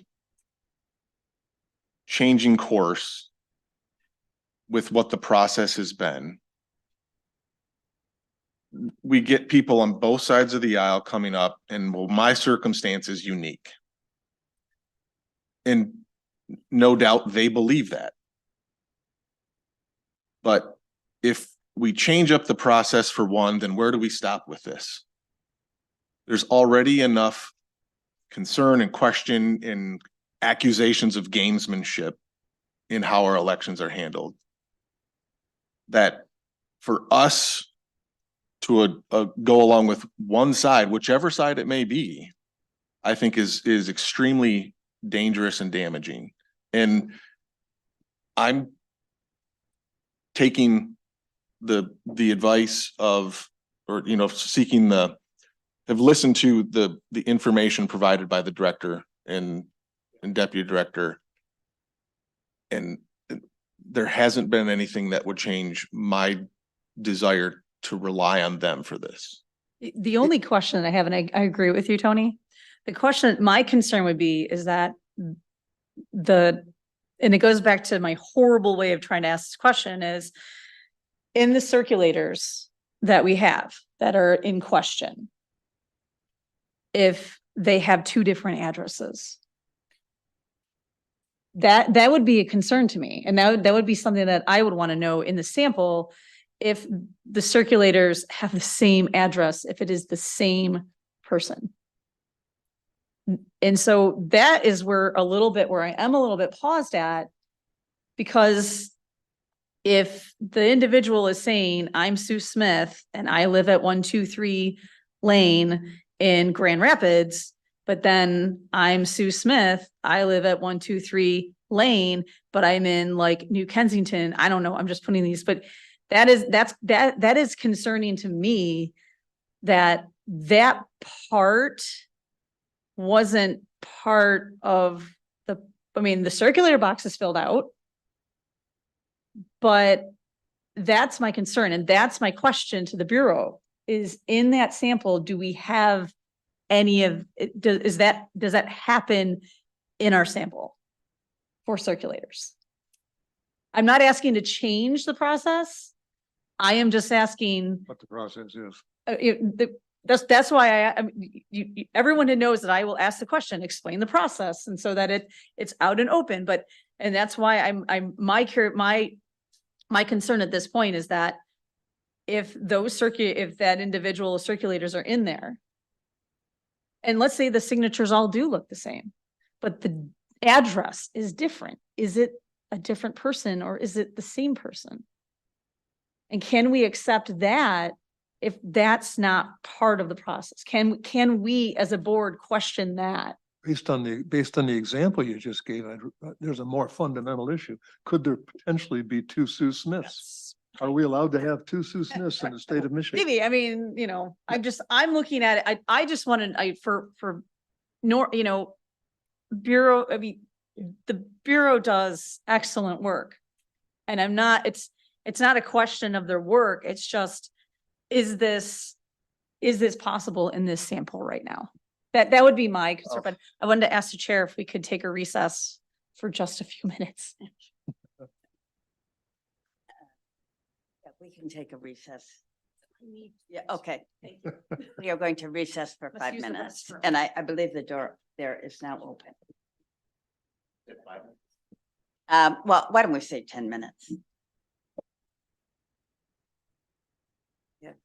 changing course with what the process has been. We get people on both sides of the aisle coming up, and well, my circumstance is unique. And no doubt they believe that. But if we change up the process for one, then where do we stop with this? There's already enough concern and question and accusations of gamesmanship in how our elections are handled, that for us to go along with one side, whichever side it may be, I think is extremely dangerous and damaging. And I'm taking the advice of, or, you know, have listened to the information provided by the director and deputy director. And there hasn't been anything that would change my desire to rely on them for this. The only question I have, and I agree with you, Tony, the question, my concern would be is that and it goes back to my horrible way of trying to ask this question, is in the circulators that we have that are in question, if they have two different addresses, that would be a concern to me. And that would be something that I would want to know in the sample, if the circulators have the same address, if it is the same person. And so that is where I am a little bit paused at, because if the individual is saying, I'm Sue Smith and I live at 123 Lane in Grand Rapids, but then I'm Sue Smith, I live at 123 Lane, but I'm in like New Kensington. I don't know. I'm just putting these, but that is concerning to me, that part wasn't part of the circulator box is filled out, but that's my concern. And that's my question to the Bureau, is in that sample, do we have any of it? Does that happen in our sample for circulators? I'm not asking to change the process. I am just asking What the process is. that's why everyone who knows that I will ask the question, explain the process, and so that it's out and open. And that's why my concern at this point is that if that individual circulators are in there, and let's say the signatures all do look the same, but the address is different, is it a different person or is it the same person? And can we accept that if that's not part of the process? Can we as a board question that? Based on the example you just gave, there's a more fundamental issue. Could there potentially be two Sue Smiths? Are we allowed to have two Sue Smiths in the state of Michigan? Maybe, I mean, I'm looking at it. I just wanted, Bureau, the Bureau does excellent work. And it's not a question of their work. It's just, is this possible in this sample right now? That would be my concern, but I wanted to ask the chair if we could take a recess for just a few minutes. We can take a recess. Yeah, okay. We are going to recess for 5 minutes, and I believe the door there is now open. Well, why don't we say 10 minutes? Yes.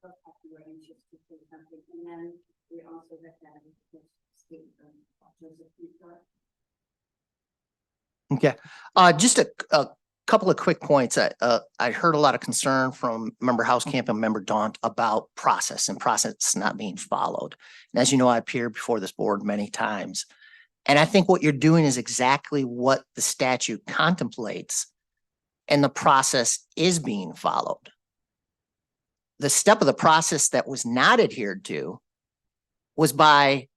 And then we also have Okay, just a couple of quick points. I heard a lot of concern from Member Housecamp and Member Daunt about process and process not being followed. And as you know, I appeared before this board many times. And I think what you're doing is exactly what the statute contemplates, and the process is being followed. The step of the process that was not adhered to was by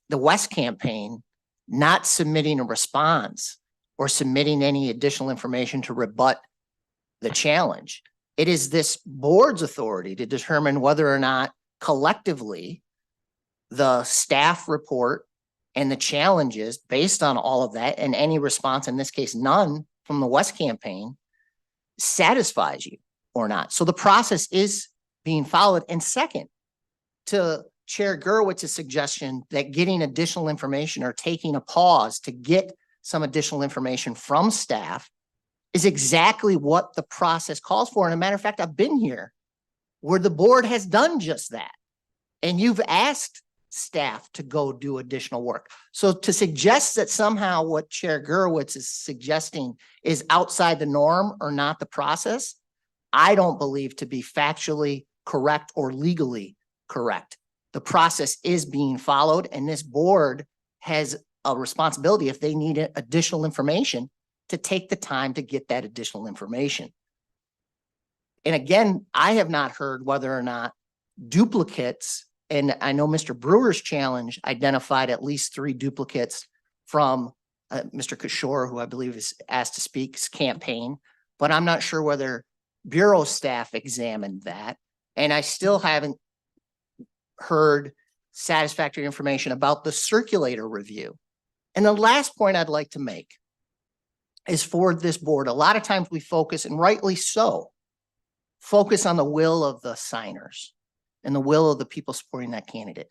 the West campaign not submitting a response or submitting any additional information to rebut the challenge. It is this board's authority to determine whether or not collectively the staff report and the challenges based on all of that, and any response, in this case, none from the West campaign, satisfies you or not. So the process is being followed. And second, to Chair Gerwitz's suggestion that getting additional information or taking a pause to get some additional information from staff is exactly what the process calls for. And a matter of fact, I've been here where the board has done just that. And you've asked staff to go do additional work. So to suggest that somehow what Chair Gerwitz is suggesting is outside the norm or not the process, I don't believe to be factually correct or legally correct. The process is being followed, and this board has a responsibility, if they need additional information, to take the time to get that additional information. And again, I have not heard whether or not duplicates, and I know Mr. Brewer's challenge identified at least 3 duplicates from Mr. Kishore, who I believe is asked to speak's campaign, but I'm not sure whether Bureau staff examined that. And I still haven't heard satisfactory information about the circulator review. And the last point I'd like to make is for this board, a lot of times we focus, and rightly so, focus on the will of the signers and the will of the people supporting that candidate.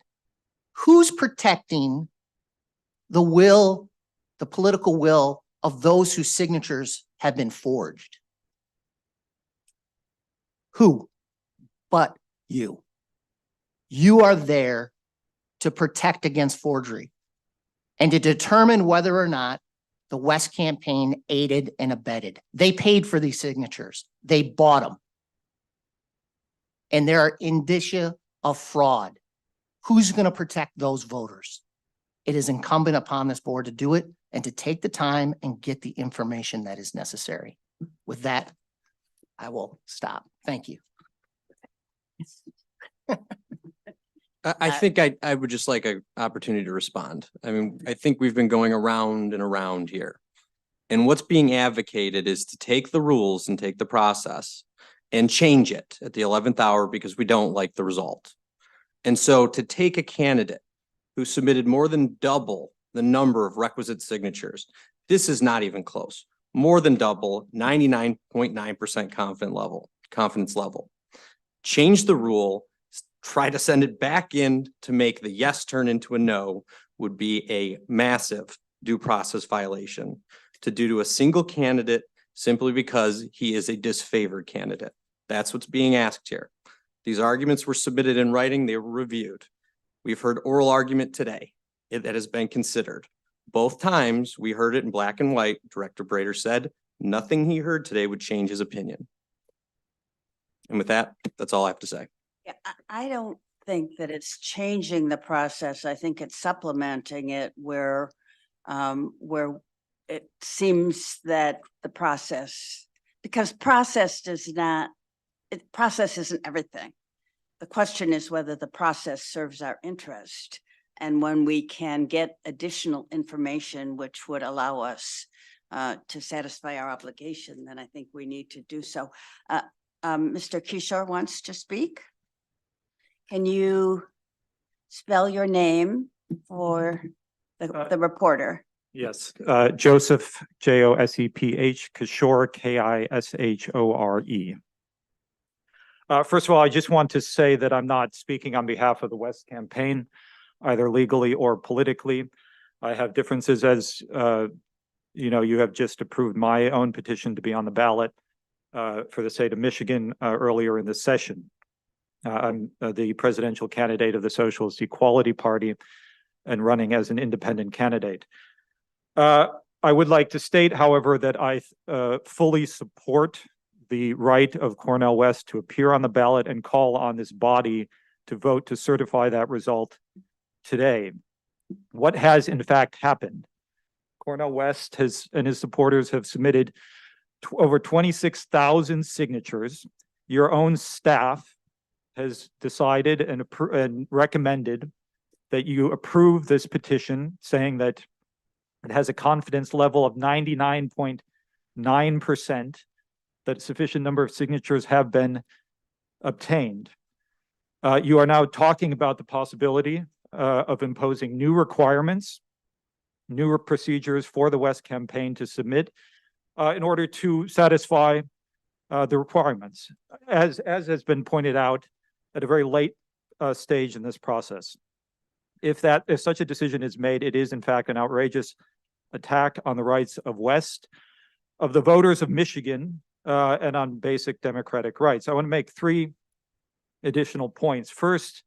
Who's protecting the will, the political will of those whose signatures have been forged? Who but you? You are there to protect against forgery and to determine whether or not the West campaign aided and abetted. They paid for these signatures. They bought them. And there are indicia of fraud. Who's going to protect those voters? It is incumbent upon this board to do it and to take the time and get the information that is necessary. With that, I will stop. Thank you. I think I would just like an opportunity to respond. I mean, I think we've been going around and around here. And what's being advocated is to take the rules and take the process and change it at the 11th hour because we don't like the result. And so to take a candidate who submitted more than double the number of requisite signatures, this is not even close. More than double, 99.9% confidence level. Change the rule, try to send it back in to make the yes turn into a no would be a massive due process violation to do to a single candidate simply because he is a disfavored candidate. That's what's being asked here. These arguments were submitted in writing. They were reviewed. We've heard oral argument today that has been considered. Both times we heard it in black and white. Director Brader said nothing he heard today would change his opinion. And with that, that's all I have to say. Yeah, I don't think that it's changing the process. I think it's supplementing it where it seems that the process, because process isn't everything. The question is whether the process serves our interest. And when we can get additional information, which would allow us to satisfy our obligation, then I think we need to do so. Mr. Kishore wants to speak. Can you spell your name for the reporter? Yes, Joseph, Joseph, Kishore, Kishore. First of all, I just want to say that I'm not speaking on behalf of the West campaign, either legally or politically. I have differences as, you have just approved my own petition to be on the ballot for the state of Michigan earlier in this session. I'm the presidential candidate of the Socialist Equality Party and running as an independent candidate. I would like to state, however, that I fully support the right of Cornell West to appear on the ballot and call on this body to vote to certify that result today. What has in fact happened? Cornell West and his supporters have submitted over 26,000 signatures. Your own staff has decided and recommended that you approve this petition, saying that it has a confidence level of 99.9% that a sufficient number of signatures have been obtained. You are now talking about the possibility of imposing new requirements, newer procedures for the West campaign to submit in order to satisfy the requirements, as has been pointed out at a very late stage in this process. If such a decision is made, it is in fact an outrageous attack on the rights of the voters of Michigan, and on basic democratic rights. I want to make 3 additional points. First,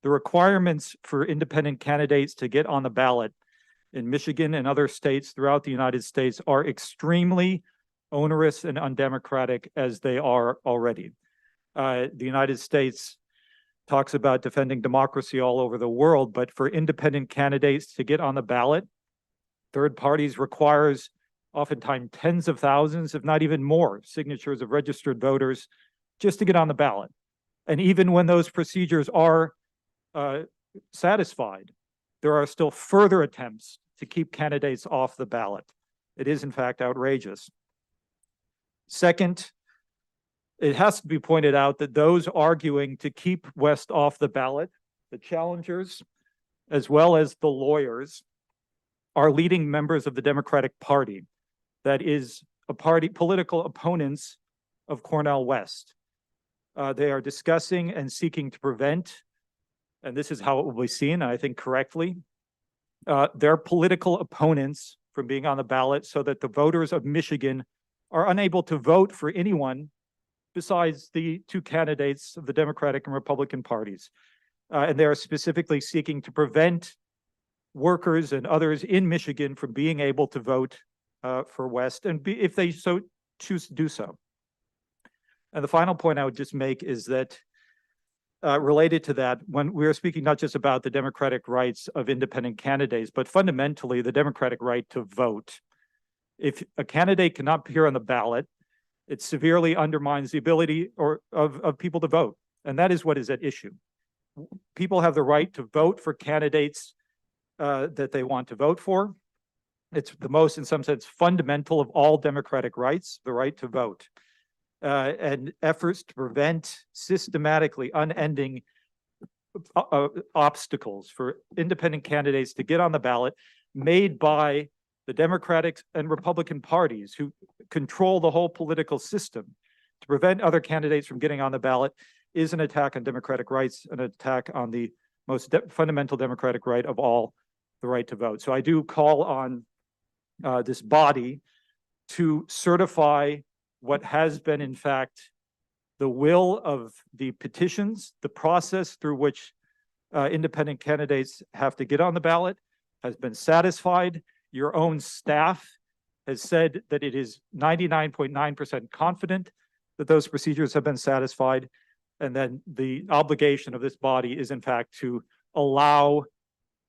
the requirements for independent candidates to get on the ballot in Michigan and other states throughout the United States are extremely onerous and undemocratic as they are already. The United States talks about defending democracy all over the world, but for independent candidates to get on the ballot, third parties requires oftentimes tens of thousands, if not even more, signatures of registered voters just to get on the ballot. And even when those procedures are satisfied, there are still further attempts to keep candidates off the ballot. It is in fact outrageous. Second, it has to be pointed out that those arguing to keep West off the ballot, the challengers, as well as the lawyers, are leading members of the Democratic Party, that is political opponents of Cornell West. They are discussing and seeking to prevent, and this is how it will be seen, I think correctly, their political opponents from being on the ballot so that the voters of Michigan are unable to vote for anyone besides the 2 candidates of the Democratic and Republican parties. And they are specifically seeking to prevent workers and others in Michigan from being able to vote for West, and if they so choose to do so. And the final point I would just make is that related to that, when we're speaking not just about the democratic rights of independent candidates, but fundamentally the democratic right to vote. If a candidate cannot appear on the ballot, it severely undermines the ability of people to vote. And that is what is at issue. People have the right to vote for candidates that they want to vote for. It's the most, in some sense, fundamental of all democratic rights, the right to vote. And efforts to prevent systematically unending obstacles for independent candidates to get on the ballot made by the Democratic and Republican parties who control the whole political system to prevent other candidates from getting on the ballot is an attack on democratic rights, an attack on the most fundamental democratic right of all, the right to vote. So I do call on this body to certify what has been, in fact, the will of the petitions, the process through which independent candidates have to get on the ballot has been satisfied. Your own staff has said that it is 99.9% confident that those procedures have been satisfied. And then the obligation of this body is, in fact, to allow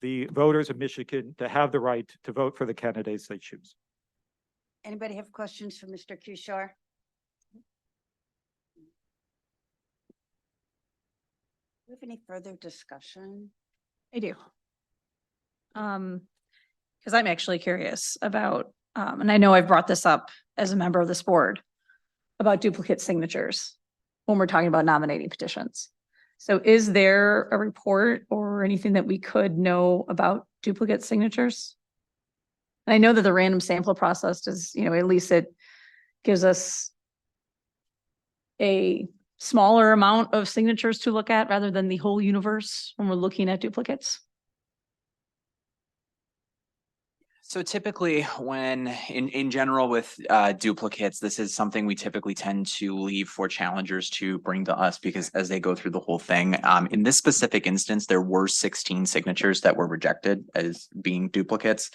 the voters of Michigan to have the right to vote for the candidates they choose. Anybody have questions for Mr. Kishore? Do we have any further discussion? I do. Because I'm actually curious about, and I know I've brought this up as a member of this board, about duplicate signatures when we're talking about nominating petitions. So is there a report or anything that we could know about duplicate signatures? And I know that the random sample process does, at least it gives us a smaller amount of signatures to look at rather than the whole universe when we're looking at duplicates. So typically when in general with duplicates, this is something we typically tend to leave for challengers to bring to us because as they go through the whole thing, in this specific instance, there were 16 signatures that were rejected as being duplicates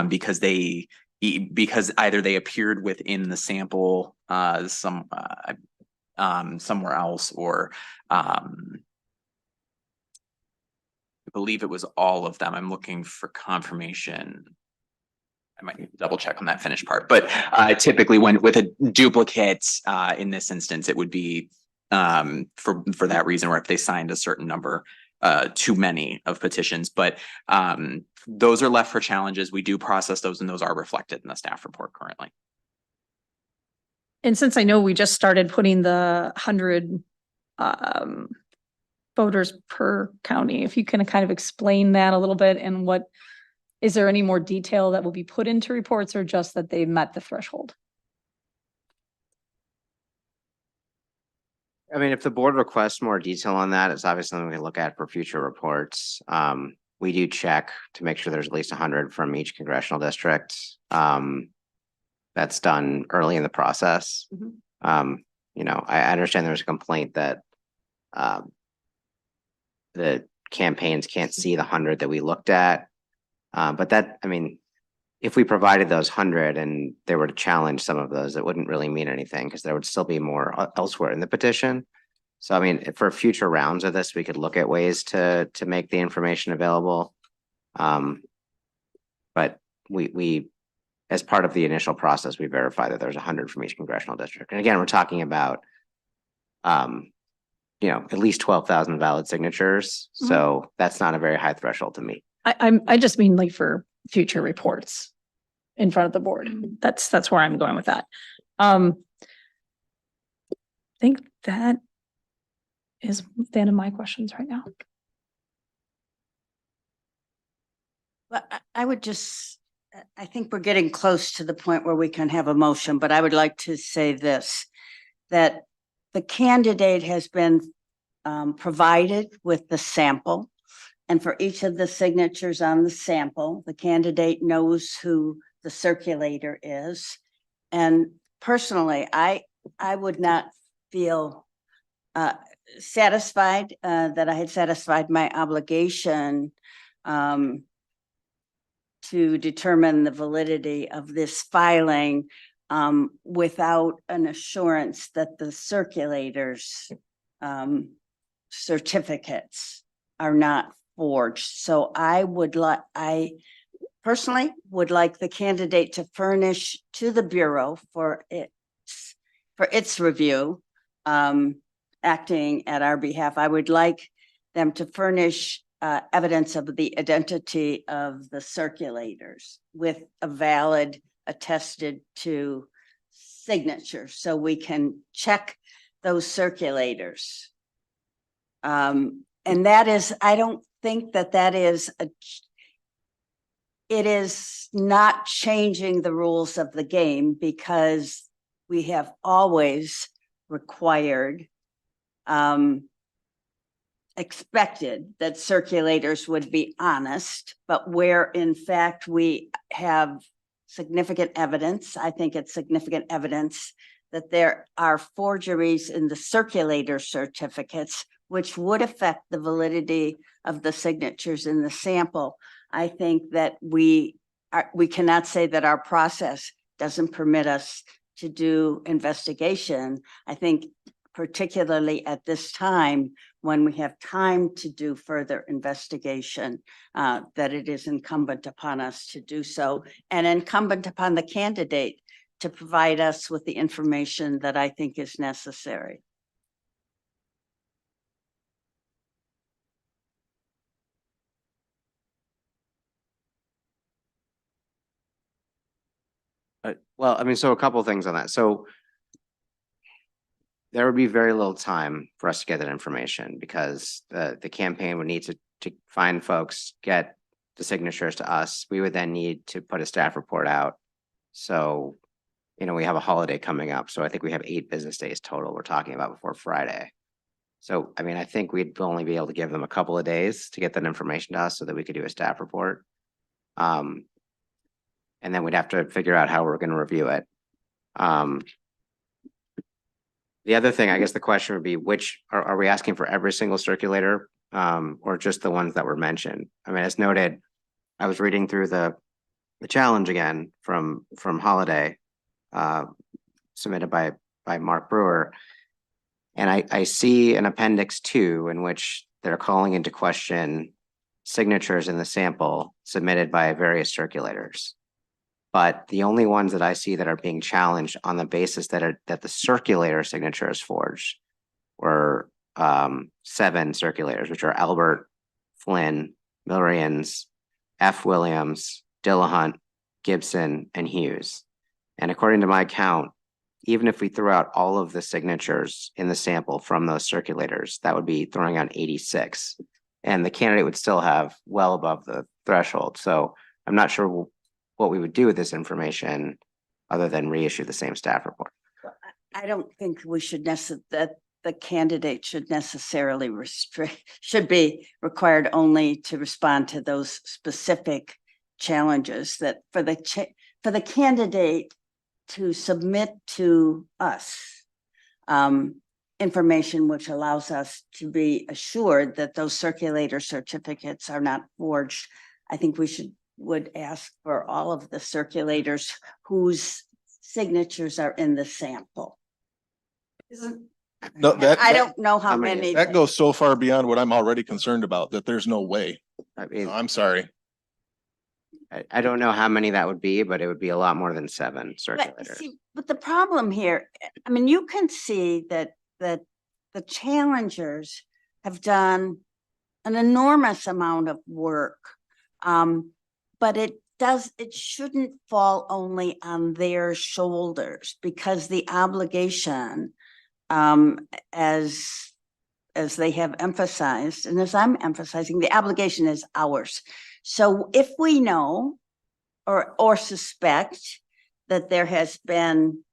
because because either they appeared within the sample somewhere else or I believe it was all of them. I'm looking for confirmation. I might need to double check on that finished part, but typically when with a duplicate in this instance, it would be for that reason, or if they signed a certain number too many of petitions, but those are left for challenges. We do process those and those are reflected in the staff report currently. And since I know we just started putting the 100 voters per county, if you can kind of explain that a little bit and what, is there any more detail that will be put into reports or just that they met the threshold? I mean, if the board requests more detail on that, it's obviously something we look at for future reports. We do check to make sure there's at least 100 from each congressional district. That's done early in the process. Mhm. You know, I understand there's a complaint that the campaigns can't see the 100 that we looked at. But that, I mean, if we provided those 100 and they were to challenge some of those, it wouldn't really mean anything because there would still be more elsewhere in the petition. So, I mean, for future rounds of this, we could look at ways to make the information available. But we, as part of the initial process, we verify that there's 100 from each congressional district. And again, we're talking about, you know, at least 12,000 valid signatures. Mhm. So that's not a very high threshold to meet. I just mean like for future reports in front of the board. That's where I'm going with that. I think that is the end of my questions right now. But I would just, I think we're getting close to the point where we can have a motion, but I would like to say this, that the candidate has been provided with the sample. And for each of the signatures on the sample, the candidate knows who the circulator is. And personally, I would not feel satisfied that I had satisfied my obligation to determine the validity of this filing without an assurance that the circulators certificates are not forged. So I personally would like the candidate to furnish to the Bureau for its review, acting at our behalf. I would like them to furnish evidence of the identity of the circulators with a valid attested to signature so we can check those circulators. And that is, I don't think that is it is not changing the rules of the game because we have always required, expected that circulators would be honest, but where in fact we have significant evidence, I think it's significant evidence that there are forgeries in the circulator certificates, which would affect the validity of the signatures in the sample. I think that we cannot say that our process doesn't permit us to do investigation. I think particularly at this time, when we have time to do further investigation, that it is incumbent upon us to do so and incumbent upon the candidate to provide us with the information that I think is necessary. Well, I mean, so a couple of things on that. So there would be very little time for us to get that information because the campaign would need to find folks, get the signatures to us. We would then need to put a staff report out. So, you know, we have a holiday coming up. So I think we have 8 business days total we're talking about before Friday. So, I mean, I think we'd only be able to give them a couple of days to get that information to us so that we could do a staff report. and then we'd have to figure out how we're gonna review it. The other thing, I guess the question would be, which, are we asking for every single circulator, or just the ones that were mentioned? I mean, as noted, I was reading through the challenge again from Holiday, submitted by Mark Brewer. And I see an appendix 2 in which they're calling into question signatures in the sample submitted by various circulators. But the only ones that I see that are being challenged on the basis that the circulator signature is forged were 7 circulators, which are Albert, Flynn, Millrians, F. Williams, Dillahunt, Gibson, and Hughes. And according to my count, even if we threw out all of the signatures in the sample from those circulators, that would be throwing out 86. And the candidate would still have well above the threshold. So I'm not sure what we would do with this information other than reissue the same staff report. I don't think we should that the candidate should necessarily should be required only to respond to those specific challenges, that for the candidate to submit to us information which allows us to be assured that those circulator certificates are not forged. I think we would ask for all of the circulators whose signatures are in the sample. No, I don't know how how many many. that goes so far beyond what I'm already concerned about that there's no way. I mean, I'm sorry. I don't know how many that would be, but it would be a lot more than 7 But circulators. see, but the problem here, I mean, you can see that the challengers have done an enormous amount of work. But it shouldn't fall only on their shoulders, because the obligation, as they have emphasized, and as I'm emphasizing, the obligation is ours. So if we know or suspect that there has been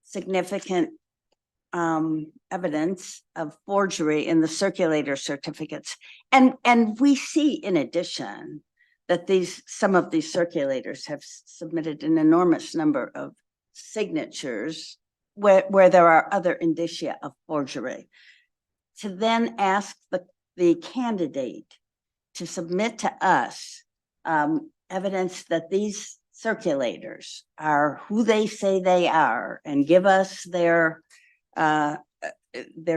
significant evidence of forgery in the circulator certificates, and we see in addition that some of these circulators have submitted an enormous number of signatures where there are other indicia of forgery, to then ask the candidate to submit to us evidence that these circulators are who they say they are, and give us their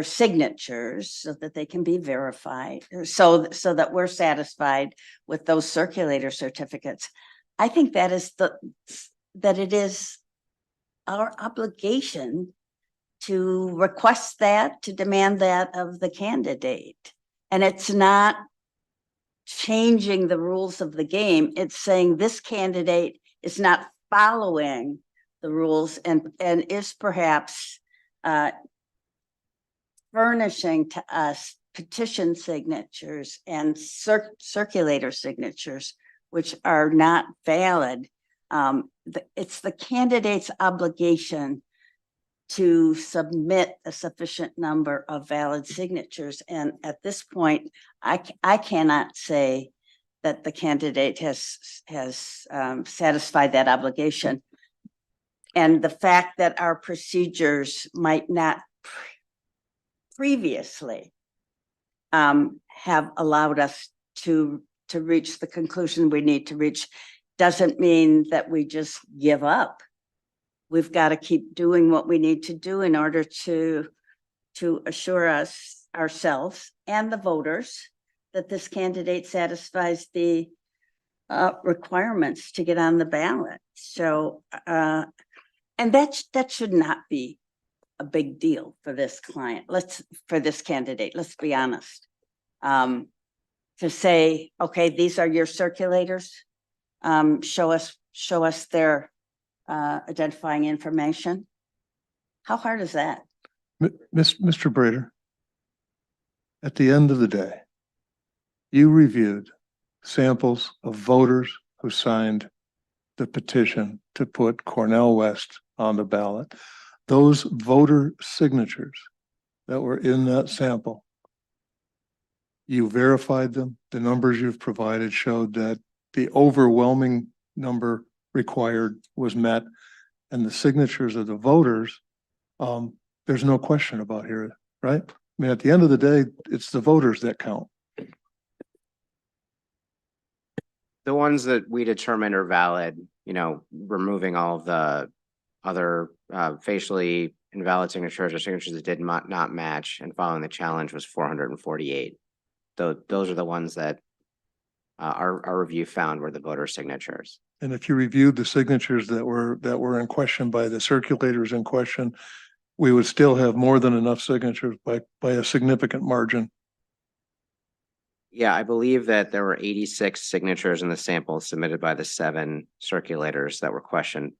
signatures so that they can be verified, so that we're satisfied with those circulator certificates. I think that it is our obligation to request that, to demand that of the candidate. And it's not changing the rules of the game. It's saying this candidate is not following the rules and is perhaps furnishing to us petition signatures and circulator signatures, which are not valid. It's the candidate's obligation to submit a sufficient number of valid signatures. And at this point, I cannot say that the candidate has satisfied that obligation. And the fact that our procedures might not previously have allowed us to reach the conclusion we need to reach doesn't mean that we just give up. We've got to keep doing what we need to do in order to assure ourselves and the voters that this candidate satisfies the requirements to get on the ballot. So, and that should not be a big deal for this client. For this candidate, let's be honest. To say, okay, these are your circulators. Show us their identifying information. How hard is that? Mr. Brader, at the end of the day, you reviewed samples of voters who signed the petition to put Cornell West on the ballot. Those voter signatures that were in that sample, you verified them. The numbers you've provided showed that the overwhelming number required was met and the signatures of the voters, there's no question about here, right? I mean, at the end of the day, it's the voters that count. The ones that we determined are valid, you know, removing all of the other facially invalid signatures or signatures that did not match and following the challenge was 448. Those are the ones that our review found were the voter signatures. And if you reviewed the signatures that were in question by the circulators in question, we would still have more than enough signatures by a significant margin. Yeah, I believe that there were 86 signatures in the sample submitted by the 7 circulators that were questioned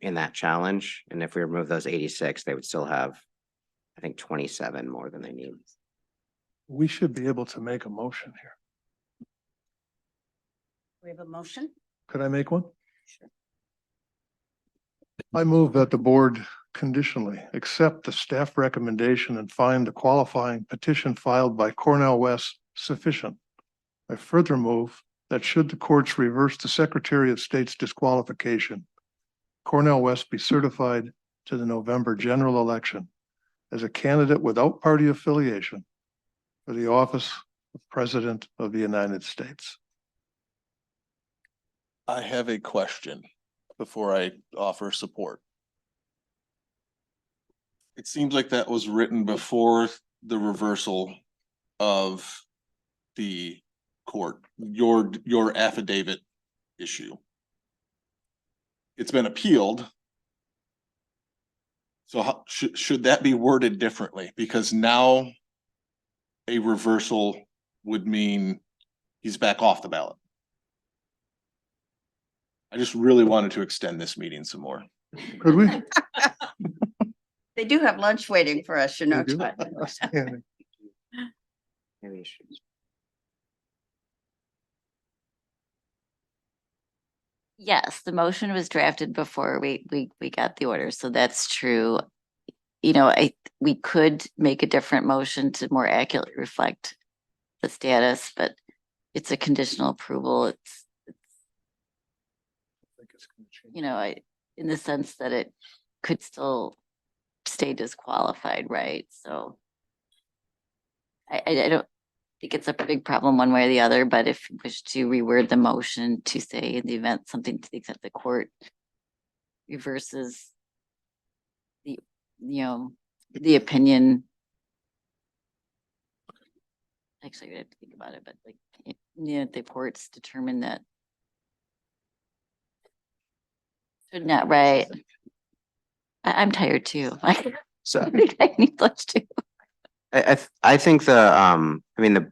in that challenge. And if we remove those 86, they would still have, I think, 27 more than they need. We should be able to make a motion here. We have a motion? Could I make one? Sure. I move that the board conditionally accept the staff recommendation and find the qualifying petition filed by Cornell West sufficient. I further move that should the courts reverse the Secretary of State's disqualification, Cornell West be certified to the November general election as a candidate without party affiliation for the office of President of the United States. I have a question before I offer support. It seems like that was written before the reversal of the court, your affidavit issue. It's been appealed. So how, should that be worded differently? Because now a reversal would mean he's back off the ballot. I just really wanted to extend this meeting some more. Could we? They do have lunch waiting for us, you know. We do. Maybe you should. Yes, the motion was drafted before we got the order, so that's true. You know, we could make a different motion to more accurately reflect the status, but it's a conditional approval. It's you know, in the sense that it could still stay disqualified, right? So I don't think it's a big problem one way or the other, but if you wish to reword the motion to say in the event something to the extent the court reverses the, you know, the opinion. Actually, I have to think about it, but like, you know, the courts determine that should not, right? I'm tired too. So I need lunch too. I think the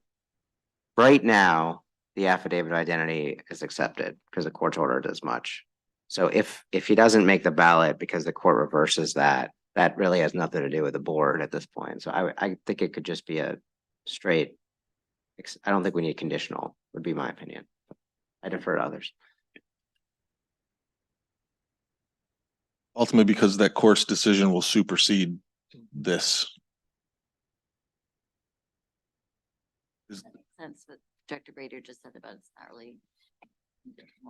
right now, the affidavit of identity is accepted because the court's ordered as much. So if he doesn't make the ballot because the court reverses that really has nothing to do with the board at this point. So I think it could just be a straight, I don't think we need conditional, would be my opinion. I defer to others. Ultimately, because that court's decision will supersede this. Sense what Director Brader just said about it's not really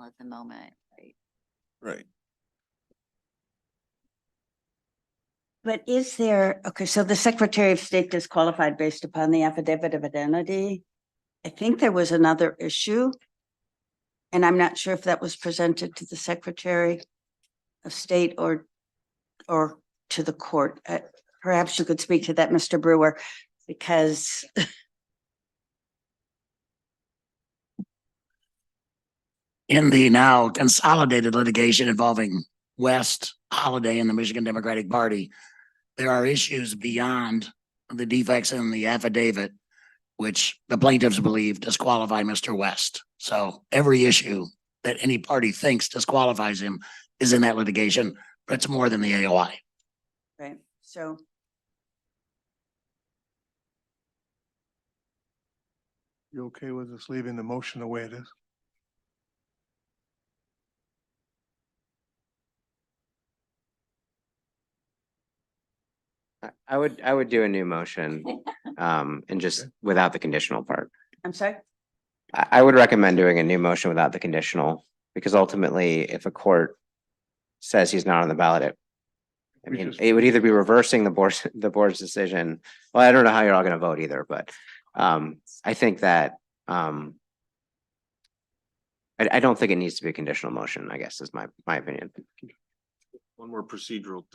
at the moment, right? Right. But is there, okay, so the Secretary of State disqualified based upon the affidavit of identity. I think there was another issue. And I'm not sure if that was presented to the Secretary of State or to the court. Perhaps you could speak to that, Mr. Brewer, because In the now consolidated litigation involving West, Holiday, and the Michigan Democratic Party, there are issues beyond the defects in the affidavit, which the plaintiffs believe disqualify Mr. West. So every issue that any party thinks disqualifies him is in that litigation, but it's more than the AOI. right, so You okay with us leaving the motion the way it is? I would do a new motion, and just without the conditional part. I'm sorry. I would recommend doing a new motion without the conditional Because ultimately, if a court says he's not on the ballot, I We mean, just- it would either be reversing the board's decision. Well, I don't know how you're all gonna vote either, but I think that I don't think it needs to be a conditional motion, I guess is my opinion. One more procedural,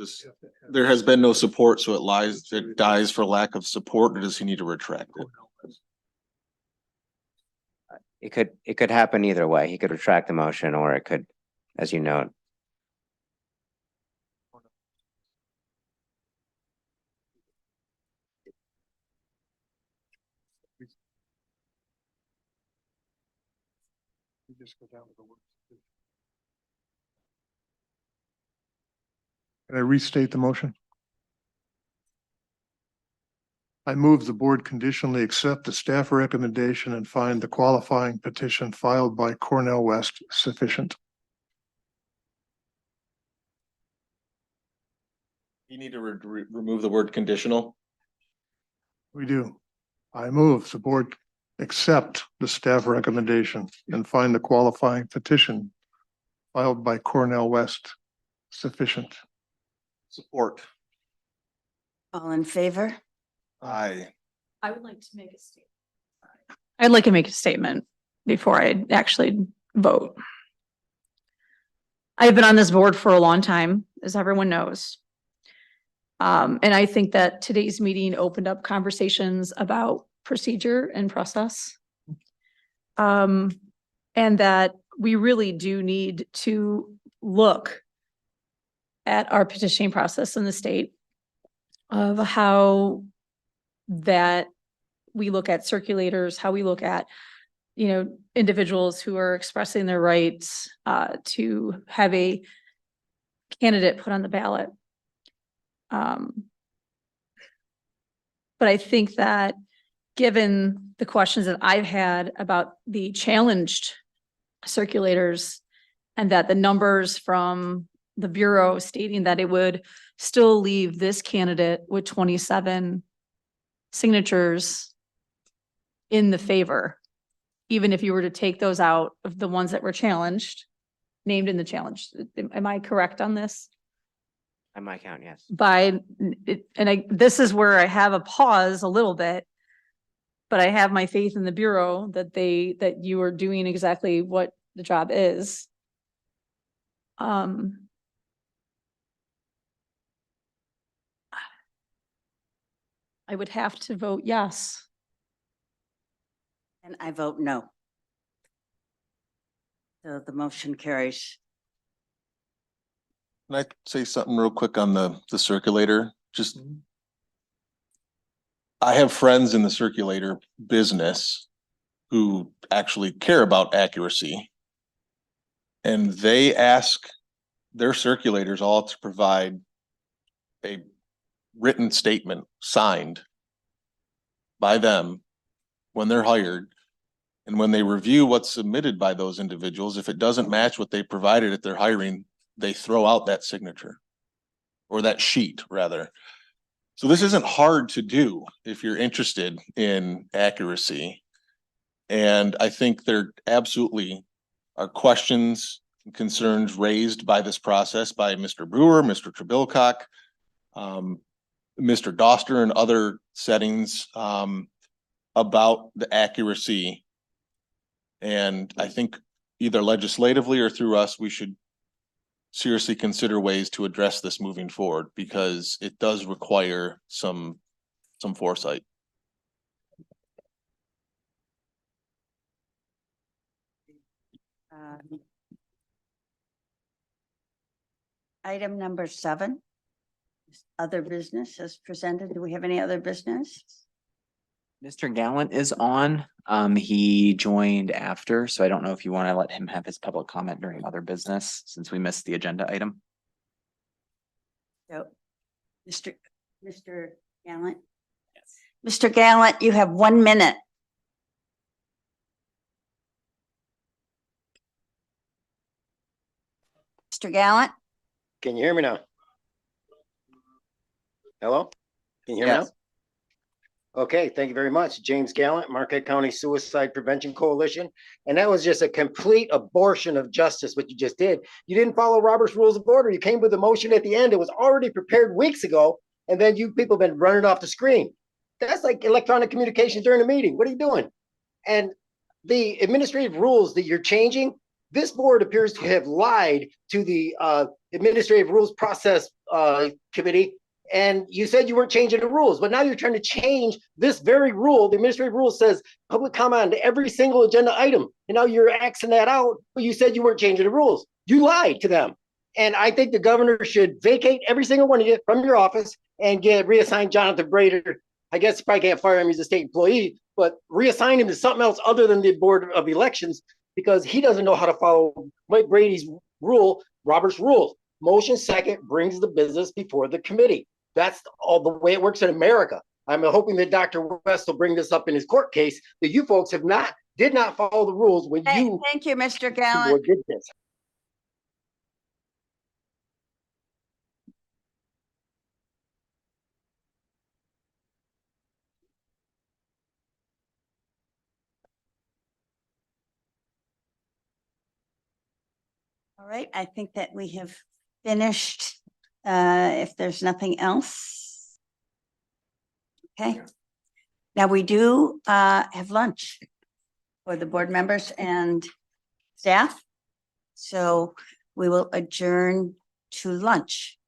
there has been no support, so it dies for lack of support, or does he need to retract it? It could happen either way. He could retract the motion, or it could, as you note. We just go down to the words. Can I restate the motion? I move the board conditionally accept the staff recommendation and find the qualifying petition filed by Cornell West sufficient. You need to remove the word conditional. We do. I move the board accept the staff recommendation and find the qualifying petition filed by Cornell West sufficient. Support. All in favor? Aye. I would like to make a statement. I'd like to make a statement before I actually vote. I've been on this board for a long time, as everyone knows. And I think that today's meeting opened up conversations about procedure and process. And that we really do need to look at our petitioning process in the state of how that we look at circulators, how we look at, individuals who are expressing their rights to have a candidate put on the ballot. But I think that given the questions that I've had about the challenged circulators and that the numbers from the Bureau stating that it would still leave this candidate with 27 signatures in the favor, even if you were to take those out of the ones that were challenged, named in the challenge. Am I correct on this? On my count, yes. This is where I have a pause a little bit, but I have my faith in the Bureau that you are doing exactly what the job is. I would have to vote yes. And I vote no. So the motion carries. Can I say something real quick on the circulator? Just. I have friends in the circulator business who actually care about accuracy. And they ask their circulators all to provide a written statement signed by them when they're hired. And when they review what's submitted by those individuals, if it doesn't match what they provided at their hiring, they throw out that signature or that sheet rather. So this isn't hard to do if you're interested in accuracy. And I think there absolutely are questions and concerns raised by this process by Mr. Brewer, Mr. Trebilcock, Mr. Doster and other settings about the accuracy. And I think either legislatively or through us, we should seriously consider ways to address this moving forward because it does require some foresight. Item number 7. Other business as presented. Do we have any other business? Mr. Gallant is on. He joined after, so I don't know if you want to let him have his public comment during other business since we missed the agenda item. So, Mr. Gallant? Yes. Mr. Gallant, you have 1 minute. Mr. Gallant? Can you hear me now? Hello? Can you hear me Yes. now? Okay, thank you very much. James Gallant, Marquette County Suicide Prevention Coalition. And that was just a complete abortion of justice, what you just did. You didn't follow Robert's Rules of Order. You came with a motion at the end. It was already prepared weeks ago. And then you people have been running off the screen. That's like electronic communication during a meeting. What are you doing? And the administrative rules that you're changing, this board appears to have lied to the Administrative Rules Process Committee. And you said you weren't changing the rules, but now you're trying to change this very rule. The administrative rule says public comment on every single agenda item. And now you're axing that out, but you said you weren't changing the rules. You lied to them. And I think the governor should vacate every single one of you from your office and get reassigned Jonathan Brader. I guess you probably can't fire him, he's a state employee, but reassign him to something else other than the Board of Elections, because he doesn't know how to follow Mike Brady's rule, Robert's rules. Motion second brings the business before the committee. That's all the way it works in America. I'm hoping that Dr. West will bring this up in his court case, that you folks did not follow the rules when you Thank you, Mr. Gallant. did this. All right, I think that we have finished, if there's nothing else. Okay. Now we do have lunch for the board members and staff. So we will adjourn to lunch.